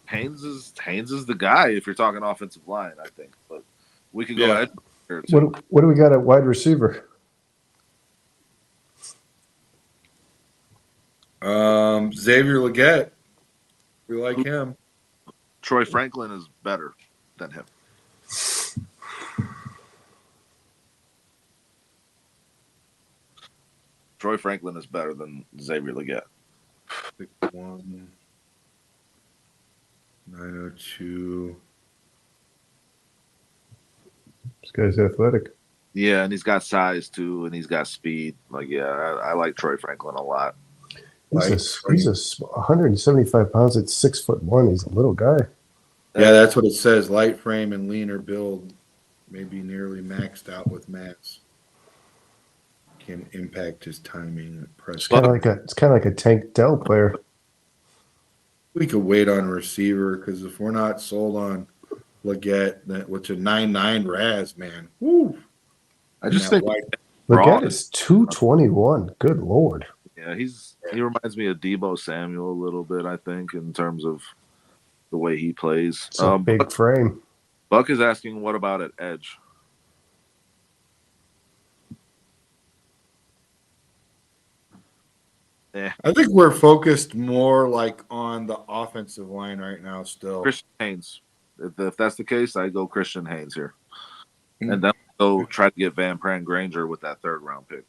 the guy if you're talking offensive line, I think. But we could go ahead. What do we got at wide receiver? Xavier Leggett. We like him. Troy Franklin is better than him. Troy Franklin is better than Xavier Leggett. 6'1", 902. This guy's athletic. Yeah, and he's got size too, and he's got speed. Like, yeah, I like Troy Franklin a lot. He's 175 pounds at 6'1". He's a little guy. Yeah, that's what it says. Light frame and leaner build may be nearly maxed out with mass. Can impact his timing at press. It's kind of like a Tank Dell player. We could wait on receiver because if we're not sold on Leggett, which a 9.9 Raz, man. Woo. I just think Leggett is 221. Good Lord. Yeah, he reminds me of Debo Samuel a little bit, I think, in terms of the way he plays. It's a big frame. Buck is asking, what about at edge? I think we're focused more like on the offensive line right now still. Christian Haynes. If that's the case, I go Christian Haynes here. And then go try to get Van Pran Granger with that 3rd round pick.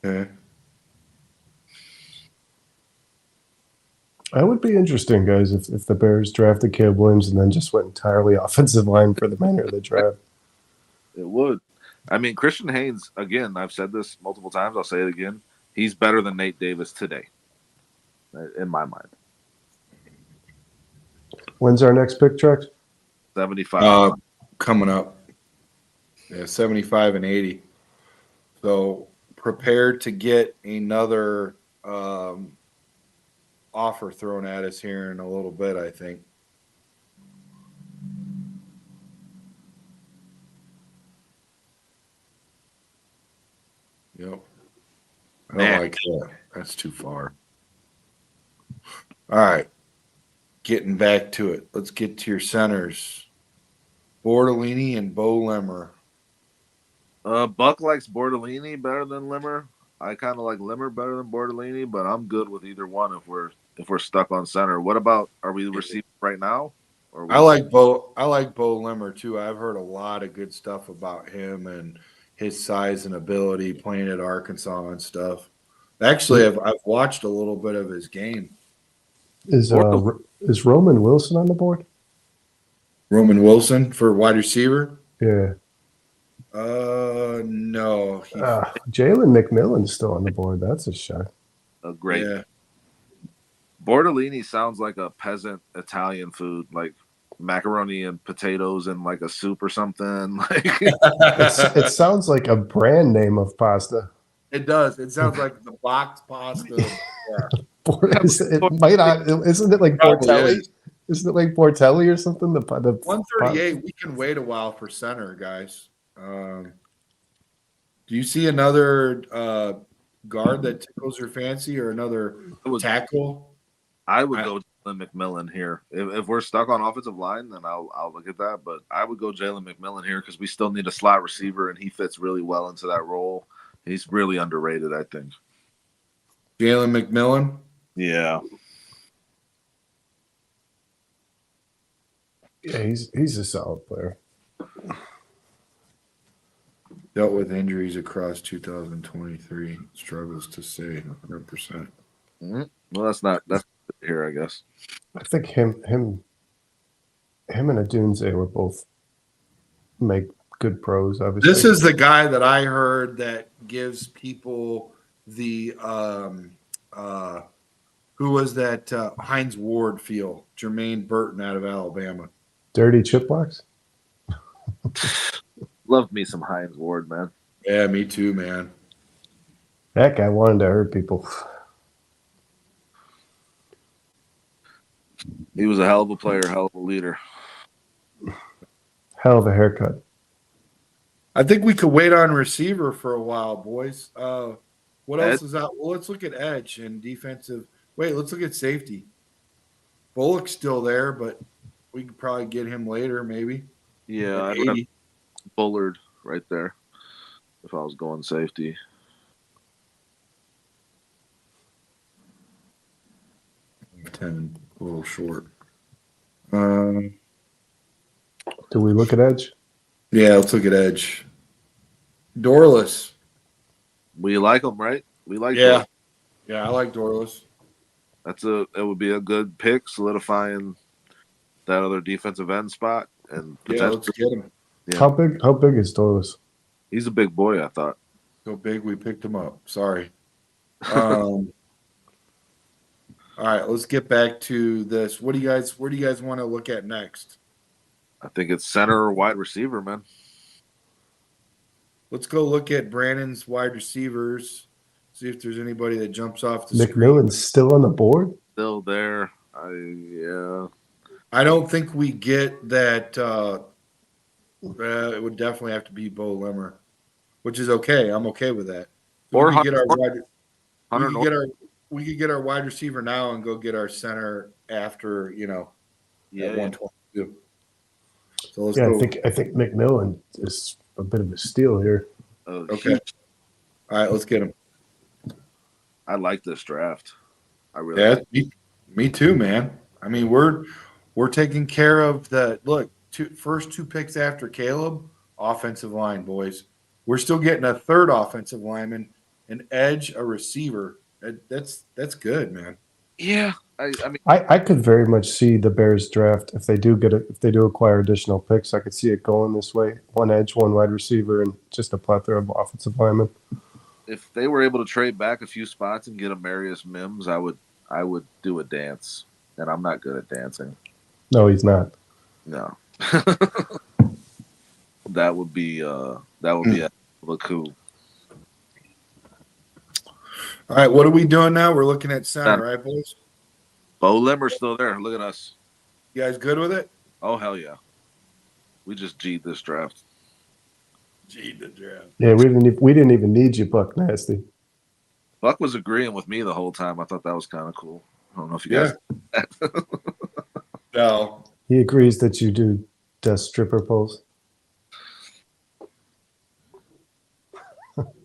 Okay. That would be interesting, guys, if the Bears drafted Caleb Williams and then just went entirely offensive line for the remainder of the draft. It would. I mean, Christian Haynes, again, I've said this multiple times. I'll say it again. He's better than Nate Davis today, in my mind. When's our next pick, Trex? 75. Coming up. Yeah, 75 and 80. So prepared to get another offer thrown at us here in a little bit, I think. Yep. I don't like that. That's too far. All right. Getting back to it. Let's get to your centers. Bordellini and Bo Limmer. Buck likes Bordellini better than Limmer. I kind of like Limmer better than Bordellini, but I'm good with either one if we're stuck on center. What about, are we receiving right now? I like Bo Limmer too. I've heard a lot of good stuff about him and his size and ability playing at Arkansas and stuff. Actually, I've watched a little bit of his game. Is Roman Wilson on the board? Roman Wilson for wide receiver? Yeah. No. Jalen McMillan's still on the board. That's a shock. Great. Yeah. Bordellini sounds like a peasant Italian food, like macaroni and potatoes and like a soup or something. Like it sounds like a brand name of pasta. It does. It sounds like the boxed pasta. Yeah. Isn't it like Portelli? Isn't it like Portelli or something? The 138. We can wait a while for center, guys. Do you see another guard that tickles your fancy or another tackle? I would go Jalen McMillan here. If we're stuck on offensive line, then I'll look at that. But I would go Jalen McMillan here because we still need a slot receiver, and he fits really well into that role. He's really underrated, I think. Jalen McMillan? Yeah. Yeah, he's a solid player. Dealt with injuries across 2023. Struggles to say 100%. Mm-hmm. Well, that's here, I guess. I think him and Adunze were both make good pros, obviously. This is the guy that I heard that gives people the who was that Hines Ward feel? Jermaine Burton out of Alabama. Dirty chipbox? Love me some Hines Ward, man. Yeah, me too, man. That guy wanted to hurt people. He was a hell of a player, hell of a leader. Hell of a haircut. I think we could wait on receiver for a while, boys. What else is out? Well, let's look at edge and defensive. Wait, let's look at safety. Bullock's still there, but we could probably get him later, maybe. Yeah, I'd have Bullard right there if I was going safety. A little short. Do we look at edge? Yeah, let's look at edge. Dorless. We like him, right? We like Yeah. Dorless. Yeah, I like Dorless. It would be a good pick, solidifying that other defensive end spot. And yeah, let's get him. Yeah. How big is Dorless? He's a big boy, I thought. So big we picked him up. Sorry. All right, let's get back to this. Where do you guys want to look at next? I think it's center or wide receiver, man. Let's go look at Brandon's wide receivers. See if there's anybody that jumps off the screen. McMillan's still on the board? Still there. Yeah. I don't think we get that. It would definitely have to be Bo Limmer, which is okay. I'm okay with that. Or we could get our Hunter North. we could get our wide receiver now and go get our center after at 122. So let's go. I think McMillan is a bit of a steal here. Okay. All right, let's get him. I like this draft. I really like it. Me too, man. I mean, we're taking care of the first 2 picks after Caleb, offensive line, boys. We're still getting a third offensive lineman, an edge, a receiver. That's good, man. Yeah, I mean, I could very much see the Bears draft if they do acquire additional picks. I could see it going this way: 1 edge, 1 wide receiver, and just a plethora of offensive linemen. If they were able to trade back a few spots and get a Marius Mims, I would do a dance, and I'm not good at dancing. No, he's not. No, that would be a coup. All right, what are we doing now? We're looking at center, right, boys? Bo Limmer's still there. Look at us. You guys good with it? Oh, hell yeah. We just G'd this draft. G'd the draft. Yeah, we didn't even need you, Buck Nasty. Buck was agreeing with me the whole time. I thought that was kind of cool. I don't know if you guys. No. He agrees that you do desk stripper pose.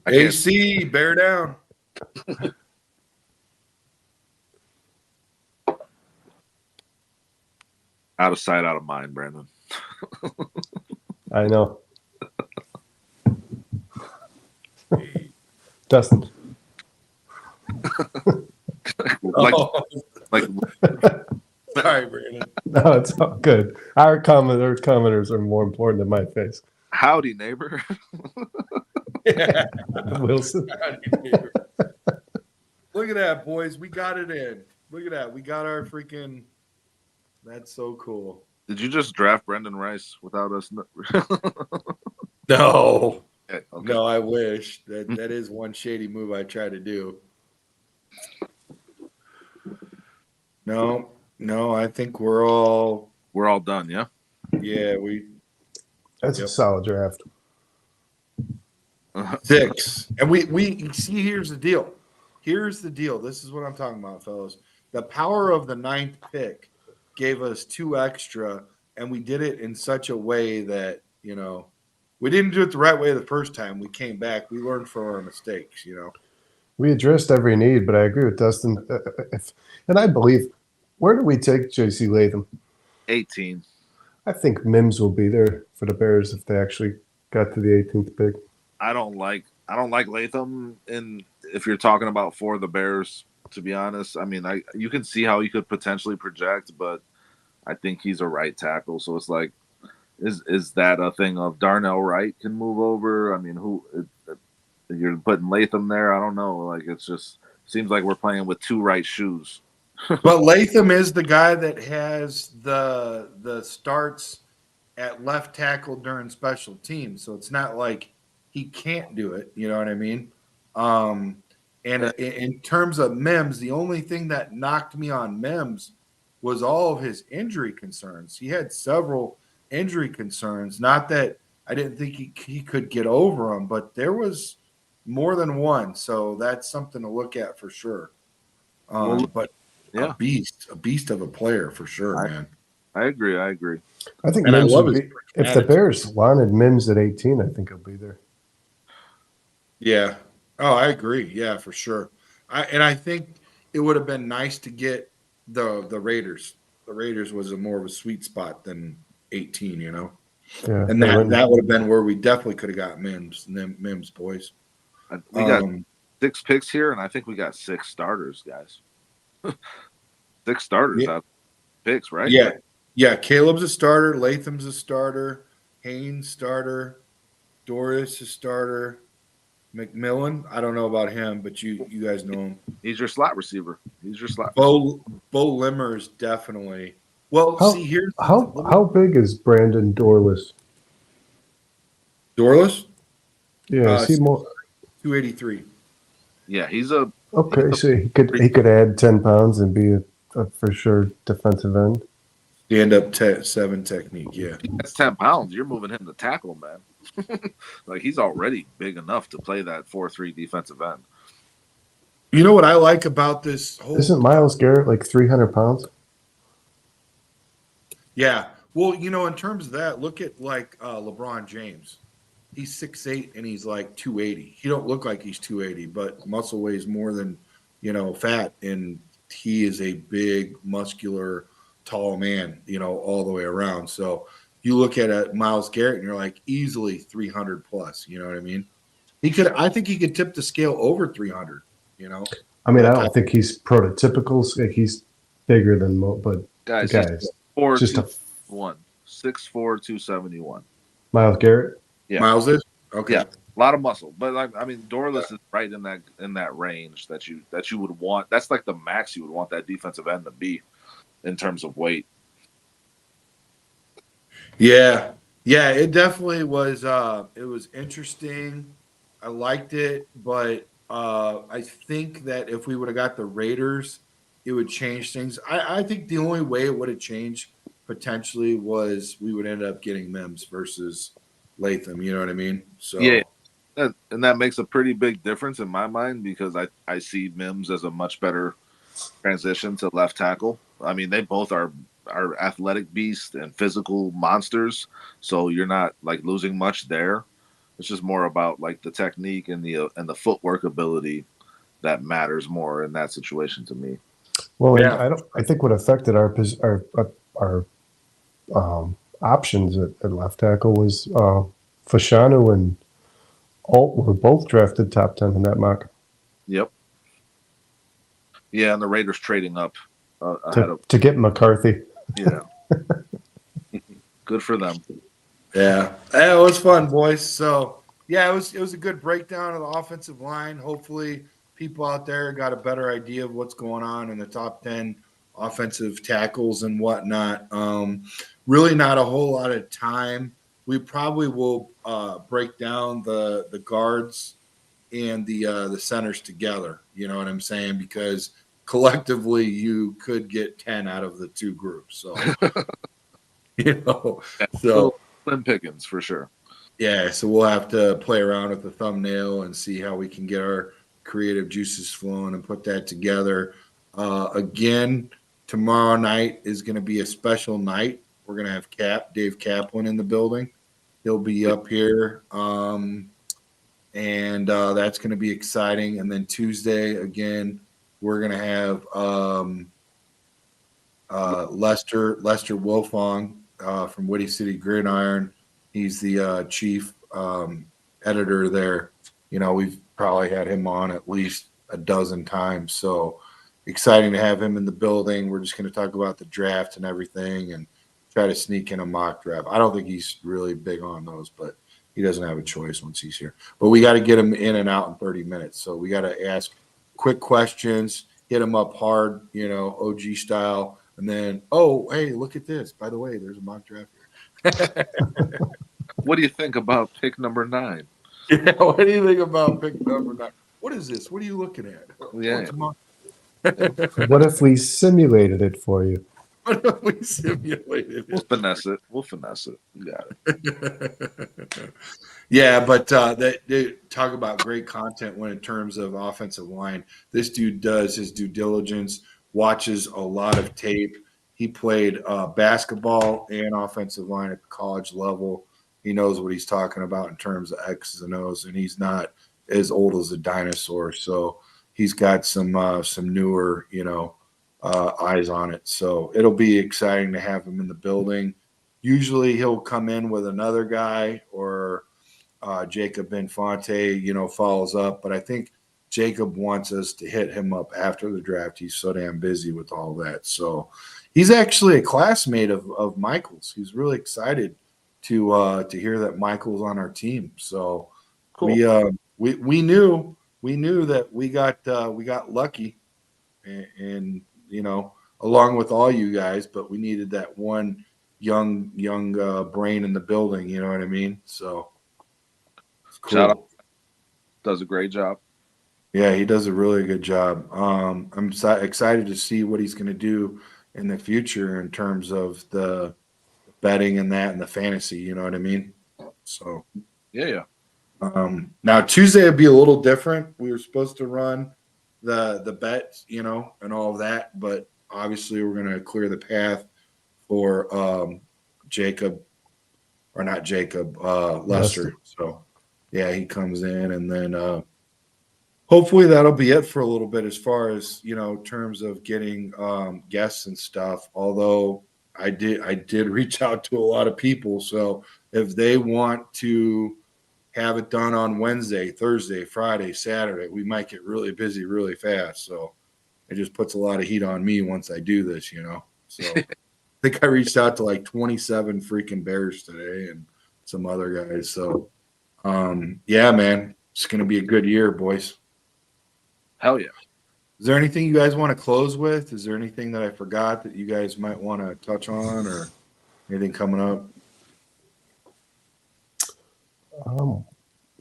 AC, bear down. Out of sight, out of mind, Brandon. I know. Dustin. Sorry, Brandon. No, it's all good. Our commenters are more important than my face. Howdy, neighbor. Yeah. Wilson. Howdy, neighbor. Look at that, boys. We got it in. Look at that. We got our freaking. That's so cool. Did you just draft Brendan Rice without us? No. Okay. No, I wish. That is one shady move I try to do. No, I think we're all done, yeah? Yeah, That's a solid draft. 6. And we see, here's the deal. This is what I'm talking about, fellas. The power of the 9th pick gave us 2 extra, and we did it in such a way that, we didn't do it the right way the first time. We came back. We learned from our mistakes, We addressed every need, but I agree with Dustin. And I believe, where do we take J.C. Latham? 18. I think Mims will be there for the Bears if they actually got to the 18th pick. I don't like Latham if you're talking about for the Bears, to be honest. I mean, you can see how he could potentially project, but I think he's a right tackle. So it's like, is that a thing of Darnell Wright can move over? I mean, you're putting Latham there? I don't know. Like, it's just seems like we're playing with 2 right shoes. But Latham is the guy that has the starts at left tackle during special teams. So it's not like he can't do it. You know what I mean? And in terms of Mims, the only thing that knocked me on Mims was all of his injury concerns. He had several injury concerns. Not that I didn't think he could get over them, but there was more than one. So that's something to look at for sure. But yeah, a beast of a player for sure, man. I agree. I think Mims would be, if the Bears wanted Mims at 18, I think he'll be there. Yeah. Oh, I agree. Yeah, for sure. I think it would have been nice to get the Raiders. The Raiders was more of a sweet spot than 18, Yeah. And that would have been where we definitely could have got Mims, boys. We got 6 picks here, and I think we got 6 starters, guys. 6 starters out picks, right? Yeah. Yeah, Caleb's a starter, Latham's a starter, Haynes starter, Doris a starter. McMillan. I don't know about him, but you guys know him. He's your slot receiver. He's your slot. Bo Limmers definitely. Well, see, How here's how big is Brandon Dorless? Dorless. Yeah, is he more 283. Yeah, he's okay? So he could add 10 pounds and be a for sure defensive end. Stand up 7 technique. Yeah. that's 10 pounds. You're moving him to tackle, man. Like he's already big enough to play that 4-3 defensive end. You know what I like about this whole? Isn't Miles Garrett like 300 pounds? Yeah. Well, in terms of that, look at like LeBron James. He's 6'8" and he's like 280. He don't look like he's 280, but muscle weighs more than fat, and he is a big, muscular, tall man. All the way around. So you look at Miles Garrett and you're like easily 300 plus. You know what I mean? I think he could tip the scale over 300. I mean, I don't think he's prototypical. Like he's bigger than but Guys, guys, just a 6'4", 271. Miles Garrett. Yeah. Miles is okay. Yeah, a lot of muscle, but Dorless is right in that range that you would want. That's like the max you would want that defensive end to be in terms of weight. Yeah, it definitely was. It was interesting. I liked it, but I think that if we would have got the Raiders, it would change things. I think the only way it would have changed potentially was we would end up getting Mims versus Latham. You know what I mean? So yeah, and that makes a pretty big difference in my mind because I see Mims as a much better transition to left tackle. I mean, they both are athletic beasts and physical monsters, so you're not like losing much there. It's just more about like the technique and the footwork ability that matters more in that situation to me. Well, yeah. I think what affected our options at left tackle was Fashanu and Alt were both drafted top 10 in that mock. Yep. Yeah, and the Raiders trading up ahead to get McCarthy. Yeah. Good for them. Yeah, it was fun, boys. So yeah, it was a good breakdown of the offensive line. Hopefully, people out there got a better idea of what's going on in the top 10 offensive tackles and whatnot. Really, not a whole lot of time. We probably will break down the guards and the centers together. You know what I'm saying? Because collectively, you could get 10 out of the two groups. So, so Slim pickings for sure. Yeah, so we'll have to play around with the thumbnail and see how we can get our creative juices flowing and put that together. Again, tomorrow night is going to be a special night. We're going to have Dave Kaplan in the building. He'll be up here, and that's going to be exciting. And then Tuesday, again, we're going to have Lester Wolfong from Woody City Gridiron. He's the chief editor there. We've probably had him on at least a dozen times. So exciting to have him in the building. We're just going to talk about the draft and everything and try to sneak in a mock draft. I don't think he's really big on those, but he doesn't have a choice once he's here. But we got to get him in and out in 30 minutes. So we got to ask quick questions, hit him up hard, OG style. And then, oh, hey, look at this. By the way, there's a mock draft here. What do you think about pick number 9? Yeah, what do you think about pick number 9? What is this? What are you looking at? Yeah. What if we simulated it for you? What if we simulated it? We'll finesse it. You got it. Yeah, but they talk about great content when in terms of offensive line. This dude does his due diligence, watches a lot of tape. He played basketball and offensive line at the college level. He knows what he's talking about in terms of X's and O's, and he's not as old as a dinosaur. So he's got some newer, eyes on it. So it'll be exciting to have him in the building. Usually he'll come in with another guy or Jacob Infante, follows up. But I think Jacob wants us to hit him up after the draft. He's so damn busy with all that. So he's actually a classmate of Michael's. He's really excited to hear that Michael's on our team. So cool. we knew that we got lucky, and along with all you guys, but we needed that one young brain in the building. You know what I mean? So it's Shout out, cool. does a great job. Yeah, he does a really good job. I'm excited to see what he's going to do in the future in terms of the betting and that and the fantasy. You know what I mean? So Yeah. now Tuesday would be a little different. We were supposed to run the bets, and all of that, but obviously we're going to clear the path for Jacob, or not Jacob, Lester. So yeah, he comes in, and then hopefully that'll be it for a little bit as far as terms of getting guests and stuff. Although I did reach out to a lot of people, so if they want to have it done on Wednesday, Thursday, Friday, Saturday, we might get really busy really fast. So it just puts a lot of heat on me once I do this. So I think I reached out to like 27 freaking Bears today and some other guys. So yeah, man, it's gonna be a good year, boys. Hell yeah. Is there anything you guys want to close with? Is there anything that I forgot that you guys might want to touch on, or anything coming up?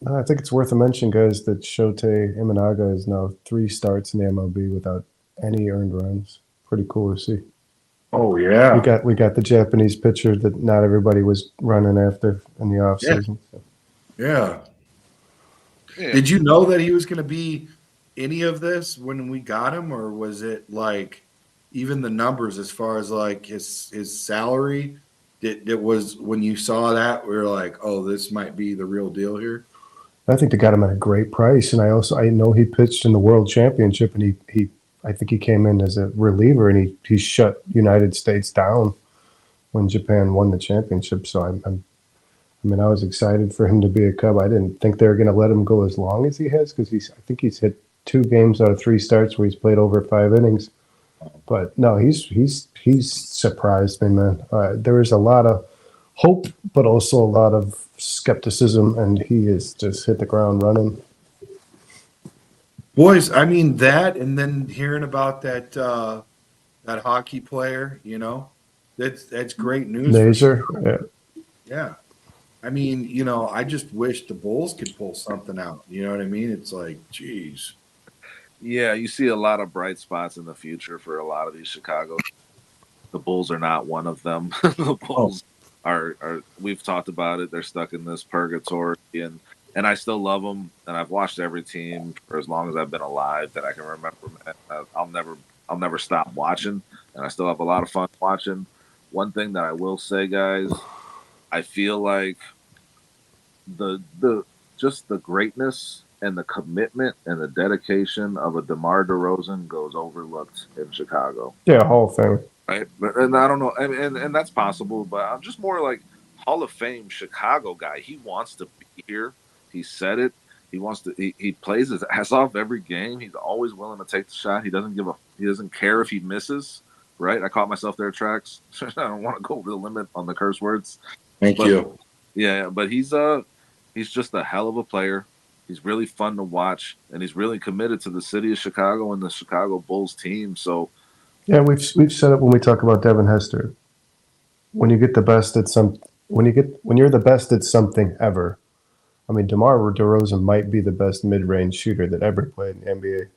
I think it's worth a mention, guys, that Shotei Imanaga is now 3 starts in the MLB without any earned runs. Pretty cool to see. Oh yeah, We got the Japanese pitcher that not everybody was running after in the off yeah, season. So. yeah. Yeah. Did you know that he was going to be any of this when we got him, or was it like even the numbers as far as like his salary? It was when you saw that we were like, oh, this might be the real deal here. I think they got him at a great price, and I know he pitched in the World Championship, and he I think he came in as a reliever, and he shut United States down when Japan won the championship. So I mean, I was excited for him to be a Cub. I didn't think they were going to let him go as long as he has, because I think he's hit 2 games out of 3 starts where he's played over 5 innings. But no, he's surprised me, man. There was a lot of hope, but also a lot of skepticism, and he has just hit the ground running. Boys, I mean that, and then hearing about that hockey player, that's great news. Laser, yeah. Yeah. I mean, I just wish the Bulls could pull something out. You know what I mean? It's like, geez. Yeah, you see a lot of bright spots in the future for a lot of these Chicago. The Bulls are not one of them. The Bulls are we've talked about it. They're stuck in this purgatory, and I still love them. And I've watched every team for as long as I've been alive that I can remember. I'll never stop watching, and I still have a lot of fun watching. One thing that I will say, guys, I feel like the just the greatness and the commitment and the dedication of a DeMar DeRozan goes overlooked in Chicago. Yeah, Hall of Fame. Right, and I don't know, and that's possible, but I'm just more like Hall of Fame Chicago guy. He wants to be here. He said it. He wants to. He plays his ass off every game. He's always willing to take the shot. He doesn't care if he misses. Right. I caught myself there, Tracks. I don't want to go over the limit on the curse words. Thank you. Yeah, but he's just a hell of a player. He's really fun to watch, and he's really committed to the city of Chicago and the Chicago Bulls team. So. Yeah, we've said it when we talk about Devin Hester. When you get the best at when you're the best at something ever. I mean, DeMar DeRozan might be the best mid-range shooter that ever played in the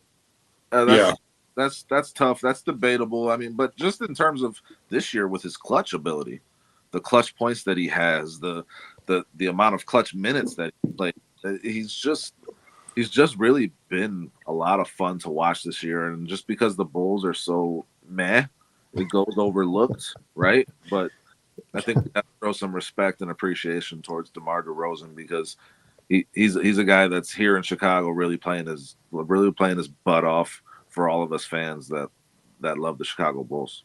NBA. That's tough. That's debatable. I mean, but just in terms of this year with his clutch ability, the clutch points that he has, the amount of clutch minutes that he played, he's just really been a lot of fun to watch this year. And just because the Bulls are so meh, it goes overlooked, right? But I think we have to throw some respect and appreciation towards DeMar DeRozan because he's a guy that's here in Chicago really playing his butt off for all of us fans that love the Chicago Bulls.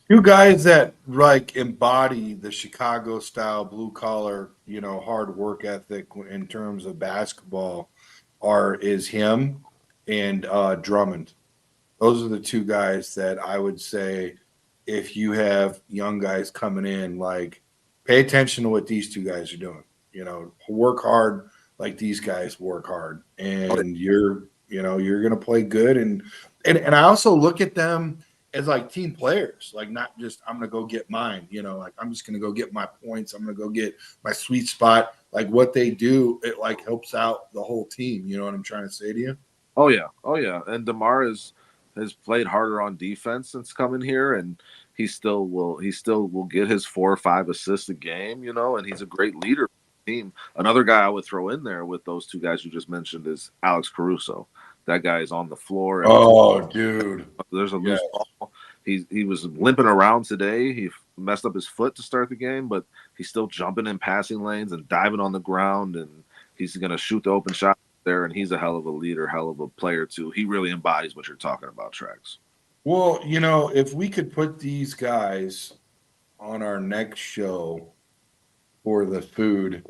You guys that like embody the Chicago style blue collar, hard work ethic in terms of basketball is him and Drummond. Those are the 2 guys that I would say if you have young guys coming in, like pay attention to what these 2 guys are doing. Work hard, like these guys work hard, and you're going to play good, and I also look at them as like team players, like not just I'm going to go get mine, like I'm just going to go get my points, I'm going to go get my sweet spot. Like what they do, it like helps out the whole team. You know what I'm trying to say to you? Oh yeah. And DeMar has played harder on defense since coming here, and he still will get his 4 or 5 assists a game, and he's a great leader of the team. Another guy I would throw in there with those two guys you just mentioned is Alex Caruso. That guy is on the floor. Oh, dude. There's a loose ball. He was limping around today. He messed up his foot to start the game, but he's still jumping in passing lanes and diving on the ground, and he's going to shoot the open shot there, and he's a hell of a leader, hell of a player too. He really embodies what you're talking about, Trax. Well, if we could put these guys on our next show for the food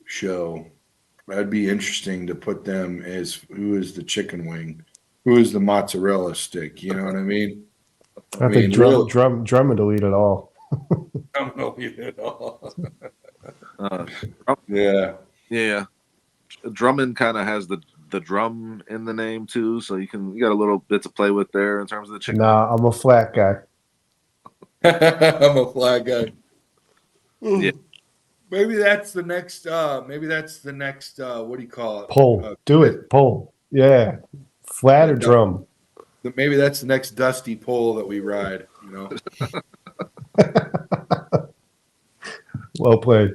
show, that'd be interesting to put them as who is the chicken wing, who is the mozzarella stick. You know what I mean? I think Drummond will eat it all. I'm gonna eat it all. Yeah. Drummond kind of has the drum in the name too, so you got a little bit to play with there in terms of the chicken. Nah, I'm a flat guy. I'm a flat guy. Yeah. Maybe that's the next. What do you call it? Pole. Do it. Pole. Yeah. Flat or drum. Maybe that's the next dusty pole that we ride. Well played.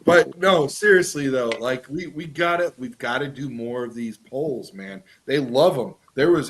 But no, seriously though, like we've got to do more of these polls, man. They love them.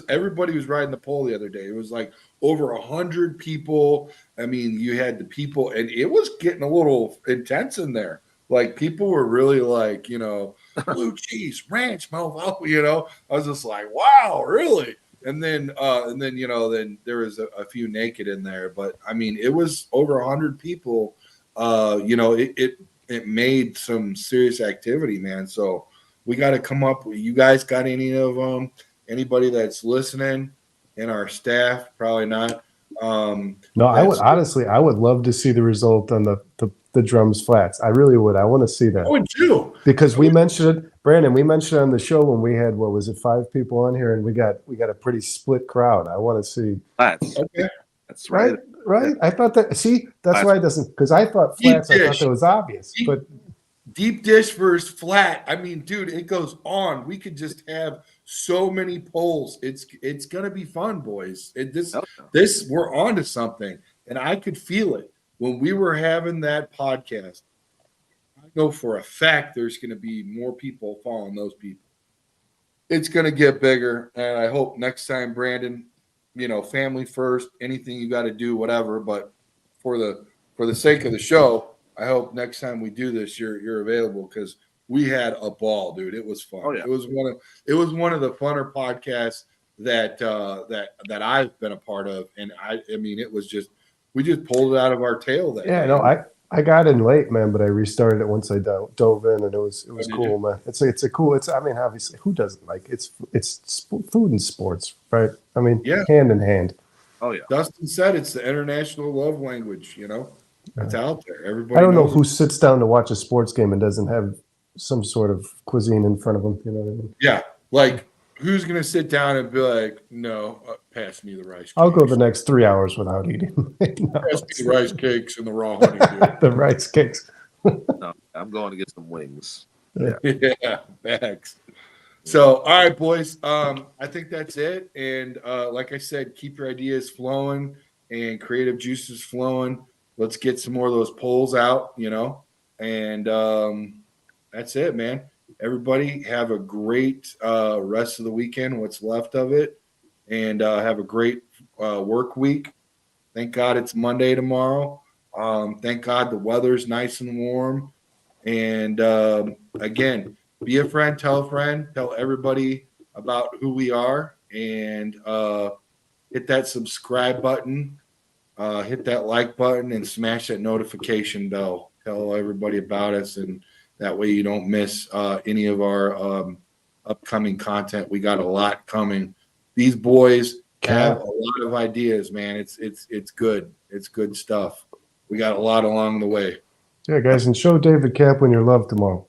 Everybody was riding the pole the other day. It was like over 100 people. I mean, you had the people, and it was getting a little intense in there. Like people were really like, blue cheese ranch, mofo. I was just like, wow, really? And then then there was a few naked in there, but I mean, it was over 100 people. It made some serious activity, man. So we got to come up. You guys got any of them? Anybody that's listening in our staff? Probably not. No, I would love to see the result on the drums flats. I really would. I want to see that. I would too. Because we mentioned it, Brandon. We mentioned it on the show when we had 5 people on here, and we got a pretty split crowd. I want to see flats. Okay, that's right. Right. I thought that. See, that's why it doesn't. Because I thought flats. I thought that was obvious. But deep dish versus flat. I mean, dude, it goes on. We could just have so many polls. It's gonna be fun, boys. This we're on to something, and I could feel it when we were having that podcast. I know for a fact there's gonna be more people following those people. It's gonna get bigger, and I hope next time, Brandon, family first. Anything you got to do, whatever. But for the sake of the show, I hope next time we do this, you're available because we had a ball, dude. It was fun. Oh, yeah. It was one of the funner podcasts that I've been a part of, and I mean, it was just we just pulled it out of our tail. I got in late, man, but I restarted it once I dove in, and it was cool, man. It's I mean, obviously, who doesn't like it's food and sports, right? I mean, hand in hand. Oh yeah. Dustin said it's the international love language. It's out there. Everybody. I don't know who sits down to watch a sports game and doesn't have some sort of cuisine in front of them. You know what I mean? Yeah, like who's gonna sit down and be like, no, pass me the rice cakes. I'll go the next 3 hours without eating. Pass me the rice cakes and the raw honey. Dude. The rice cakes. No, I'm going to get some wings. Yeah, thanks. So, all right, boys. I think that's it. And like I said, keep your ideas flowing and creative juices flowing. Let's get some more of those polls out, and that's it, man. Everybody have a great rest of the weekend, what's left of it, and have a great work week. Thank God it's Monday tomorrow. Thank God the weather's nice and warm. And again, be a friend, tell everybody about who we are, and hit that subscribe button, hit that like button, and smash that notification bell. Tell everybody about us, and that way you don't miss any of our upcoming content. We got a lot coming. These boys have a lot of ideas, man. It's good. It's good stuff. We got a lot along the way. Yeah, guys, and show David Kaplan your love tomorrow.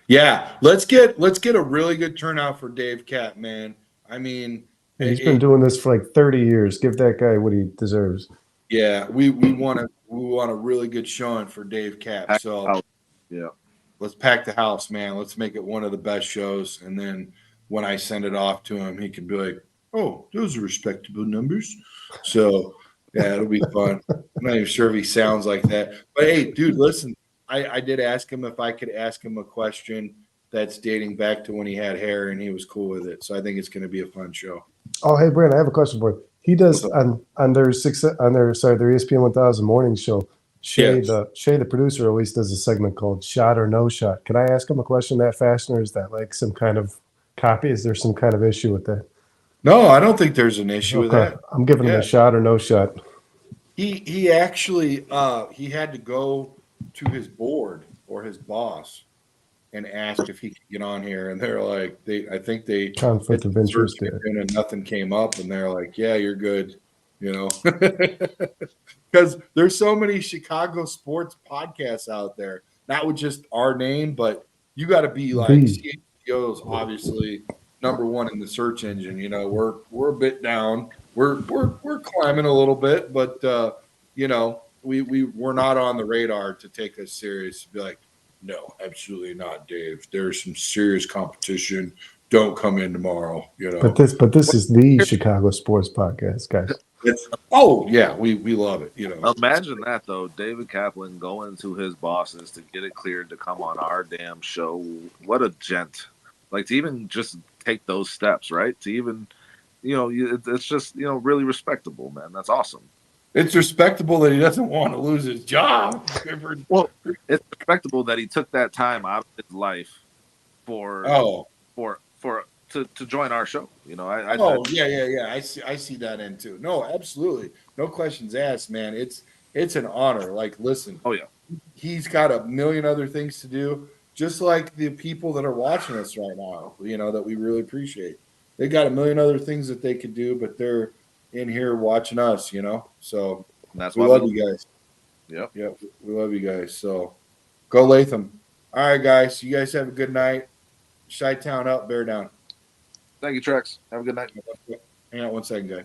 Yeah, let's get a really good turnout for Dave Cap, man. I mean, He's been doing this for like 30 years. Give that guy what he deserves. yeah, we want a really good showing for Dave Cap. So Yeah. let's pack the house, man. Let's make it one of the best shows. And then when I send it off to him, he can be like, "Oh, those are respectable numbers." So yeah, it'll be fun. I'm not even sure if he sounds like that. But hey, dude, listen, I did ask him if I could ask him a question that's dating back to when he had hair, and he was cool with it. So I think it's going to be a fun show. Oh, hey, Brandon, I have a question for you. He What's does up? on their their ESPN 1000 morning show. Shay, Yes. the producer, always does a segment called "Shot or No Shot." Can I ask him a question that fast, or is that like some kind of copy? Is there some kind of issue with that? No, I don't think there's an issue with Okay, that. I'm giving him Yeah. a shot or no shot. He actually he had to go to his board or his boss and ask if he could get on here, and they're like, I think they Conflict hit of the search interest there. engine and nothing came up, and they're like, yeah, you're good, you know, because there's so many Chicago sports podcasts out there, not with just our name, but you got to be like The CHGO's obviously number one in the search engine. You know, we're a bit down, we're climbing a little bit, but you know, we're not on the radar to take us serious. To be like, no, absolutely not, Dave. There's some serious competition. Don't come in tomorrow. You know. but this is the Chicago sports podcast, guys. Oh yeah, we love it. You know. Imagine that though, David Kaplan going to his bosses to get it cleared to come on our damn show. What a gent! Like to even just take those steps, right? To even, it's just really respectable, man. That's awesome. It's respectable that he doesn't want to lose his job. Well, it's respectable that he took that time out of his life for to join our show. Yeah. I see that in too. No, absolutely, no questions asked, man. It's an honor. Like, listen, Oh yeah, he's got a million other things to do, just like the people that are watching us right now. You know that we really appreciate. They got a million other things that they could do, but they're in here watching us. You know, so and that's we why love you guys. Yep. Yep, we love you guys. So go Latham. All right, guys. You guys have a good night. Chi-town up, bear down. Thank you, Trex. Have a good night. Hang on one second, guys.